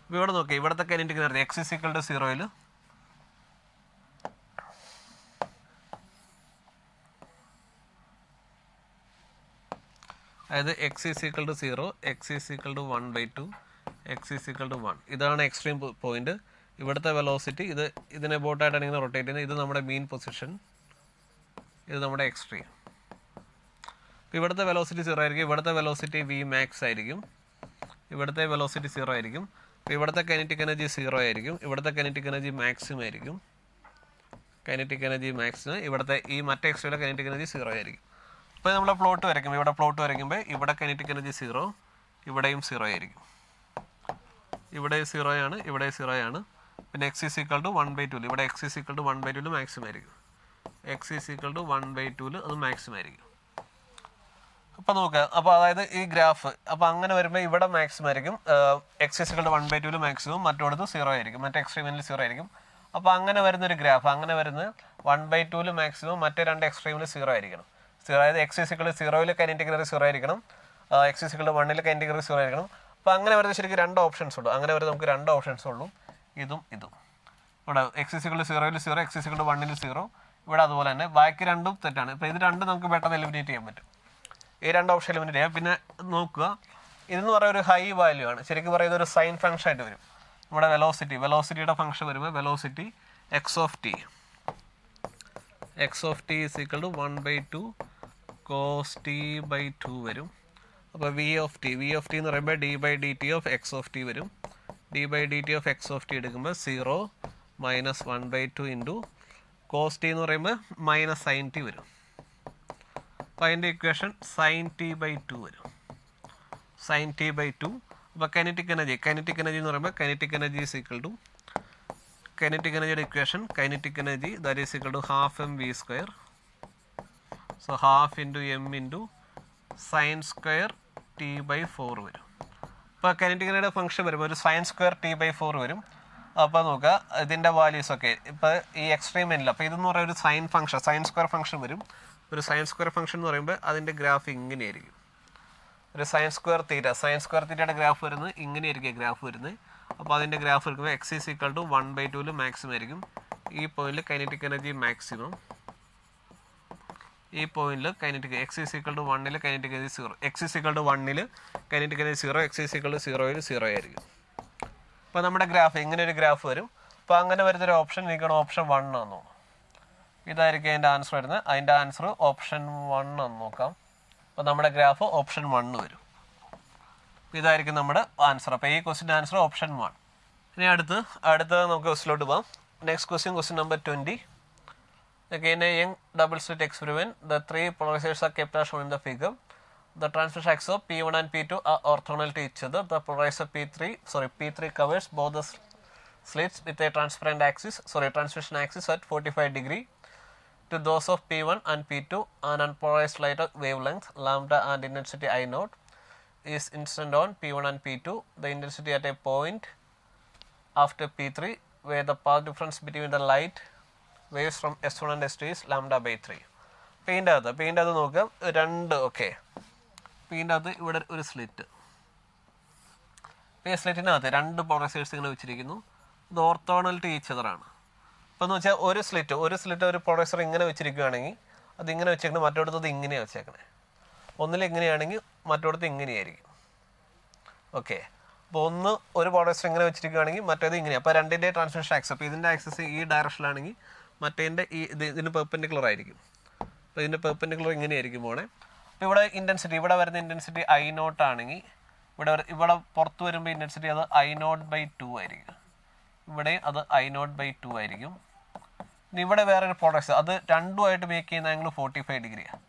അപ്പോൾ ഇവിടെ നോക്കി ഇവിടുത്തെ kinetic energy x is equal to 0 അതായത് X is equal to 0, X is equal to 1/2, X is equal to 1. ഇതാണ് എക്സ്ട്രീം പോയിന്റ്. ഇവിടുത്തെ വെലോസിറ്റി ഇതിനെ ബോട്ടായിട്ടാണ് ഇങ്ങനെ റൊട്ടേറ്റ് ചെയ്യുന്നത്. ഇത് നമ്മുടെ മീൻ പൊസിഷൻ, ഇത് നമ്മുടെ എക്സ്ട്രീം. അപ്പോൾ ഇവിടുത്തെ വെലോസിറ്റി 0 ആയിരിക്കും, ഇവിടുത്തെ വെലോസിറ്റി വി മാക്സ് ആയിരിക്കും, ഇവിടുത്തെ വെലോസിറ്റി 0 ആയിരിക്കും. അപ്പോൾ ഇവിടുത്തെ കൈനറ്റിക് എനർജി 0 ആയിരിക്കും, ഇവിടുത്തെ കൈനറ്റിക് എനർജി മാക്സിമം ആയിരിക്കും, കൈനറ്റിക് എനർജി മാക്സിമം. ഇവിടുത്തെ ഈ മറ്റേ എക്സ്ട്രീമിലെ കൈനറ്റിക് എനർജി 0 ആയിരിക്കും. അപ്പോൾ നമ്മൾ പ്ലോട്ട് വരയ്ക്കുമ്പോൾ ഇവിടെ പ്ലോട്ട് വരയ്ക്കുമ്പോൾ ഇവിടെ കൈനറ്റിക് എനർജി 0, ഇവിടെയും 0 ആയിരിക്കും, ഇവിടെ 0 ആണ്, ഇവിടെ 0 ആണ്. പിന്നെ എക്സ് ഈസ് ഈക്വൽ ടു 1/2, ഇവിടെ X is equal to 1/2 maximum ആയിരിക്കും, എക്സ് ഈസ് ഈക്വൽ ടു 1/2 അത് മാക്സിമം ആയിരിക്കും. അപ്പോൾ നോക്കുക, അപ്പോൾ അതായത് ഈ ഗ്രാഫ് അപ്പോൾ അങ്ങനെ വരുമ്പോൾ ഇവിടെ മാക്സിമം ആയിരിക്കും, X is equal to 1/2 maximum, മറ്റോടത്ത് 0 ആയിരിക്കും, മറ്റേ എക്സ്ട്രീമിൽ 0 ആയിരിക്കും. അപ്പോൾ അങ്ങനെ വരുന്നൊരു ഗ്രാഫ്, അങ്ങനെ വരുന്നത് 1/2 മാക്സിമം, മറ്റേ രണ്ട് എക്സ്ട്രീമിൽ 0 ആയിരിക്കണം. 0 അതായത് X is equal to 0 kinetic energy 0 ആയിരിക്കണം, X is equal to 1 kinetic energy 0 ആയിരിക്കണം. അപ്പോൾ അങ്ങനെ വരുന്നത് ശരിക്കും രണ്ട് ഓപ്ഷൻസ് ഉള്ളൂ, അങ്ങനെ വരുന്നത് നമുക്ക് രണ്ട് ഓപ്ഷൻസ് ഉള്ളൂ, ഇതും ഇതും. ഇവിടെ X is equal to 0 0, X is equal to 1 0, ഇവിടെ അതുപോലെ തന്നെ. ബാക്കി രണ്ടും തെറ്റാണ്. ഇപ്പോൾ ഇത് രണ്ടും നമുക്ക് പെട്ടെന്ന് എലിമിനേറ്റ് ചെയ്യാൻ പറ്റും, ഈ രണ്ട് ഓപ്ഷൻ എലിമിനേറ്റ് ചെയ്യാം. പിന്നെ നോക്കുക, ഇതെന്ന് പറയുന്ന ഒരു ഹൈ വാല്യൂ ആണ്, ശരിക്കും പറയുന്നത് ഒരു സൈൻ ഫംഗ്ഷൻ ആയിട്ട് വരും. നമ്മുടെ വെലോസിറ്റിയുടെ ഫംഗ്ഷൻ വരുമ്പോൾ velocity X of T is equal to 1/2 cos t/2 വരും. അപ്പോൾ വി ഓഫ് ടി എന്ന് പറയുമ്പോൾ d/dt of X of T വരും. d/dt of X of T എടുക്കുമ്പോൾ 0 മൈനസ് 1/2 ഇൻറ്റു കോസ് ടി എന്ന് പറയുമ്പോൾ മൈനസ് സൈൻ ടി വരും. അപ്പോൾ അതിൻ്റെ ഇക്വേഷൻ സൈൻ t/2 വരും, സൈൻ t/2. അപ്പോൾ കൈനറ്റിക് എനർജി എന്ന് പറയുമ്പോൾ kinetic energy is equal to kinetic എനർജിയുടെ equation kinetic energy that is equal to ½ mv². So half into M into sine square t/4 വരും. അപ്പോൾ കൈനറ്റിക് എനർജിയുടെ ഫംഗ്ഷൻ വരുമ്പോൾ ഒരു സൈൻ സ്ക്വയർ t/4 വരും. അപ്പോൾ നോക്കുക ഇതിൻ്റെ വാല്യൂസ് ഒക്കെ ഇപ്പോൾ ഈ എക്സ്ട്രീം എൻഡിൽ, അപ്പോൾ ഇതെന്ന് പറയുന്ന ഒരു sine function, sine square function വരും. ഒരു സൈൻ സ്ക്വയർ ഫംഗ്ഷൻ എന്ന് പറയുമ്പോൾ അതിൻ്റെ ഗ്രാഫ് ഇങ്ങനെയായിരിക്കും, ഒരു സൈൻ സ്ക്വയർ തീറ്റയുടെ ഗ്രാഫ് വരുന്നത് ഇങ്ങനെയായിരിക്കും ഗ്രാഫ് വരുന്നത്. അപ്പോൾ അതിൻ്റെ ഗ്രാഫ് എടുക്കുമ്പോൾ X is equal to 1/2 maximum ആയിരിക്കും. ഈ പോയിന്റിൽ കൈനറ്റിക് എനർജി മാക്സിമം, ഈ പോയിന്റിൽ kinetic X is equal to 1 kinetic energy 0, X is equal to 1 kinetic energy 0, X is equal to 0 ആയിരിക്കും. അപ്പോൾ നമ്മുടെ ഗ്രാഫ് ഇങ്ങനെ ഒരു ഗ്രാഫ് വരും. അപ്പോൾ അങ്ങനെ വരുന്നൊരു ഓപ്ഷൻ എനിക്കാണ് ഓപ്ഷൻ 1 ആണെന്ന് തോന്നുന്നു. ഇതായിരിക്കും അതിൻ്റെ ആൻസർ വരുന്നത്. അതിൻ്റെ ആൻസർ ഓപ്ഷൻ 1 ആണെന്ന് നോക്കാം. അപ്പോൾ നമ്മുടെ ഗ്രാഫ് ഓപ്ഷൻ 1 വരും. ഇതായിരിക്കും നമ്മുടെ ആൻസർ. അപ്പോൾ ഈ ക്വസ്റ്റിൻ്റെ ആൻസർ ഓപ്ഷൻ 1. ഇനി അടുത്ത് നമുക്ക് ക്വസ്റ്റിലോട്ട് പോകാം. Next question number 20. Again, a young double slit experiment. The three polarizers are kept as shown in the figure. The transverse axes of P1 and P2 are orthogonal to each other. The polarizer P3 covers both the slits with a transversion axis at 45 degree to those of P1 and P2. An unpolarized light of wavelength lambda and intensity I0 is incident on P1 and P2. The intensity at a point after P3 where the path difference between the light waves from S1 and S2 is λ/3. Paint അത് നോക്കാം. Okay, paint അത് ഇവിടെ ഒരു slit, ഈ സ്ലിറ്റിനകത്ത് രണ്ട് പോളറൈസേഴ്സ് ഇങ്ങനെ വെച്ചിരിക്കുന്നു. ഇത് ഓർത്തോണൽ ടു ഈച്ച് അതറാണ്. അപ്പോൾ എന്ന് വെച്ചാൽ ഒരു സ്ലിറ്റ് ഒരു പോളറൈസർ ഇങ്ങനെ വെച്ചിരിക്കുകയാണെങ്കിൽ അതിങ്ങനെ വെച്ചേക്കണം, മറ്റോടത്തത് ഇങ്ങനെയാണ് വെച്ചേക്കണേ. ഒന്നിൽ ഇങ്ങനെയാണെങ്കിൽ മറ്റോടത്ത് ഇങ്ങനെയായിരിക്കും. ഓക്കെ, അപ്പോൾ ഒരു പോളറൈസർ ഇങ്ങനെ വെച്ചിരിക്കുകയാണെങ്കിൽ മറ്റേത് ഇങ്ങനെ. അപ്പോൾ രണ്ടിൻ്റെ ട്രാൻസ്മിഷൻ ആക്സസ്, അപ്പോൾ ഇതിൻ്റെ ആക്സസ് ഈ ഡയറക്ഷനിലാണെങ്കിൽ മറ്റേതിൻ്റെ ഇതിന് പെർപെൻഡിക്കുലർ ആയിരിക്കും. അപ്പോൾ ഇതിൻ്റെ പെർപെൻഡിക്കുലർ ഇങ്ങനെയായിരിക്കും പോണേ. അപ്പോൾ ഇവിടെ വരുന്ന ഇൻറ്റൻസിറ്റി I0 ആണെങ്കിൽ ഇവിടെ പുറത്ത് വരുമ്പോൾ ഇൻറ്റൻസിറ്റി അത് I0/2 ആയിരിക്കും. ഇവിടെ അത് I0/2 ആയിരിക്കും. ഇനി ഇവിടെ വേറൊരു പോളറൈസർ, അത് രണ്ടുമായിട്ട് മേക്ക് ചെയ്യുന്ന ആംഗിൾ 45 ഡിഗ്രിയാണ്.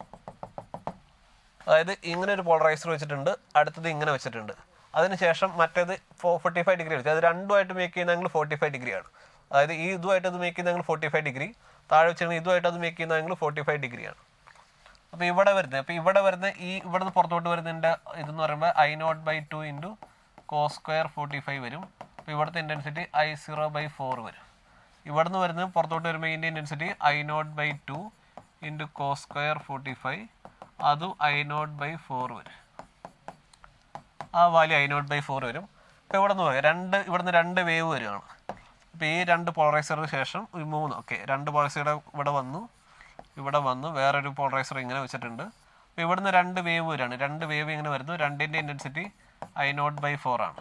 അതായത് ഇങ്ങനെ ഒരു പോളറൈസർ വെച്ചിട്ടുണ്ട്, അടുത്തത് ഇങ്ങനെ വെച്ചിട്ടുണ്ട്. അതിനുശേഷം മറ്റേത് 45 ഡിഗ്രി വെച്ചത്, അത് രണ്ടുമായിട്ട് മേക്ക് ചെയ്യുന്ന ആംഗിൾ 45 ഡിഗ്രിയാണ്. അതായത് ഈ ഇതുമായിട്ട് അത് മേക്ക് ചെയ്യുന്ന ആംഗിൾ 45 ഡിഗ്രി, താഴെ വെച്ചിരുന്ന ഇതുമായിട്ട് അത് മേക്ക് ചെയ്യുന്ന ആംഗിൾ 45 ഡിഗ്രിയാണ്. അപ്പോൾ ഇവിടെ വരുന്ന ഈ ഇവിടുന്ന് പുറത്തോട്ട് വരുന്നതിൻ്റെ ഇതെന്ന് പറയുമ്പോൾ I0/2 ഇൻറ്റു cos സ്ക്വയർ 45 വരും. അപ്പോൾ ഇവിടുത്തെ ഇൻറ്റൻസിറ്റി I0/4 വരും. ഇവിടുന്ന് വരുന്നത് പുറത്തോട്ട് വരുമ്പോൾ ഇതിൻ്റെ intensity I0/2 into cos square 45, അതും I0/4 വരും. ആ വാല്യൂ I0/4 വരും. ഇപ്പോൾ ഇവിടുന്ന് രണ്ട് വേവ് വരുവാണ്. അപ്പോൾ ഈ രണ്ട് പോളറൈസറിന് ശേഷം ഒരു 3 രണ്ട് പോളറൈസറുടെ ഇവിടെ വന്നു വേറൊരു പോളറൈസർ ഇങ്ങനെ വെച്ചിട്ടുണ്ട്. അപ്പോൾ ഇവിടുന്ന് രണ്ട് വേവ് വരാണ്. രണ്ട് വേവ് ഇങ്ങനെ വരുന്നു. രണ്ടിൻ്റെ ഇൻറ്റൻസിറ്റി I0/4 ആണ്.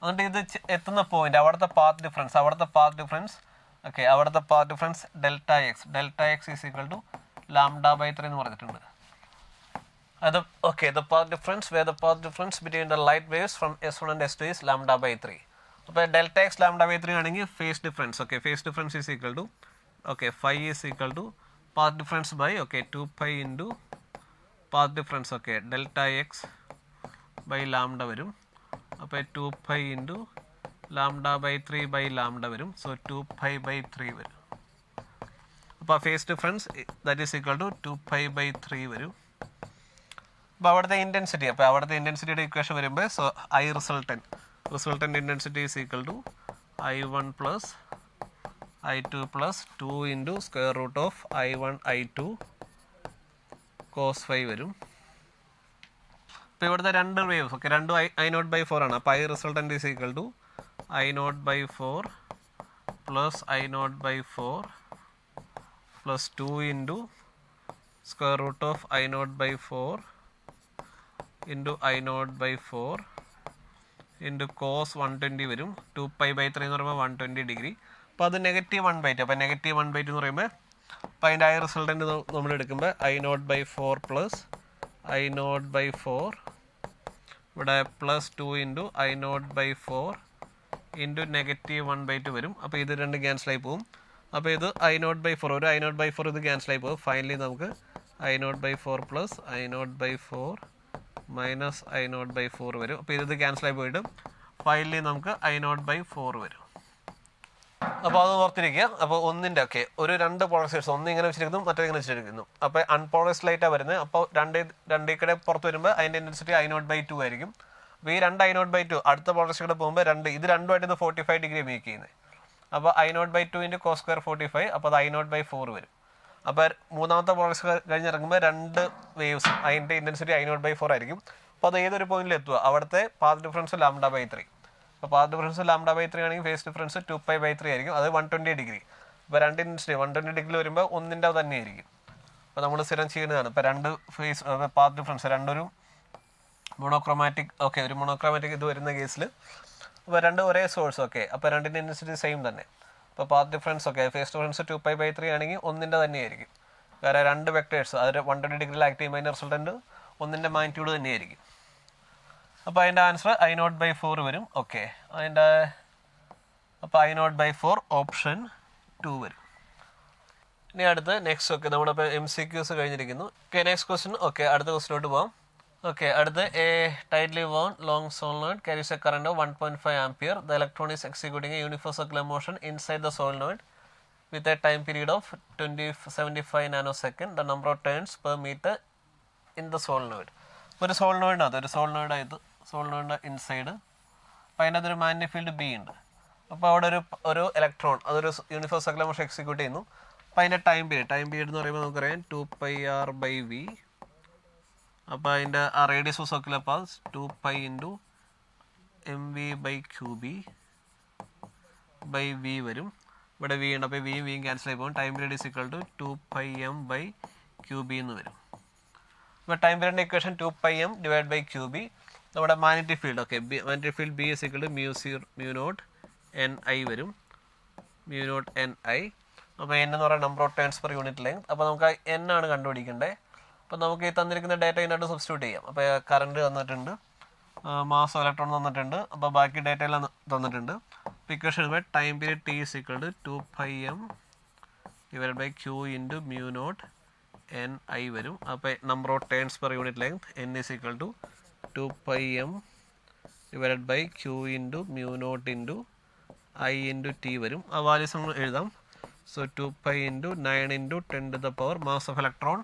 അതുകൊണ്ട് ഇത് എത്തുന്ന പോയിന്റ് അവിടുത്തെ പാത്ത് ഡിഫറൻസ് ഓക്കെ, അവിടുത്തെ path difference delta X is equal to λ/3 എന്ന് പറഞ്ഞിട്ടുണ്ട്. അത് ഓക്കെ, the path difference between the light waves from S1 and S2 is λ/3. അപ്പോൾ ഡെൽറ്റ എക്സ് λ/3 ആണെങ്കിൽ phase difference okay, phase difference is equal to okay phi is equal to path difference by okay 2π into path difference okay delta X by lambda വരും. അപ്പോൾ 2π into λ/3/λ വരും. So 2π/3 വരും. അപ്പോൾ phase difference that is equal to 2π/3 വരും. അപ്പോൾ അവിടുത്തെ intensity, അപ്പോൾ അവിടുത്തെ ഇൻറ്റൻസിറ്റിയുടെ ഇക്വേഷൻ വരുമ്പോൾ so resultant intensity is equal to I1 plus I2 plus 2 into square root of I1 I2 cos 5 വരും. അപ്പോൾ ഇവിടുത്തെ രണ്ട് വേവ്സ് ഓക്കെ രണ്ടും I0/4 ആണ്. അപ്പോൾ resultant is equal to I0/4 plus I0/4 plus 2 into square root of I0/4 into I0/4 into cos 120 വരും. 2π/3 എന്ന് പറയുമ്പോൾ 120 ഡിഗ്രി. അപ്പോൾ അത് -1/2. അപ്പോൾ -1/2 എന്ന് പറയുമ്പോൾ അപ്പോൾ അതിൻ്റെ റിസൾട്ടൻ്റ് നമ്മൾ എടുക്കുമ്പോൾ I0/4 പ്ലസ് I0/4 ഇവിടെ പ്ലസ് 2 ഇൻറ്റു I0/4 ഇൻറ്റു -1/2 വരും. അപ്പോൾ ഇത് രണ്ട് ക്യാൻസലായി പോകും. അപ്പോൾ ഇത് I0/4 ഒരു I0/4 ഇത് ക്യാൻസലായി പോകും. ഫൈനലി നമുക്ക് I0/4 plus I0/4 minus I0/4 വരും. അപ്പോൾ ഇത് ക്യാൻസലായി പോയിട്ട് ഫൈനലി നമുക്ക് I0/4 വരും. അപ്പോൾ അത് ഓർത്തിരിക്കുക. അപ്പോൾ ഒന്നിൻ്റെ ഒക്കെ ഒരു രണ്ട് പോളറൈസേഷൻ ഒന്ന് ഇങ്ങനെ വെച്ചിരിക്കുന്നു, മറ്റേ ഇങ്ങനെ വെച്ചിരിക്കുന്നു. അപ്പോൾ അൺപോളറൈസ്ഡ് ലൈറ്റാണ് വരുന്നത്. അപ്പോൾ രണ്ടീക്കടെ പുറത്ത് വരുമ്പോൾ അതിൻ്റെ ഇൻറ്റൻസിറ്റി I0/2 ആയിരിക്കും. അപ്പോൾ ഈ രണ്ട് I0/2 അടുത്ത പോളറൈസേഷൻ പോകുമ്പോൾ ഇത് രണ്ടുമായിട്ട് ഇത് 45 ഡിഗ്രി മേക്ക് ചെയ്യുന്നത്. അപ്പോൾ I0/2 ഇൻറ്റു cos സ്ക്വയർ 45, അപ്പോൾ അത് I0/4 വരും. അപ്പോൾ മൂന്നാമത്തെ പോളറൈസേഷൻ കഴിഞ്ഞിറങ്ങുമ്പോൾ രണ്ട് വേവ്സ് അതിൻ്റെ ഇൻറ്റൻസിറ്റി I0/4 ആയിരിക്കും. അപ്പോൾ അത് ഏതൊരു പോയിന്റിൽ എത്തുക അവിടുത്തെ പാത്ത് ഡിഫറൻസ് λ/3. അപ്പോൾ പാത്ത് ഡിഫറൻസ് λ/3 ആണെങ്കിൽ ഫേസ് ഡിഫറൻസ് 2π/3 ആയിരിക്കും. അത് 120 ഡിഗ്രി. അപ്പോൾ രണ്ട് ഇൻറ്റൻസിറ്റി 120 ഡിഗ്രി വരുമ്പോൾ ഒന്നിൻ്റെ തന്നെ ആയിരിക്കും. അപ്പോൾ നമ്മൾ സ്ഥിരം ചെയ്യുന്നതാണ്. ഇപ്പോൾ രണ്ട് ഫേസ് പാത്ത് ഡിഫറൻസ് രണ്ടൊരു മോണോക്രോമാറ്റിക് ഓക്കെ ഒരു മോണോക്രോമാറ്റിക് ഇത് വരുന്ന കേസിൽ അപ്പോൾ രണ്ട് ഒരേ സോഴ്സ് ഓക്കെ, അപ്പോൾ രണ്ടിൻ്റെ ഇൻറ്റൻസിറ്റി സെയിം തന്നെ. അപ്പോൾ path difference okay phase difference 2π/3 ആണെങ്കിൽ ഒന്നിൻ്റെ തന്നെയായിരിക്കും. വേറെ രണ്ട് വെക്ടേഴ്സ് അത് 120 ഡിഗ്രിയിൽ ആക്ട് ചെയ്യുമ്പോൾ അതിൻ്റെ റിസൾട്ടൻ്റ് ഒന്നിൻ്റെ മാഗ്നിറ്റ്യൂഡ് തന്നെയായിരിക്കും. അപ്പോൾ അതിൻ്റെ ആൻസർ I0/4 വരും. ഓക്കെ അതിൻ്റെ അപ്പോൾ I0/4 ഓപ്ഷൻ 2 വരും. ഇനി അടുത്ത് നെക്സ്റ്റ് ഓക്കെ നമ്മളിപ്പോൾ MCQs കഴിഞ്ഞിരിക്കുന്നു. ഓക്കെ നെക്സ്റ്റ് ക്വസ്റ്റ്യൻ ഓക്കെ അടുത്ത ക്വസ്റ്റിനോട്ട് പോകാം. ഓക്കെ അടുത്ത് A tightly wound long solenoid carries a current of 1.5 ampere. The electron is executing a uniform circular motion inside the solenoid with a time period of 75 nanosecond. The number of turns per meter in the solenoid. ഒരു സോളിനോയിഡിനകത്ത് ഒരു സോളിനോയിഡിൻ്റെ inside അപ്പോൾ അതിനകത്തൊരു magnetic field B ഉണ്ട്. അപ്പോൾ അവിടെ ഒരു electron അതൊരു uniform circular motion execute ചെയ്യുന്നു. അപ്പോൾ അതിൻ്റെ ടൈം പീരീഡ് എന്ന് പറയുമ്പോൾ നമുക്കറിയാം 2πr/v. അപ്പോൾ അതിൻ്റെ ആ radius of circular path 2π into mv/qb/v വരും. ഇവിടെ v ഉണ്ട്. അപ്പോൾ v ക്യാൻസൽ ആയി പോകും. Time period is equal to 2πm/qb എന്ന് വരും. അപ്പോൾ ടൈം പീരീഡിൻ്റെ ഇക്വേഷൻ 2πm/qb. നമ്മുടെ magnetic field okay magnetic field B is equal to μ0 വരും. μ0 അപ്പോൾ n എന്ന് പറയുന്നത് number of turns per unit length. അപ്പോൾ നമുക്ക് n ആണ് കണ്ടുപിടിക്കേണ്ടത്. അപ്പോൾ നമുക്ക് ഈ തന്നിരിക്കുന്ന ഡേറ്റ ഇതിനായിട്ട് സബ്സ്റ്റിറ്റ്യൂട്ട് ചെയ്യാം. അപ്പോൾ കറണ്ട് തന്നിട്ടുണ്ട്, മാസ് ഓഫ് ഇലക്ട്രോൺ തന്നിട്ടുണ്ട്, അപ്പോൾ ബാക്കി ഡേറ്റ എല്ലാം തന്നിട്ടുണ്ട്. അപ്പോൾ equation time period T is equal to 2πm/q into μ0 വരും. അപ്പോൾ number of turns per unit length n is equal to 2πm/q into μ0 into I into T വരും. ആ വാല്യൂസ് നമ്മൾ എഴുതാം. So 2π into 9 into 10⁻, mass of electron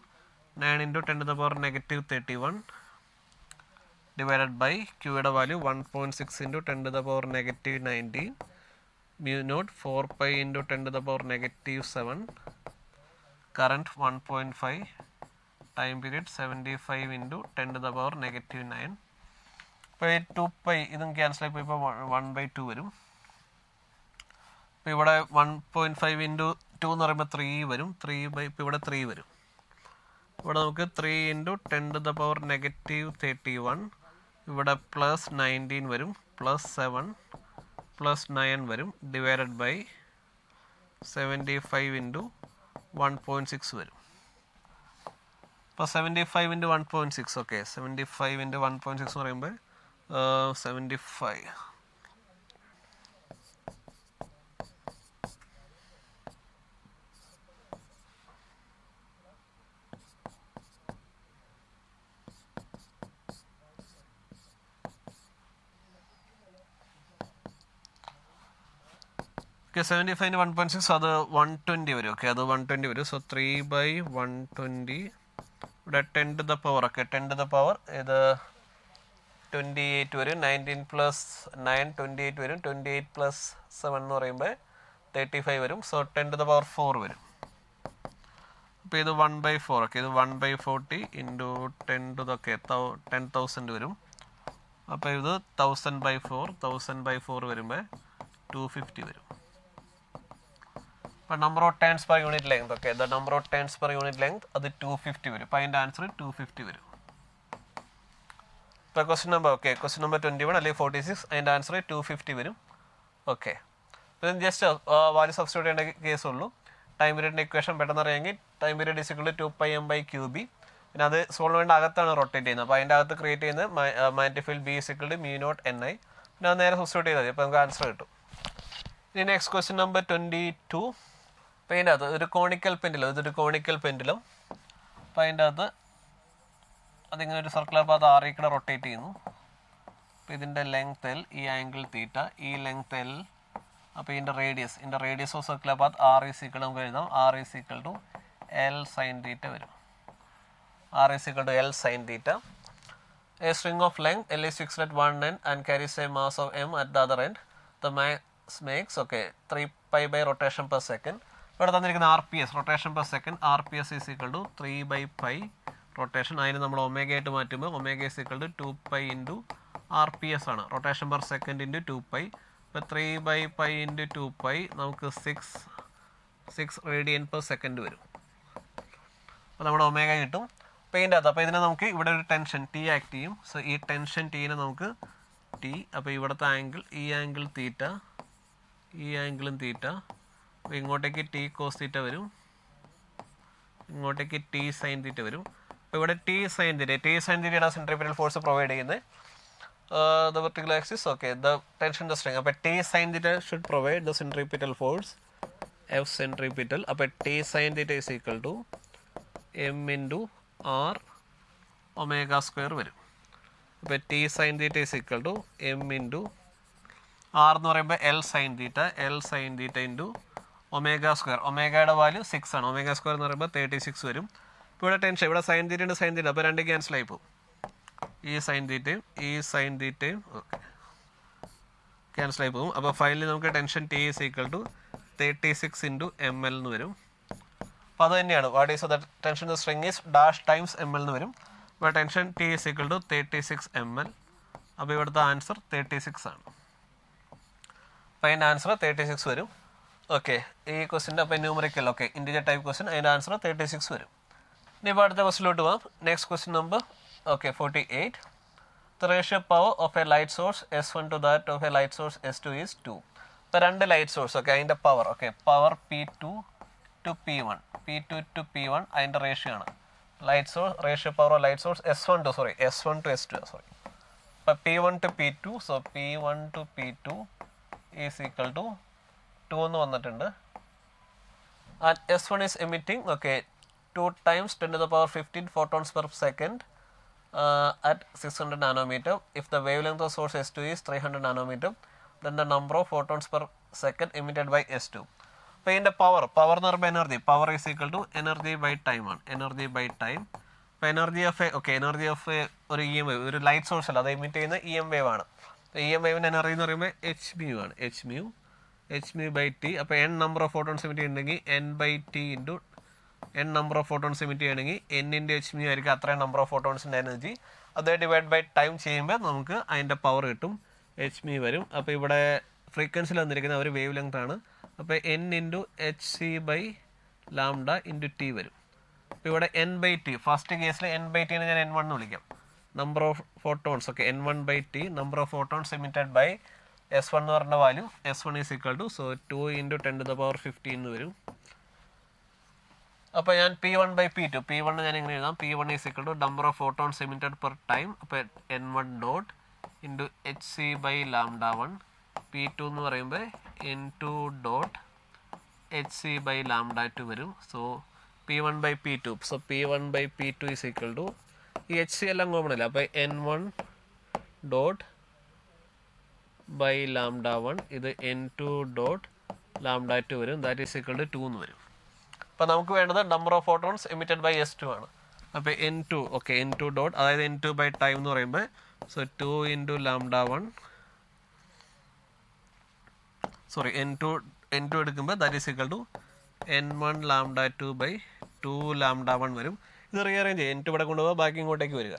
9 into 10⁻⁻31 divided by ക്യൂയുടെ value 1.6 into 10⁻⁻19 μ0 4π into 10⁻⁻7 current 1.5 time period 75 into 10⁻⁻9. ഇപ്പോൾ ഈ 2π ഇതും cancel ആയി പോയപ്പോൾ 1/2 വരും. ഇപ്പോൾ ഇവിടെ 1.5 ഇൻറ്റു 2 എന്ന് പറയുമ്പോൾ 3 വരും. ഇപ്പോൾ ഇവിടെ 3 വരും. ഇവിടെ നമുക്ക് 3 × 10⁻⁻31 ഇവിടെ +19 വരും, +7 +9 വരും, ഡിവൈഡഡ് ബൈ 75 × 1.6 വരും. അപ്പോൾ 75 × 1.6 ഓക്കെ, 75 × 1.6 എന്ന് പറയുമ്പോൾ 75 ഓക്കെ. 75 × 1.6 അത് 120 വരും. ഓക്കെ, അത് 120 വരും. സോ 3/120 ഇവിടെ 10⁻, ഓക്കെ, 10⁻, ഇത് 28 വരും. 19 + 9 28 വരും. 28 + 7 എന്ന് പറയുമ്പോൾ 35 വരും. സോ 10⁻4 വരും. അപ്പോൾ ഇത് 1/4, ഓക്കെ, ഇത് 1/40 × 10,000 വരും. അപ്പോൾ ഇത് 1000/4 വരുമ്പോൾ 250 വരും. അപ്പോൾ number of turns per unit length, okay, the number of turns per unit length അത് 250 വരും. അപ്പോൾ അതിൻ്റെ ആൻസർ 250 വരും. ഇപ്പോൾ question number, okay, question number 21 അല്ലെങ്കിൽ 46, അതിൻ്റെ ആൻസർ 250 വരും. ഓക്കെ, ഇത് ജസ്റ്റ് വാല്യൂ സബ്സ്റ്റിറ്റ്യൂട്ട് ചെയ്യേണ്ട കേസുള്ളൂ. ടൈം പീരീഡിൻ്റെ ഇക്വേഷൻ പെട്ടെന്ന് അറിയാമെങ്കിൽ ടൈം പീരീഡ് = 2πm/qb. പിന്നെ അത് സോൾവെൻ്റ് അകത്താണ് റൊട്ടേറ്റ് ചെയ്യുന്നത്. അപ്പോൾ അതിൻ്റെ അകത്ത് ക്രിയേറ്റ് ചെയ്യുന്നത് മാഗ്നറ്റിക് ഫീൽഡ് B = μ0 ni. പിന്നെ അത് നേരെ സബ്സ്റ്റിറ്റ്യൂട്ട് ചെയ്താൽ മതി. അപ്പോൾ നമുക്ക് ആൻസർ കിട്ടും. ഇനി നെക്സ്റ്റ് ക്വസ്റ്റ്യൻ നമ്പർ 22. അപ്പോൾ അതിൻ്റെ അകത്ത് ഇതൊരു കോണിക്കൽ പെൻഡുലം. അപ്പോൾ അതിൻ്റെ അകത്ത് അതിങ്ങനെ ഒരു സർക്കുലർ പാത്ത് RE കൂടെ റൊട്ടേറ്റ് ചെയ്യുന്നു. അപ്പോൾ ഇതിൻ്റെ ലെങ്ത് L, ഈ ആംഗിൾ θ, ഈ ലെങ്ത് L. അപ്പോൾ ഇതിൻ്റെ radius of circular path RE = നമുക്ക് എഴുതാം, RE = L sin θ വരും. RE = L sin θ. A string of length L is fixed at one end and carries a mass of m at the other end. The mass makes, okay, 3π rotation per second. ഇവിടെ തന്നിരിക്കുന്ന RPS, rotation per second. RPS = 3/π rotation. അതിന് നമ്മൾ omega ആയിട്ട് മാറ്റുമ്പോൾ omega = 2π × RPS ആണ്, rotation per second × 2π. ഇപ്പോൾ 3/π × 2π നമുക്ക് 6 radian per second വരും. അപ്പോൾ നമ്മുടെ ഒമേഗ കിട്ടും. അപ്പോൾ ഇതിൻ്റെ അകത്ത് അപ്പോൾ ഇതിനെ നമുക്ക് ഇവിടെ ഒരു ടെൻഷൻ T ആക്ട് ചെയ്യും. സോ ഈ ടെൻഷൻ Tനെ നമുക്ക് T, അപ്പോൾ ഇവിടുത്തെ ആംഗിൾ, ഈ ആംഗിൾ θ, ഈ ആംഗിളും θ. അപ്പോൾ ഇങ്ങോട്ടേക്ക് T cos θ വരും, ഇങ്ങോട്ടേക്ക് T sin θ വരും. അപ്പോൾ ഇവിടെ T sin θ യുടെ സെൻട്രിപെറ്റൽ ഫോഴ്സ് പ്രൊവൈഡ് ചെയ്യുന്നത് the vertical axis, okay, the tension the string. അപ്പോൾ T sin θ should provide the centripetal force F centripetal. അപ്പോൾ T sin θ is equal to m × r omega square വരും. അപ്പോൾ T sin θ is equal to m × r എന്ന് പറയുമ്പോൾ L sin θ × omega square. ഒമേഗയുടെ value 6 ആണ്. Omega square എന്ന് പറയുമ്പോൾ 36 വരും. ഇപ്പോൾ ഇവിടെ ടെൻഷൻ, ഇവിടെ sin θ ഉണ്ട്, sin θ, അപ്പോൾ രണ്ട് ക്യാൻസൽ ആയി പോകും. ഈ sin θ ഓക്കെ ക്യാൻസൽ ആയി പോകും. അപ്പോൾ ഫൈനലി നമുക്ക് tension T is equal to 36 × ml എന്ന് വരും. അപ്പോൾ അത് തന്നെയാണ് what is the tension the string is dash times ml എന്ന് വരും. അപ്പോൾ tension T is equal to 36 ml. അപ്പോൾ ഇവിടുത്തെ ആൻസർ 36 ആണ്. അപ്പോൾ അതിൻ്റെ ആൻസർ 36 വരും. ഓക്കെ, ഈ ക്വസ്റ്റിൻ്റെ അപ്പോൾ numerical, okay, integer type question, അതിൻ്റെ ആൻസർ 36 വരും. ഇനി ഇപ്പോൾ അടുത്ത ക്വസ്റ്റിലോട്ട് പോകാം. Next question number, okay, 48. The ratio power of a light source S1 to that of a light source S2 is 2. ഇപ്പോൾ രണ്ട് ലൈറ്റ് സോഴ്സ്, ഓക്കെ, അതിൻ്റെ power, okay, power P2 to P1 അതിൻ്റെ റേഷ്യോ ആണ്. Light source ratio power of light source S1 to S2, sorry. അപ്പോൾ P1 to P2, so P1 to P2 is equal to 2 എന്ന് വന്നിട്ടുണ്ട്. And S1 is emitting, okay, 2 times 10⁻15 photons per second at 600 nanometer. If the wavelength of source S2 is 300 nanometer, then the number of photons per second emitted by S2. അപ്പോൾ ഇതിൻ്റെ power എന്ന് പറയുമ്പോൾ energy, power is equal to energy by time ആണ്, energy by time. അപ്പോൾ energy of energy of ഒരു EM wave, ഒരു light source അല്ല, അത് എമിറ്റ് ചെയ്യുന്ന EM വേവ് ആണ്. EM വേവിൻ്റെ എനർജി എന്ന് പറയുമ്പോൾ hν ആണ്, hν ബൈ T. അപ്പോൾ n number of photons emit ചെയ്യുന്നുണ്ടെങ്കിൽ n/T × n number of photons emit ചെയ്യണമെങ്കിൽ n × hν ആയിരിക്കും അത്രയും നമ്പർ ഓഫ് ഫോട്ടോൺസിൻ്റെ എനർജി. അത് ഡിവൈഡ് ബൈ ടൈം ചെയ്യുമ്പോൾ നമുക്ക് അതിൻ്റെ പവർ കിട്ടും, hν വരും. അപ്പോൾ ഇവിടെ ഫ്രീക്വൻസിയിൽ വന്നിരിക്കുന്ന ഒരു വേവ് ലെങ്ത് ആണ്. അപ്പോൾ n × hc/λ × T വരും. അപ്പോൾ ഇവിടെ n/t, ഫസ്റ്റ് കേസിൽ n/t ഞാൻ n1 എന്ന് വിളിക്കാം. Number of photons, okay, n1/t, number of photons emitted by S1 എന്ന് പറഞ്ഞ value S1 is equal to 2 × 10⁻15 എന്ന് വരും. അപ്പോൾ ഞാൻ P1/P1 ഞാൻ എങ്ങനെ എഴുതാം? P1 is equal to number of photons emitted per time, അപ്പോൾ n1 dot into hc/λ1. P2 എന്ന് പറയുമ്പോൾ n2 ഡോട്ട് hc/λ2 വരും. So P1/P2, so P1/P2 is equal to, ഈ hc എല്ലാം കോമൺ അല്ല, അപ്പോൾ n1 ഡോട്ട് ബൈ λ1, ഇത് n2 ഡോട്ട് λ2 വരും. ദാറ്റ് ഈസ് ഈക്വൽ ടു 2 എന്ന് വരും. അപ്പോൾ നമുക്ക് വേണ്ടത് number of photons emitted by S2 ആണ്. അപ്പോൾ n2, ഓക്കെ, n2 ഡോട്ട്, അതായത് n2 ബൈ ടൈം എന്ന് പറയുമ്പോൾ സോ 2 × λ1, സോറി n2 എടുക്കുമ്പോൾ that is equal to n1 λ2 by 2 λ1 വരും. ഇത് റീഅറേഞ്ച് ചെയ്യും, n2 ഇവിടെ കൊണ്ടുപോകുക, ബാക്കി ഇങ്ങോട്ടേക്ക് വരിക.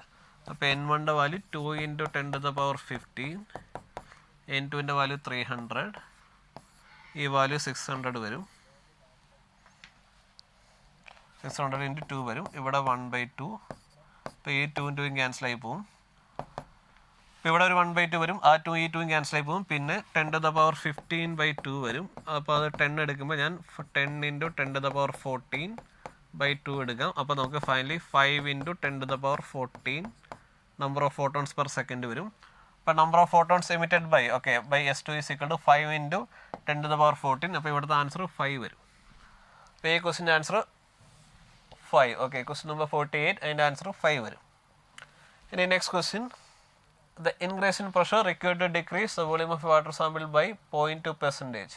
അപ്പോൾ n1ൻ്റെ വാല്യൂ 2 × 10⁻15, n2ൻ്റെ വാല്യൂ 300, ഈ വാല്യൂ 600 വരും. 600 × 2 വരും. ഇവിടെ 1/2, അപ്പോൾ ഈ 2 × 2 ക്യാൻസൽ ആയി പോകും. അപ്പോൾ ഇവിടെ ഒരു 1/2 വരും, ആ 2 ഈ 2 ക്യാൻസൽ ആയി പോകും. പിന്നെ 10⁻15/2 വരും. അപ്പോൾ അത് 10 എടുക്കുമ്പോൾ ഞാൻ 10 × 10⁻14/2 എടുക്കാം. അപ്പോൾ നമുക്ക് finally 5 × 10⁻14 number of photons per second വരും. അപ്പോൾ number of photons emitted by, okay, by S2 is equal to 5 × 10⁻14. അപ്പോൾ ഇവിടുത്തെ ആൻസർ 5 വരും. അപ്പോൾ ഈ ക്വസ്റ്റിൻ്റെ ആൻസർ 5. ഓക്കെ, ക്വസ്റ്റ്യൻ നമ്പർ 48, അതിൻ്റെ ആൻസർ 5 വരും. ഇനി next question, the increase in pressure required to decrease the volume of water sample by 0.2%.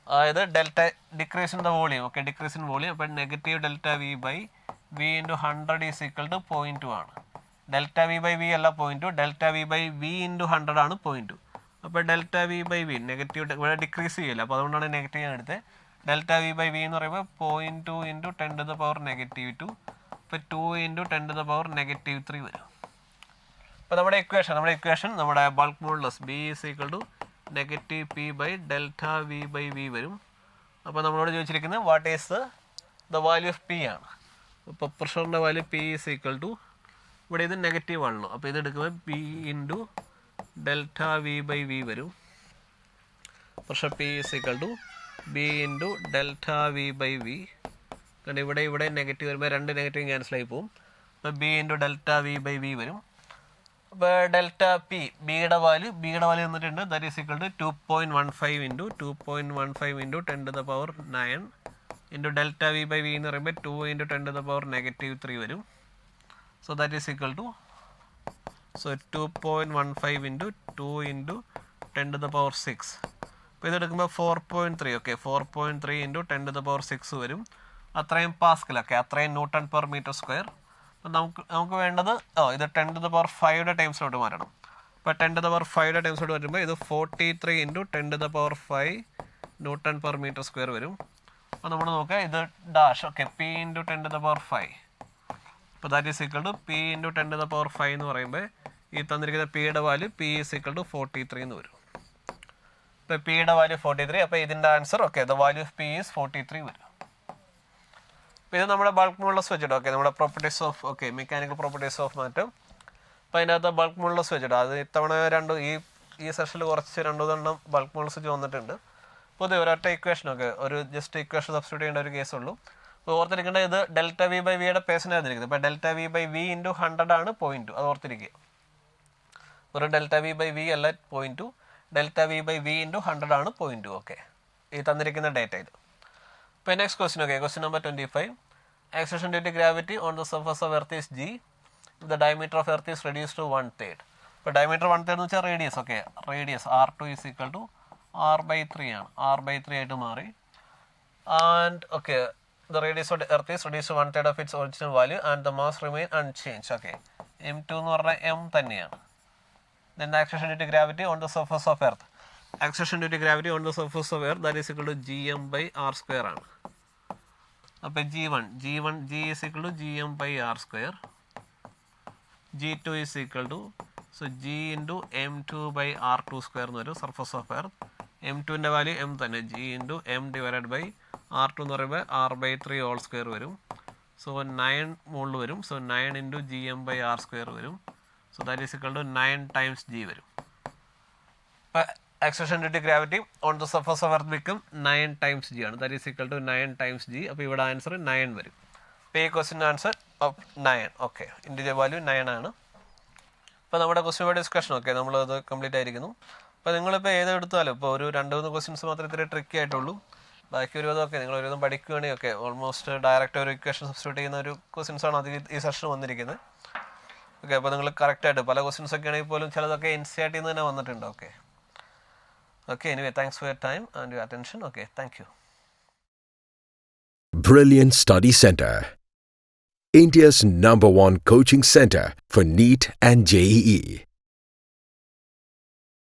അതായത് delta decrease in the volume, okay, decrease in volume. അപ്പോൾ negative delta V by V into 100 is equal to 0.2 ആണ്. Delta V by V അല്ല 0.2, delta V by V into 100 ആണ് 0.2. അപ്പോൾ delta V by V negative, ഇവിടെ decrease ചെയ്യില്ല, അപ്പോൾ അതുകൊണ്ടാണ് negative ഞാൻ എടുത്തത്. ഡെൽറ്റ വി ബൈ വി എന്ന് പറയുമ്പോൾ 0.2 × 10⁻2, അപ്പോൾ 2 × 10⁻3 വരും. അപ്പോൾ നമ്മുടെ ഇക്വേഷൻ നമ്മുടെ bulk modulus B is equal to -P by delta V by V വരും. അപ്പോൾ നമ്മളോട് ചോദിച്ചിരിക്കുന്നത് what is the value of P ആണ്. അപ്പോൾ പ്രഷറിൻ്റെ value P is equal to, ഇവിടെ ഇത് നെഗറ്റീവ് ആണല്ലോ, അപ്പോൾ ഇത് എടുക്കുമ്പോൾ P × delta V by V വരും. Pressure P is equal to B × delta V by V. കാരണം ഇവിടെ നെഗറ്റീവ് വരുമ്പോൾ 2 നെഗറ്റീവ് ക്യാൻസൽ ആയി പോകും. അപ്പോൾ B × delta V by V വരും. അപ്പോൾ ഡെൽറ്റ പി, ബിയുടെ വാല്യൂ തന്നിട്ടുണ്ട്, that is equal to 2.15 × 10⁻9 into delta V by V എന്ന് പറയുമ്പോൾ 2 × 10⁻3 വരും. So that is equal to, so 2.15 × 2 × 10⁻6. അപ്പോൾ ഇതെടുക്കുമ്പോൾ 4.3, ഓക്കെ, 4.3 × 10⁻6 വരും. അത്രയും പാസ്കൽ, ഓക്കെ, അത്രയും Nm/m². അപ്പം നമുക്ക് വേണ്ടത്, ഇത് 10⁵ ടൈംസിലോട്ട് മാറ്റണം. അപ്പോൾ 10⁵ ടൈംസിലോട്ട് വരുമ്പോൾ ഇത് 43 × 10⁵ Nm/m² വരും. അപ്പോൾ നമ്മൾ നോക്കുക, ഇത് ഡാഷ്, ഓക്കെ, P × 10⁵. അപ്പോൾ that is equal to P × 10⁵ എന്ന് പറയുമ്പോൾ ഈ തന്നിരിക്കുന്ന Pയുടെ value P is equal to 43 എന്ന് വരും. ഇപ്പോൾ Pയുടെ വാല്യൂ 43, അപ്പോൾ ഇതിൻ്റെ answer, okay, the value of P is 43 വരും. ഇത് നമ്മുടെ ബൾക്ക് മോഡുലസ് വെച്ചിട്ട്, ഓക്കെ, നമ്മുടെ properties of, okay, mechanical properties of മാറ്റം. അപ്പോൾ അതിനകത്ത് ബൾക്ക് മോഡുലസ് വെച്ചിട്ട്, അത് ഇത്തവണ ഈ സെഷനിൽ കുറച്ച് 2 ബൾക്ക് മോഡുലസ് വെച്ച് വന്നിട്ടുണ്ട്. പൊതുവെ ഒരൊറ്റ ഇക്വേഷനൊക്കെ, ഒരു ജസ്റ്റ് ഇക്വേഷൻ സബ്സ്റ്റിറ്റ്യൂട്ട് ചെയ്യേണ്ട ഒരു കേസുള്ളൂ. അപ്പോൾ ഓർത്തിരിക്കേണ്ടത്, ഇത് ഡെൽറ്റ വി ബൈ വിയുടെ പേസിനായിരിക്കുന്നത്. ഇപ്പോൾ delta V by V into 100 ആണ് 0.2, അത് ഓർത്തിരിക്കുക. ഒരു ഡെൽറ്റ വി ബൈ വി അല്ല 0.2, delta V by V into 100 ആണ് 0.2, ഓക്കെ, ഈ തന്നിരിക്കുന്ന ഡേറ്റയിൽ. ഇപ്പോൾ next question, okay, question number 25. Acceleration due to gravity on the surface of Earth is g if the diameter of Earth is reduced to 1/3. ഇപ്പോൾ diameter 1/3 എന്ന് വെച്ചാൽ radius, okay, radius R2 is equal to R/3 ആണ്, R/3 ആയിട്ട് മാറി. And okay, the radius of earth is reduce to 1/3 of its original value and the mass remain unchange. Okay, M2 എന്ന് പറഞ്ഞാൽ M തന്നെയാണ്. Then the acceleration due to gravity on the surface of Earth. Acceleration due to gravity on the surface of Earth, that is equal to gm/r² ആണ്. അപ്പോൾ G is equal to gm/r². G2 is equal to, so G into m2/r²² എന്ന് വരും, surface of earth. M2ൻ്റെ value M തന്നെ, G into m divided by R2 എന്ന് പറയുമ്പോൾ R/3 whole square വരും. So 9 മുകളിൽ വരും. സോ 9 ഇൻറ്റു GM/R² വരും. So that is equal to 9 times G വരും. Acceleration due to gravity on the surface of earth become 9 times G ആണ്. That is equal to 9 times G. അപ്പോൾ ഇവിടെ answer 9 വരും. അപ്പോൾ ഈ ക്വസ്റ്റിൻ്റെ ആൻസർ 9. ഓക്കെ, ഇൻഡിവിജ്വൽ വാല്യൂ 9 ആണ്. അപ്പോൾ നമ്മുടെ ക്വസ്റ്റ്യൻ പേപ്പർ ഡിസ്കഷൻ ഓക്കെ നമ്മളത് കംപ്ലീറ്റ് ആയിരിക്കുന്നു. അപ്പോൾ നിങ്ങളിപ്പോൾ ഏതെടുത്താലും ഇപ്പോൾ ഒരു 2-3 ക്വസ്റ്റ്യൻസ് മാത്രമേ ഇത്തിരി ട്രിക്കി ആയിട്ടുള്ളൂ. ബാക്കി ഒരു വിധമൊക്കെ നിങ്ങൾ ഒരു വിധം പഠിക്കുകയാണെങ്കിൽ ഒക്കെ ഓൾമോസ്റ്റ് ഡയറക്റ്റ് ഒരു ഇക്വേഷൻ സബ്സ്റ്റിറ്റ്യൂട്ട് ചെയ്യുന്ന ഒരു ക്വസ്റ്റ്യൻസാണ് അധികം ഈ സെഷൻ വന്നിരിക്കുന്നത്. ഓക്കെ, അപ്പോൾ നിങ്ങൾ കറക്റ്റായിട്ട് പല ക്വസ്റ്റ്യൻസ് ഒക്കെ ആണെങ്കിൽ പോലും ചിലതൊക്കെ NCERT നിന്ന് തന്നെ വന്നിട്ടുണ്ട്. Okay okay, anyway thanks for your time and your attention. Okay, thank you. Brilliant Study Center, India's #1 coaching center for NEET and JEE.